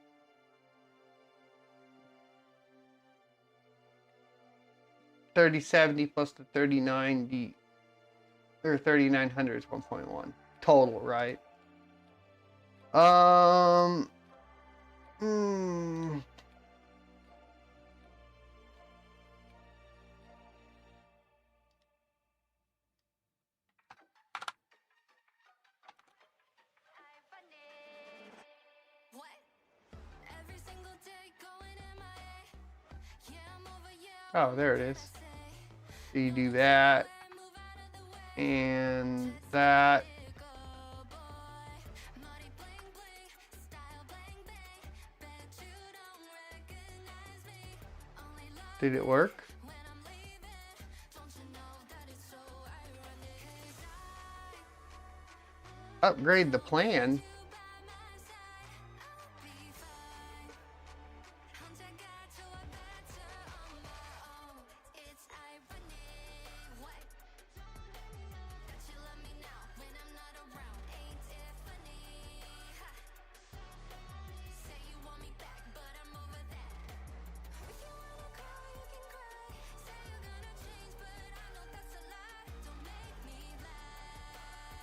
$3070 plus the 3090 or 3900 is 1.1 total, right? Oh, there it is. So you do that. And that. Did it work? Upgrade the plan.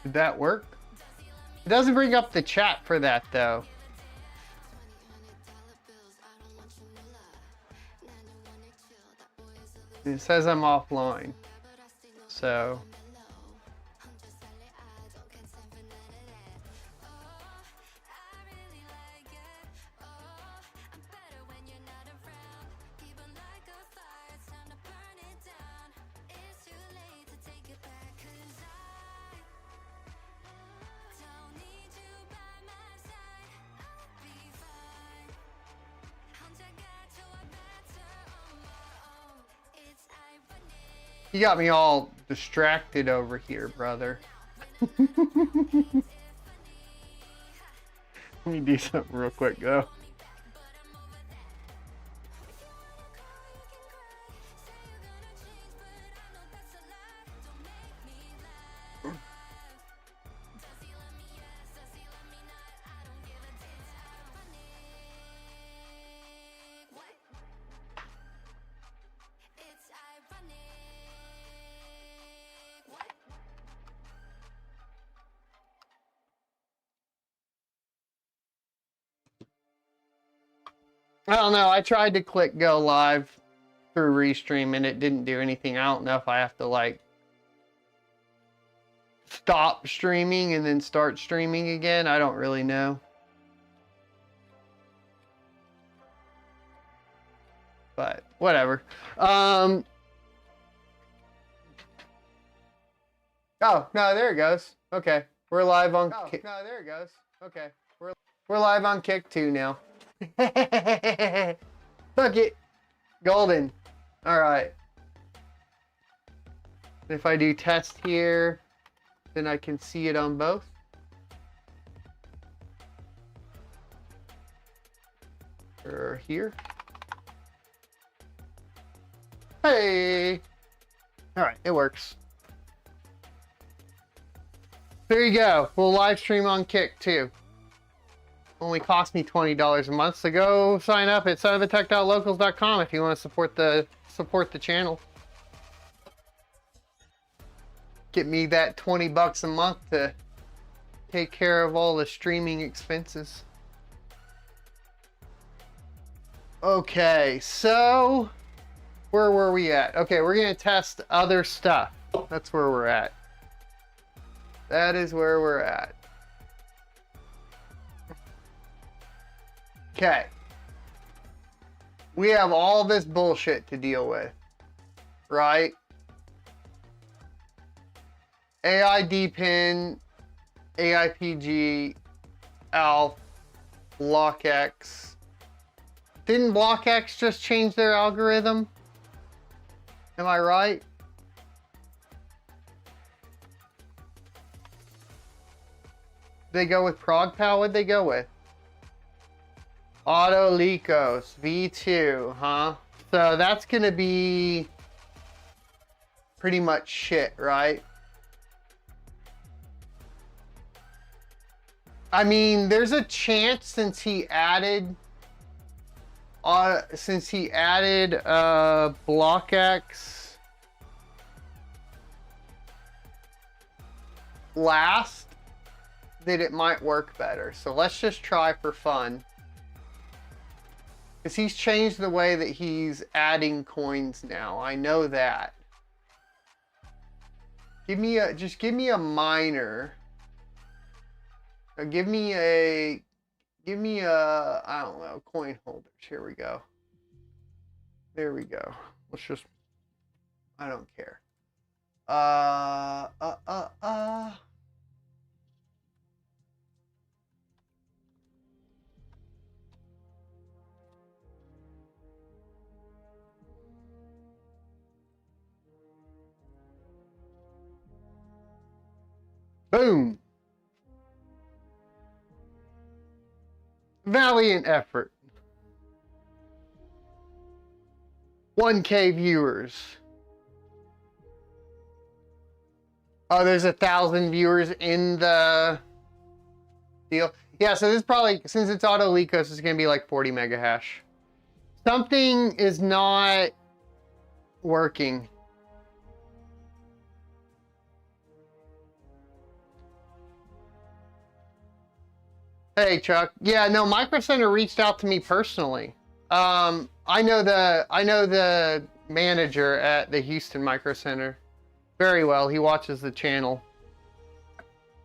Did that work? It doesn't bring up the chat for that though. It says I'm offline. So you got me all distracted over here, brother. Let me do something real quick, though. I don't know. I tried to click go live through Restream and it didn't do anything. I don't know if I have to like stop streaming and then start streaming again. I don't really know. But whatever. Oh, no, there it goes. Okay. We're live on Kick. No, there it goes. Okay. We're live on Kick 2 now. Fuck it. Golden. All right. If I do test here, then I can see it on both. Or here. Hey. All right, it works. There you go. We'll live stream on Kick too. Only cost me $20 a month, so go sign up at sonofatech.locals.com if you want to support the channel. Get me that $20 a month to take care of all the streaming expenses. Okay, so where were we at? Okay, we're gonna test other stuff. That's where we're at. That is where we're at. Okay. We have all this bullshit to deal with, right? AID pin, AIPG, ALF, BlockX. Didn't BlockX just change their algorithm? Am I right? They go with ProgPal? What'd they go with? Autolicos V2, huh? So that's gonna be pretty much shit, right? I mean, there's a chance since he added BlockX last that it might work better. So let's just try for fun. Because he's changed the way that he's adding coins now. I know that. Just give me a miner. Or give me a, I don't know, coin holders. Here we go. There we go. Let's just, I don't care. Boom. Valiant effort. 1K viewers. Oh, there's 1,000 viewers in the deal. Yeah, so this is probably, since it's auto Lycos, it's going to be like 40 mega hash. Something is not working. Hey, Chuck. Yeah, no, Micro Center reached out to me personally. I know the manager at the Houston Micro Center very well. He watches the channel.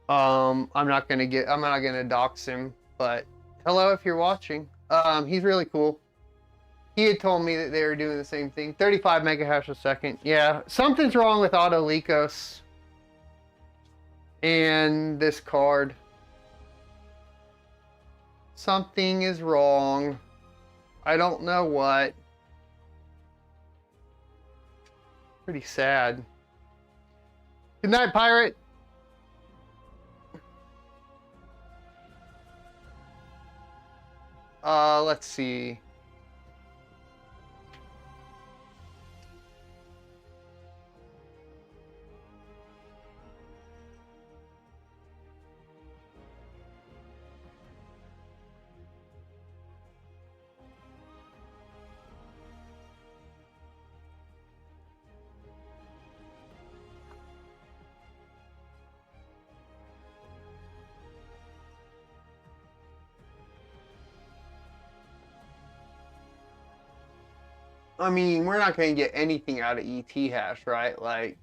I'm not gonna dox him, but hello if you're watching. He's really cool. He had told me that they were doing the same thing. 35 mega hash a second. Yeah, something's wrong with auto Lycos and this card. Something is wrong. I don't know what. Pretty sad. Good night, pirate. Let's see. I mean, we're not going to get anything out of ET hash, right? Like,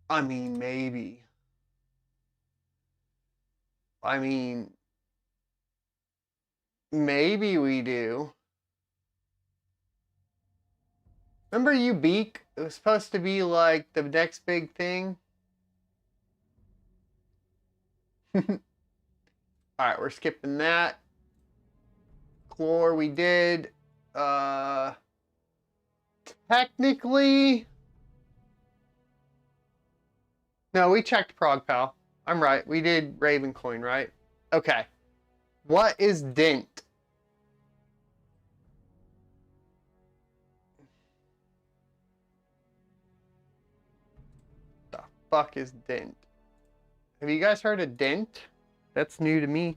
I mean, maybe. I mean, maybe we do. Remember Ubeak? It was supposed to be like the next big thing. Alright, we're skipping that. Chlor we did. Technically... No, we checked ProgPal. I'm right. We did Ravencoin, right? Okay. What is Dent? The fuck is Dent? Have you guys heard of Dent? That's new to me.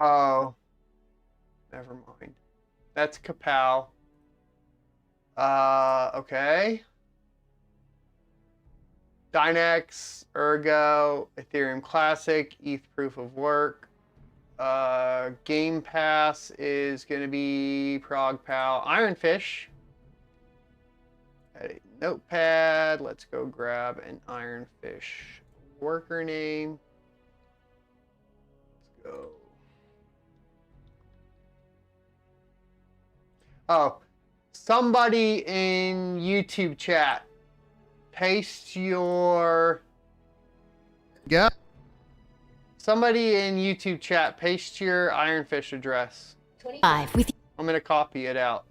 Oh. Never mind. That's Kapow. Okay. Dynex, Ergo, Ethereum Classic, ETH Proof of Work. Game Pass is going to be ProgPal. Ironfish. At a notepad. Let's go grab an Ironfish worker name. Let's go. Oh, somebody in YouTube chat, paste your... Yeah. Somebody in YouTube chat, paste your Ironfish address. 25 with... I'm going to copy it out.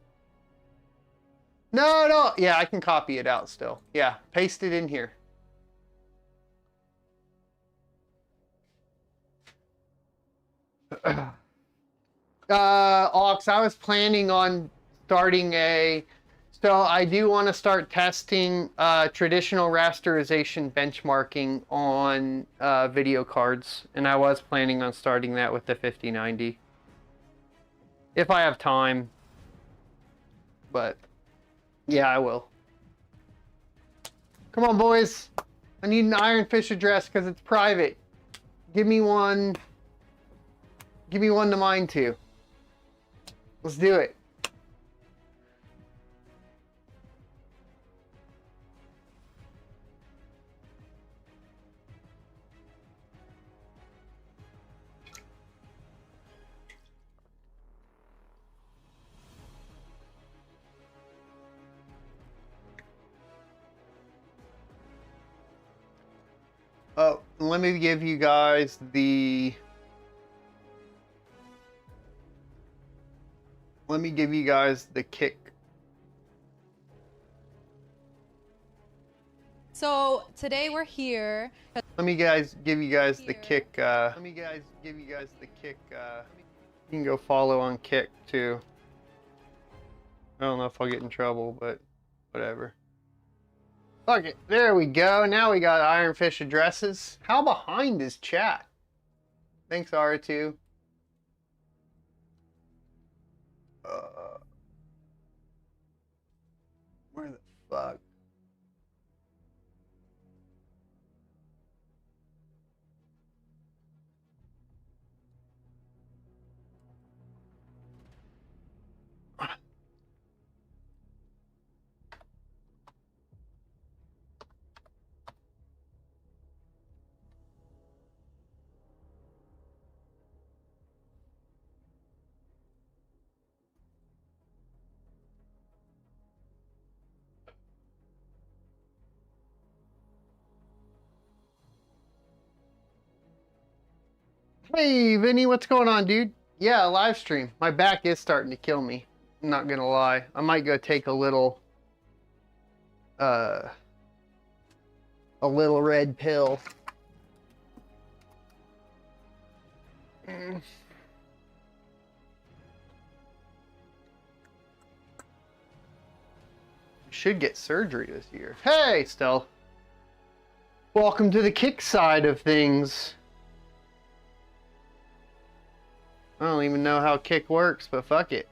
No. Yeah, I can copy it out still. Yeah, paste it in here. Ox, I was planning on starting so I do want to start testing traditional rasterization benchmarking on video cards, and I was planning on starting that with the 5090 if I have time, but yeah, I will. Come on, boys. I need an Ironfish address because it's private. Give me one. Give me one to mine to. Let's do it. let me give you guys the kick. So today we're here. Let me give you guys the kick. You can go follow on Kick too. I don't know if I'll get in trouble, but whatever. Okay, there we go. Now we got Ironfish addresses. How behind is chat? Thanks, R2. Where the fuck? Hey, Vinny, what's going on, dude? Yeah, live stream. My back is starting to kill me. I'm not gonna lie. I might go take a little red pill. Should get surgery this year. Hey, Stell. Welcome to the Kick side of things. I don't even know how Kick works, but fuck it.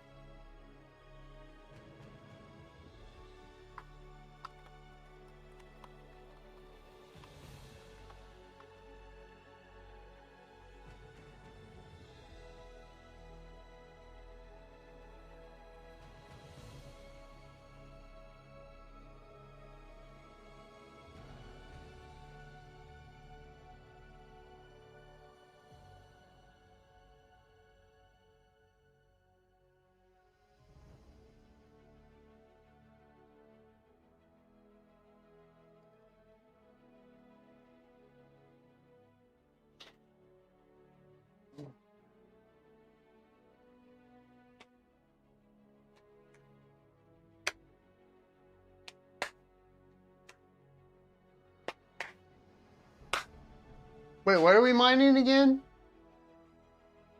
Wait, what are we mining again?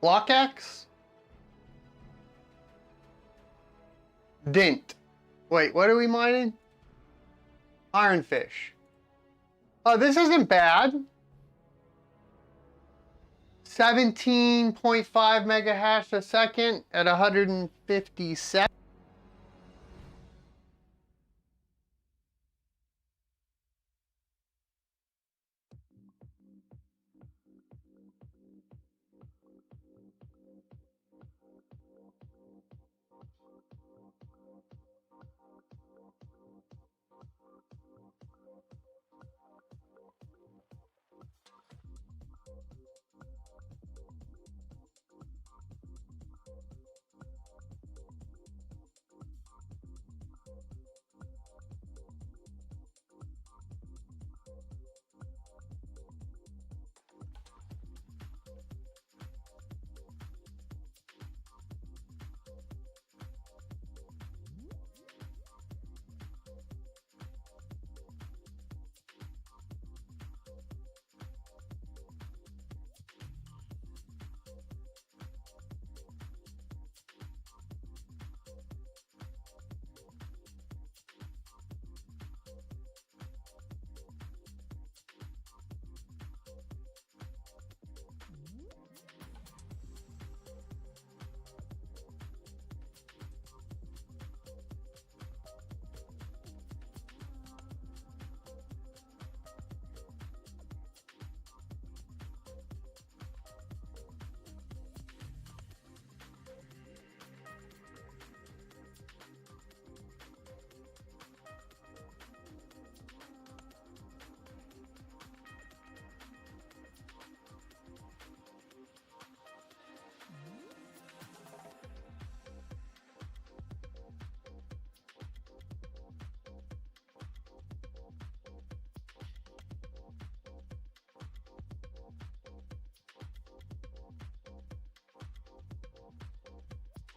Block X? Dint. Wait, what are we mining? Ironfish. Oh, this isn't bad. 17.5 mega hash a second at 157.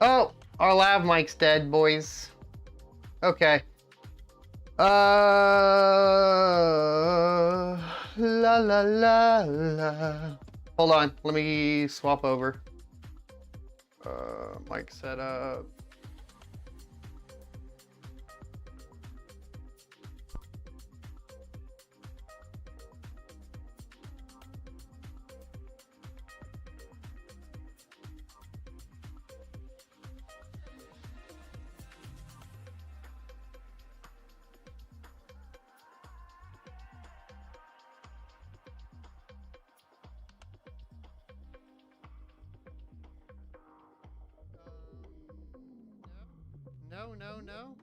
Oh, our lav mic's dead, boys. Okay. La la la la. Hold on, let me swap over. Mic setup. No, no, no.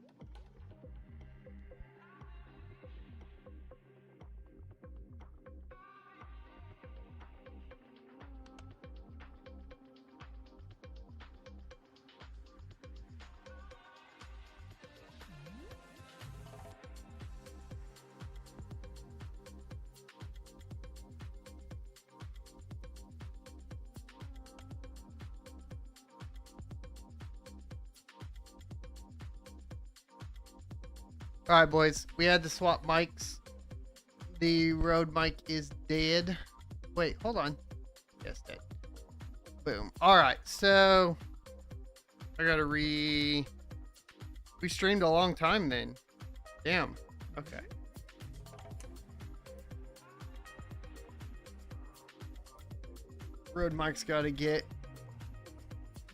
All right, boys. We had to swap mics. The Rode mic is dead. Wait, hold on. Yes, dead. Boom. All right, so I gotta we streamed a long time then. Damn. Okay. Rode mic's gotta get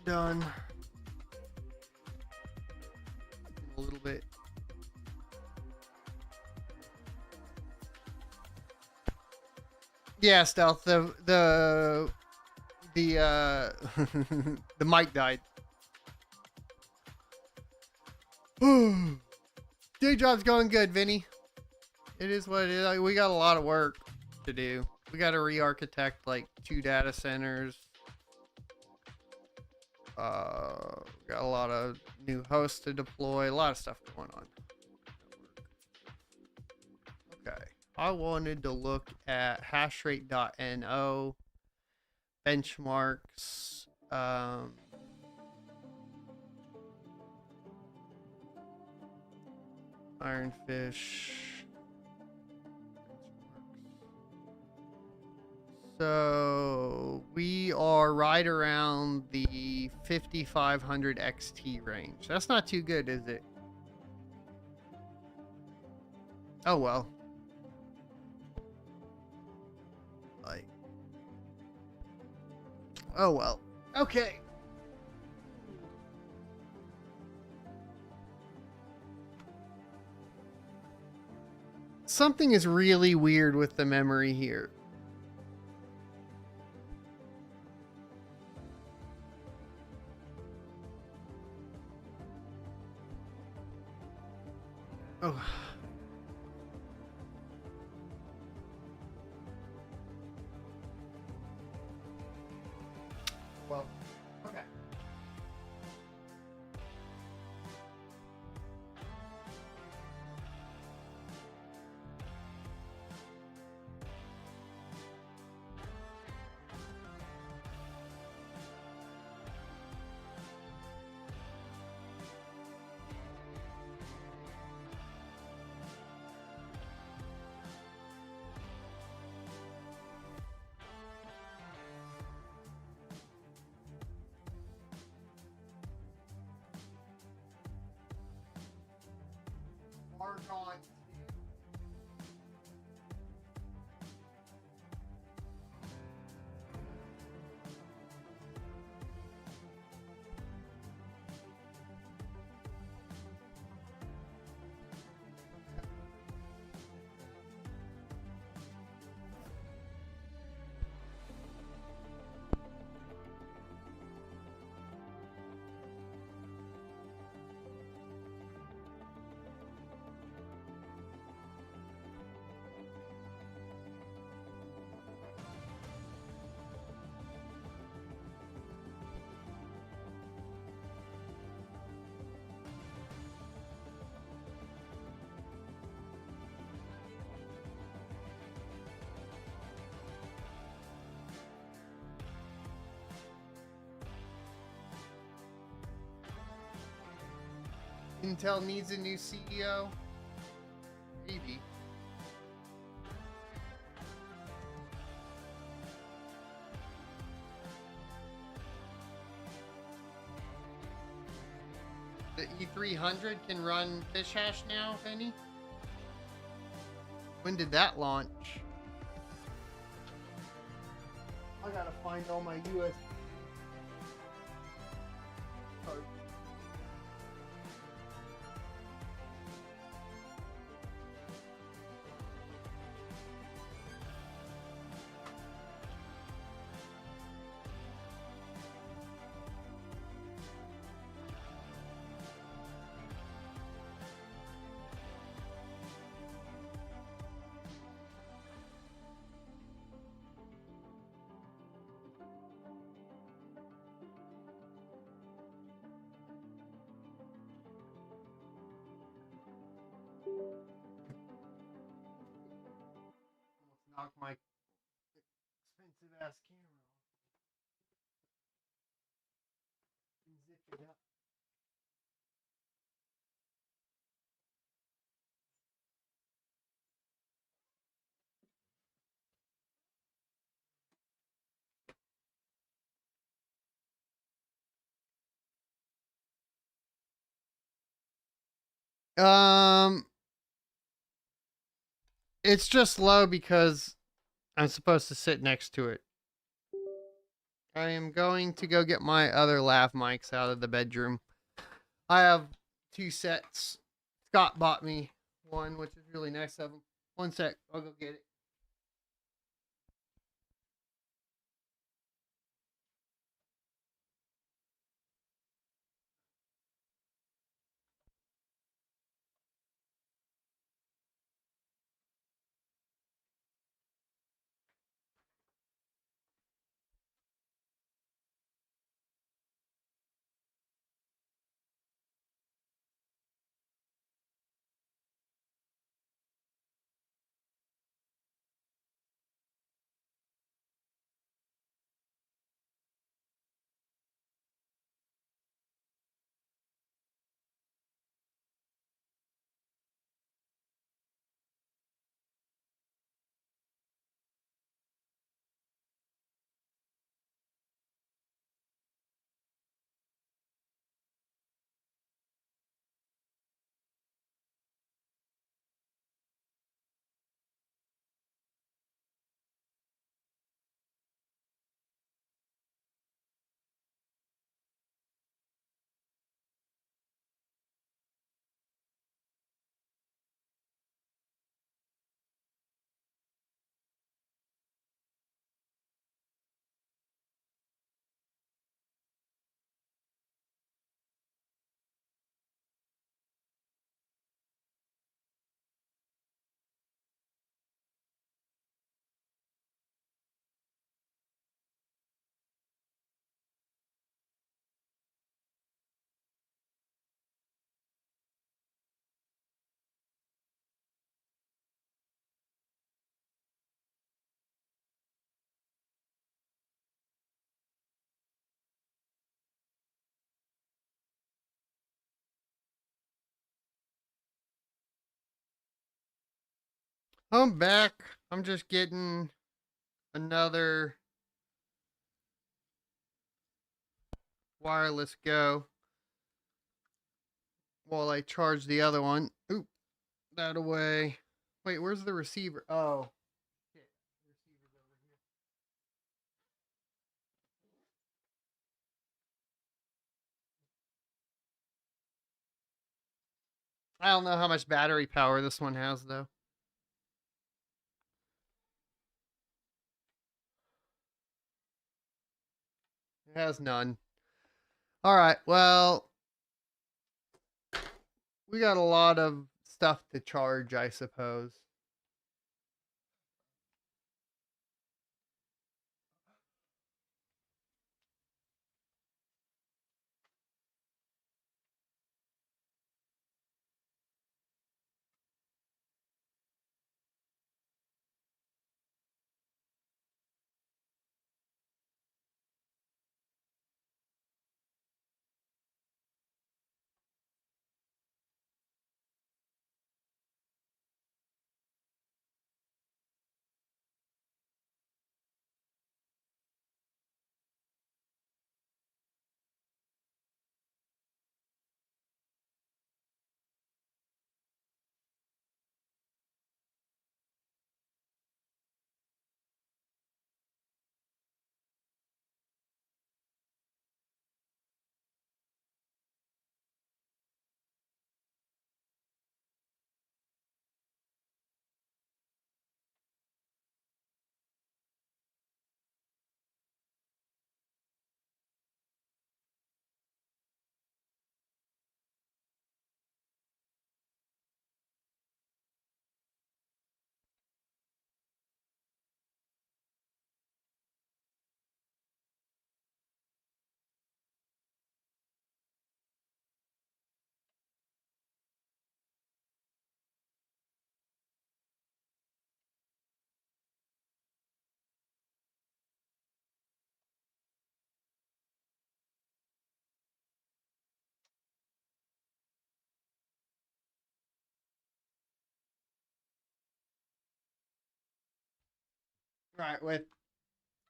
done a little bit. Yeah, Stealth. The the mic died. Day job's going good, Vinny. It is what it is. Like, we got a lot of work to do. We got to re-architect like 2 data centers. Got a lot of new hosts to deploy. A lot of stuff going on. Okay. I wanted to look at hashrate.no benchmarks. Ironfish. So we are right around the 5500 XT range. That's not too good, is it? Oh well. Like. Oh well. Okay. Something is really weird with the memory here. Oh. Well, okay. Argon. Intel needs a new CEO? Maybe. The E300 can run fish hash now, Penny? When did that launch? I gotta find all my US cards. Almost knocked my expensive ass camera off. And zip it up. It's just low because I'm supposed to sit next to it. I am going to go get my other lav mics out of the bedroom. I have 2 sets. Scott bought me one, which is really nice of him. One sec, I'll go get it. I'm back. I'm just getting another wireless go while I charge the other one. Oop, that away. Wait, where's the receiver? Oh, shit. The receiver's over here. I don't know how much battery power this one has, though. It has none. All right, well, we got a lot of stuff to charge, I suppose. Right,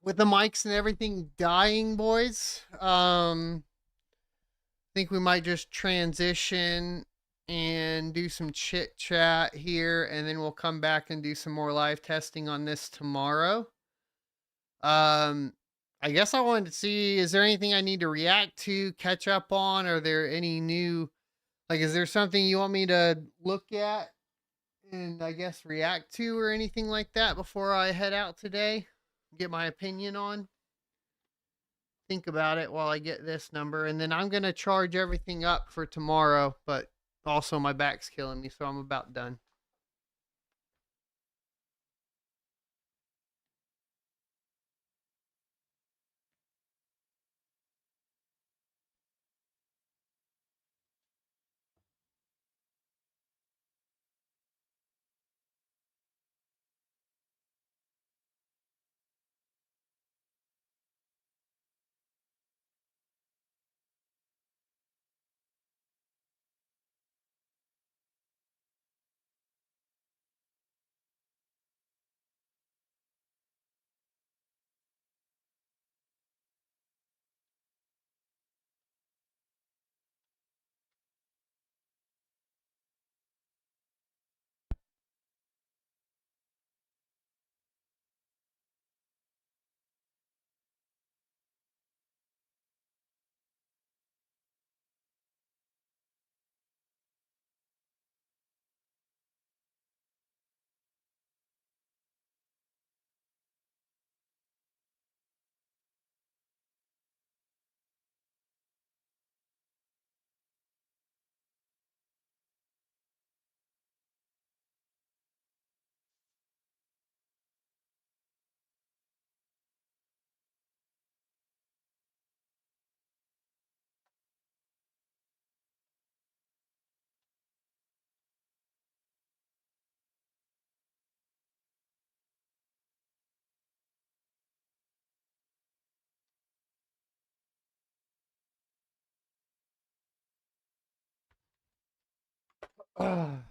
with the mics and everything dying, boys. Think we might just transition and do some chit chat here, and then we'll come back and do some more live testing on this tomorrow. I guess I wanted to see, is there anything I need to react to, catch up on? Are there any new, like, is there something you want me to look at and I guess react to or anything like that before I head out today? Get my opinion on? Think about it while I get this number, and then I'm going to charge everything up for tomorrow, but also my back's killing me, so I'm about done.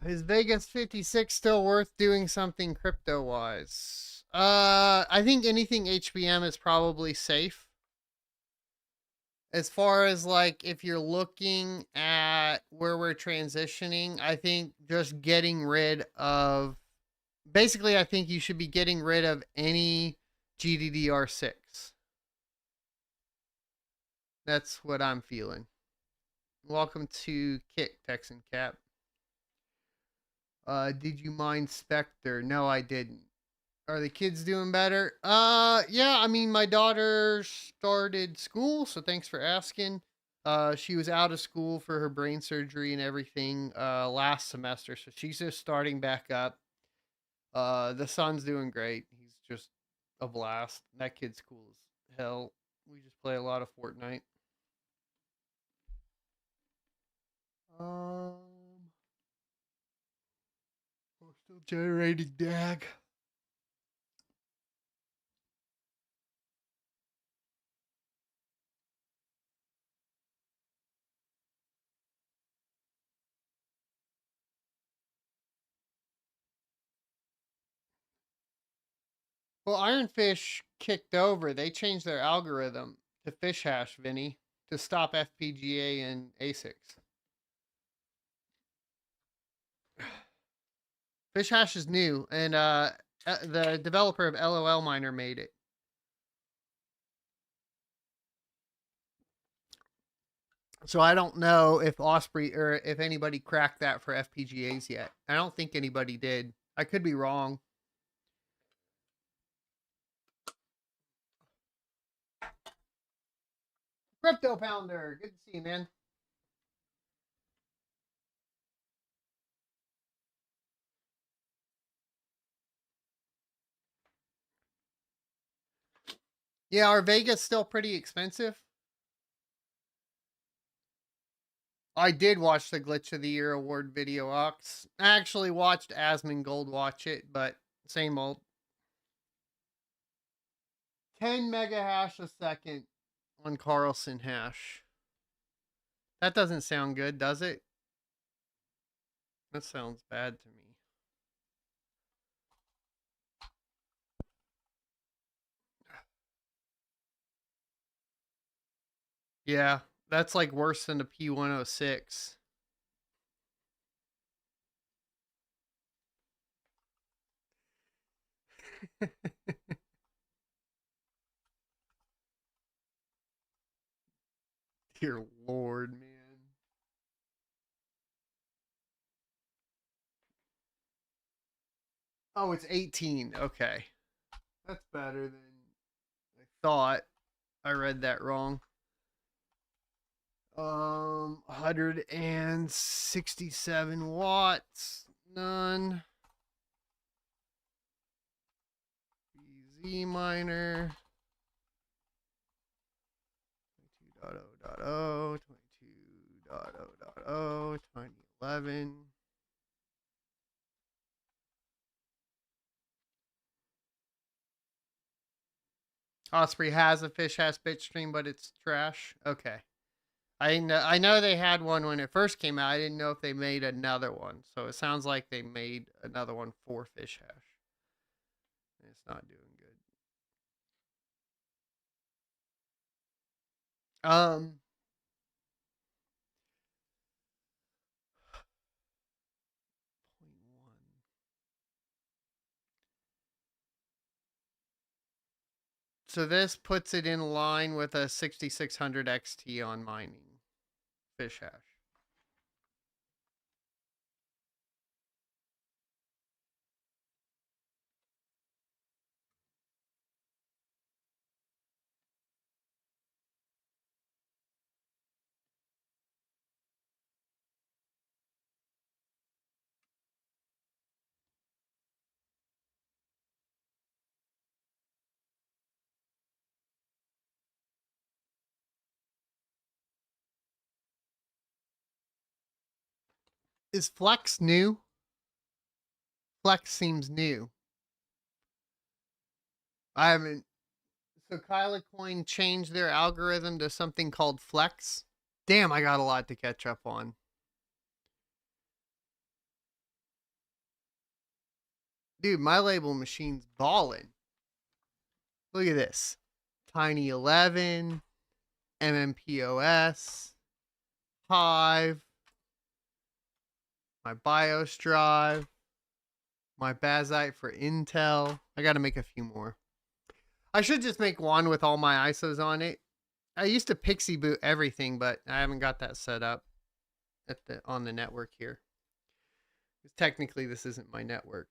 Is Vegas 56 still worth doing something crypto wise? I think anything HBM is probably safe. As far as like if you're looking at where we're transitioning, I think just getting rid of, basically I think you should be getting rid of any GDDR6. That's what I'm feeling. Welcome to Kick, Texan Cap. Did you mind Spectre? No, I didn't. Are the kids doing better? Yeah, I mean, my daughter started school, so thanks for asking. She was out of school for her brain surgery and everything last semester, so she's just starting back up. The son's doing great. He's just a blast. That kid's cool as hell. We just play a lot of Fortnite. Um, we're still generating DAG. Well, Ironfish kicked over. They changed their algorithm to fish hash, Vinny, to stop FPGA and ASICs. Fish hash is new, and the developer of LOL Miner made it. So I don't know if Osprey or if anybody cracked that for FPGAs yet. I don't think anybody did. I could be wrong. Crypto Pounder, good to see you, man. Yeah, are Vegas still pretty expensive? I did watch the Glitch of the Year award video, Ox. I actually watched Asmongold watch it, but same old. 10 mega hash a second on Carlson hash. That doesn't sound good, does it? That sounds bad to me. Yeah, that's like worse than the P106. Dear Lord, man. Oh, it's 18. Okay. That's better than I thought. I read that wrong. 167 watts. None. BZ minor. 22.0.0. 22.0.0. 2011. Osprey has a fish has bitstream, but it's trash. Okay. I know they had one when it first came out. I didn't know if they made another one. So it sounds like they made another one for fish hash. It's not doing good. Point one. So this puts it in line with a 6600 XT on mining fish hash. Is Flex new? Flex seems new. I haven't. So Kyla Coin changed their algorithm to something called Flex. Damn, I got a lot to catch up on. Dude, my label machine's balling. Look at this. Tiny 11, MMPOS, Hive, my BIOS drive, my Bazite for Intel. I got to make a few more. I should just make one with all my ISOs on it. I used to pixie boot everything, but I haven't got that set up on the network here. Technically, this isn't my network.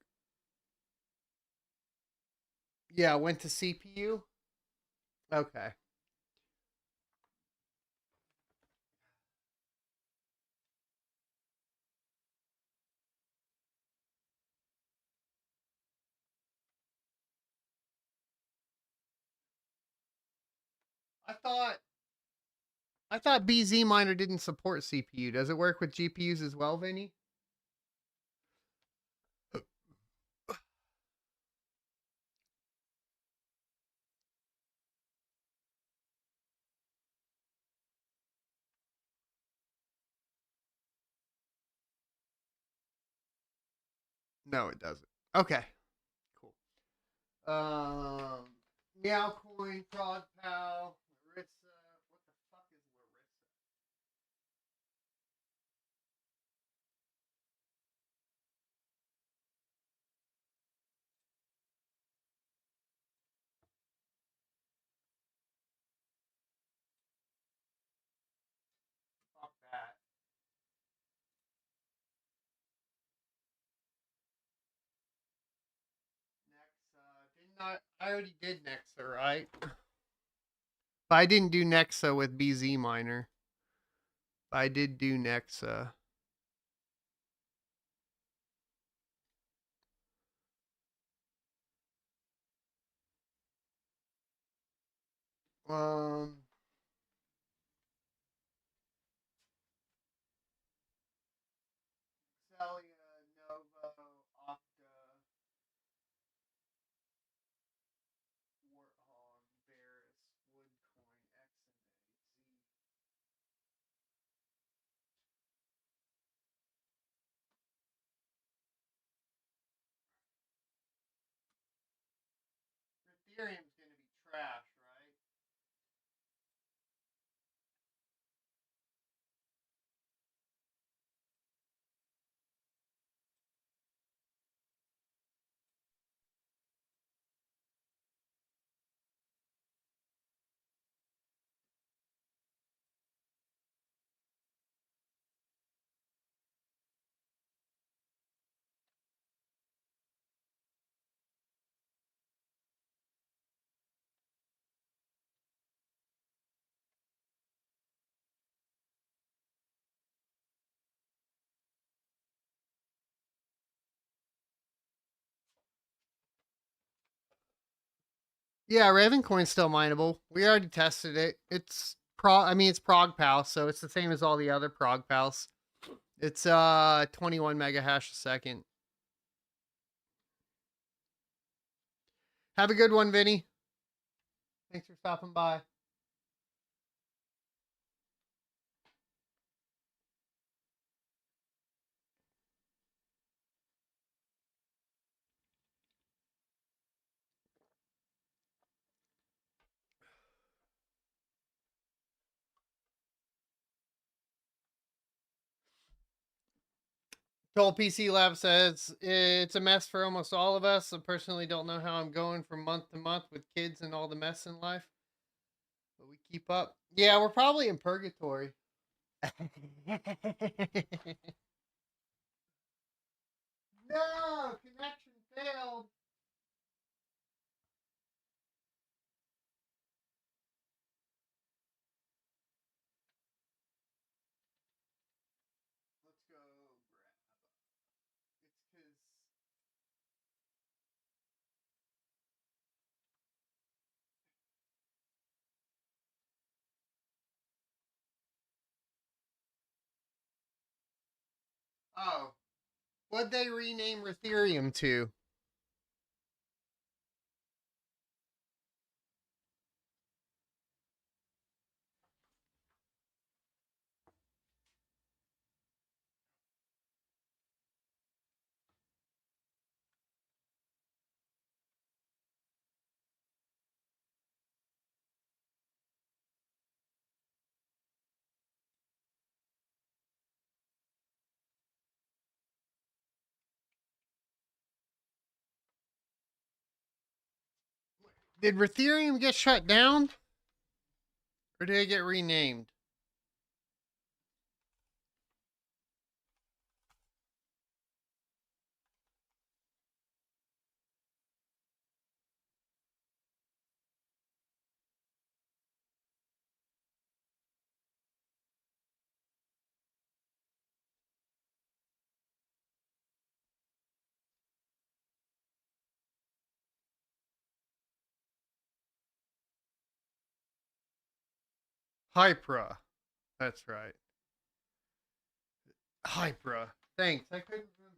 Yeah, I went to CPU. Okay. I thought BZ Miner didn't support CPU. Does it work with GPUs as well, Vinny? No, it doesn't. Okay, cool. Meow Coin, Frog Pal, Larissa. What the fuck is Larissa? Fuck that. Nexa. Didn't I already did Nexa, right? But I didn't do Nexa with BZ Miner. I did do Nexa. Um, Celia, Novo, Okta, Warthog, Varus, Woodcoin, Exonate, Z. Ethereum's gonna be trash, right? Yeah, Ravencoin's still mineable. We already tested it. It's it's prog pal, so it's the same as all the other prog pals. It's 21 mega hash a second. Have a good one, Vinny. Thanks for stopping by. Toll PC Lab says it's a mess for almost all of us. I personally don't know how I'm going from month to month with kids and all the mess in life, but we keep up. Yeah, we're probably in purgatory. No, connection failed. Let's go grab. It's because. Oh, what'd they rename Ethereum to? Did Ethereum get shut down? Or did it get renamed? Hypra. That's right. Hypra. Thanks. I couldn't remember.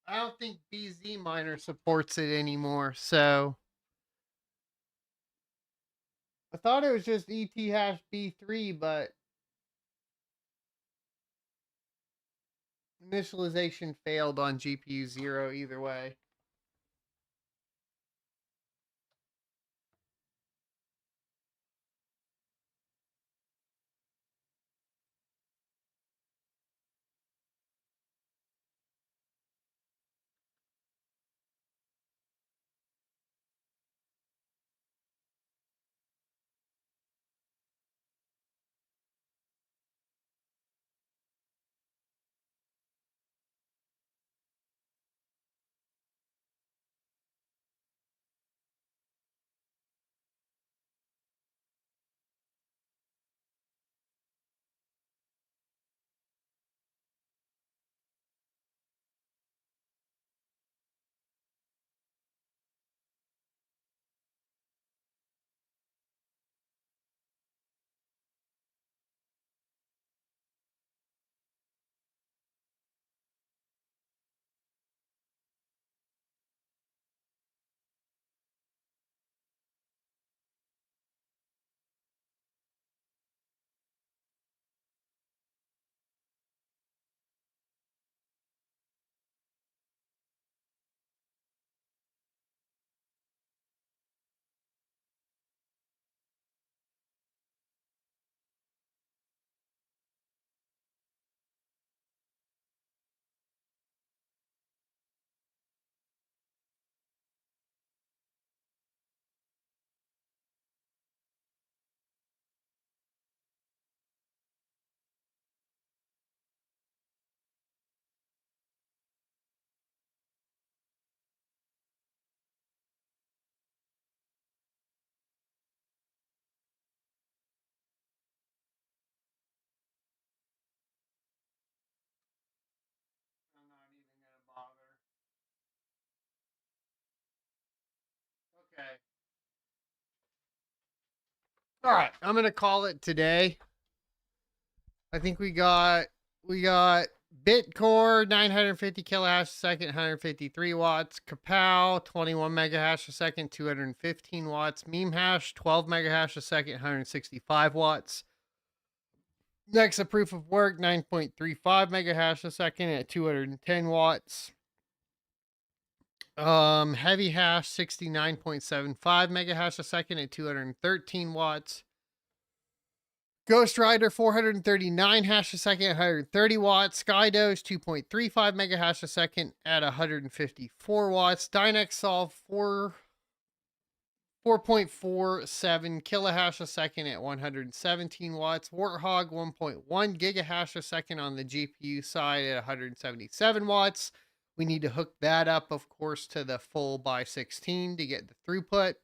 I don't think BZ Miner supports it anymore. So I thought it was just ET hash B3, but initialization failed on GPU 0 either way. Okay. All right, I'm going to call it today. I think we got Bitcore 950 kilohash a second, 153 watts. Kapow 21 megahash a second, 215 watts. Meme hash 12 megahash a second, 165 watts. Next, a proof of work 9.35 megahash a second at 210 watts. Heavy hash 69.75 megahash a second at 213 watts. Ghost Rider 439 hash a second at 130 watts. Skydoge 2.35 megahash a second at 154 watts. Dynex Solve 4.47 kilohash a second at 117 watts. Warthog 1.1 gigahash a second on the GPU side at 177 watts. We need to hook that up, of course, to the full by 16 to get the throughput.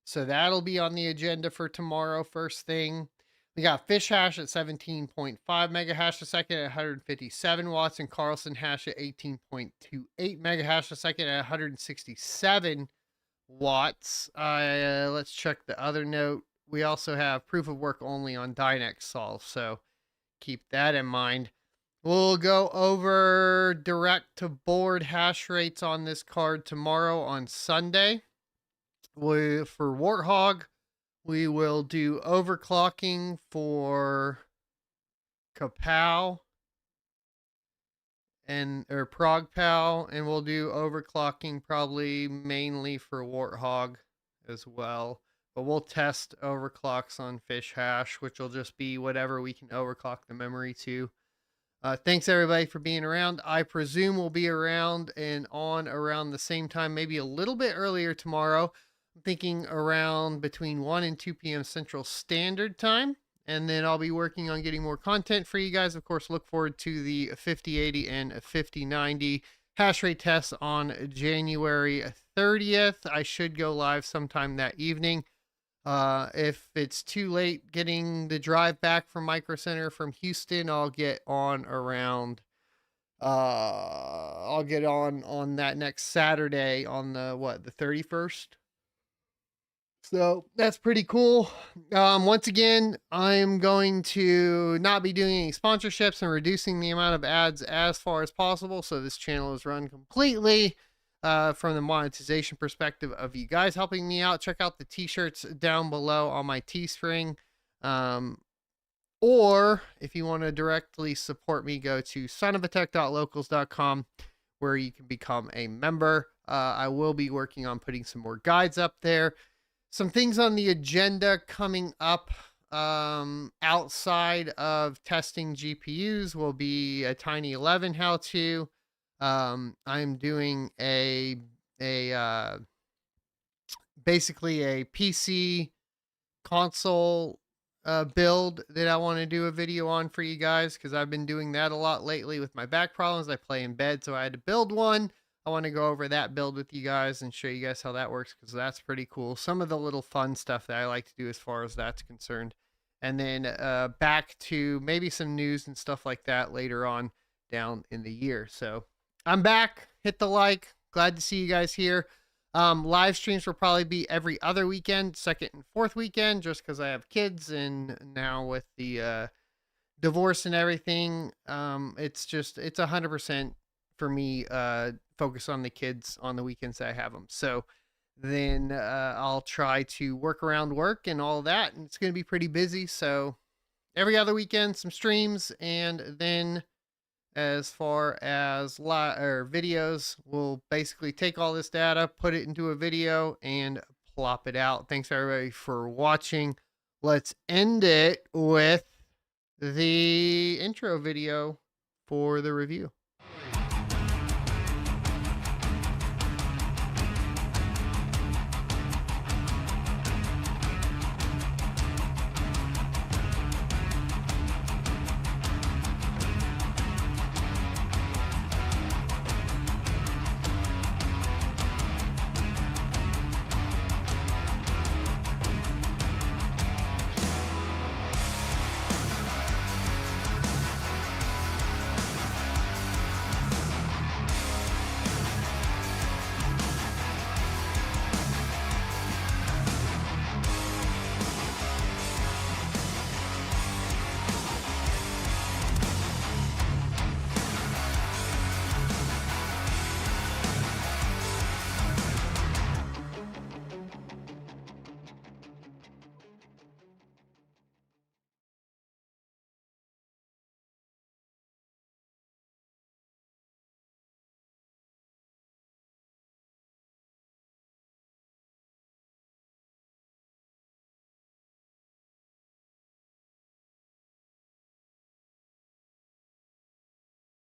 So that'll be on the agenda for tomorrow, first thing. We got Fish Hash at 17.5 megahash a second at 157 watts, and Carlson Hash at 18.28 megahash a second at 167 watts. Let's check the other note. We also have proof of work only on Dynex Solve, so keep that in mind. We'll go over direct to board hash rates on this card tomorrow on Sunday. For Warthog, we will do overclocking for Kapow or ProgPow, and we'll do overclocking probably mainly for Warthog as well. But we'll test overclocks on Fish Hash, which will just be whatever we can overclock the memory to. Thanks everybody for being around. I presume we'll be around and on around the same time, maybe a little bit earlier tomorrow. I'm thinking around between 1 and 2 p.m. Central Standard Time. And then I'll be working on getting more content for you guys. Of course, look forward to the 5080 and 5090 hash rate tests on January 30th. I should go live sometime that evening. If it's too late getting the drive back from Micro Center from Houston, I'll get on around I'll get on that next Saturday on the 31st. So that's pretty cool. Once again, I'm going to not be doing any sponsorships and reducing the amount of ads as far as possible. So this channel is run completely from the monetization perspective of you guys helping me out. Check out the t-shirts down below on my Teespring. Or if you want to directly support me, go to sonofatech.locals.com where you can become a member. I will be working on putting some more guides up there. Some things on the agenda coming up outside of testing GPUs will be a Tiny 11 how-to. I'm doing basically a PC console build that I want to do a video on for you guys, because I've been doing that a lot lately with my back problems. I play in bed, so I had to build one. I want to go over that build with you guys and show you guys how that works, because that's pretty cool. Some of the little fun stuff that I like to do as far as that's concerned. And then back to maybe some news and stuff like that later on down in the year. So I'm back. Hit the like. Glad to see you guys here. Live streams will probably be every other weekend, second and fourth weekend, just because I have kids, and now with the divorce and everything, it's 100% for me focus on the kids on the weekends that I have them. So then I'll try to work around work and all that, and it's going to be pretty busy. So every other weekend, some streams, and then as far as videos, we'll basically take all this data, put it into a video, and plop it out. Thanks everybody for watching. Let's end it with the intro video for the review.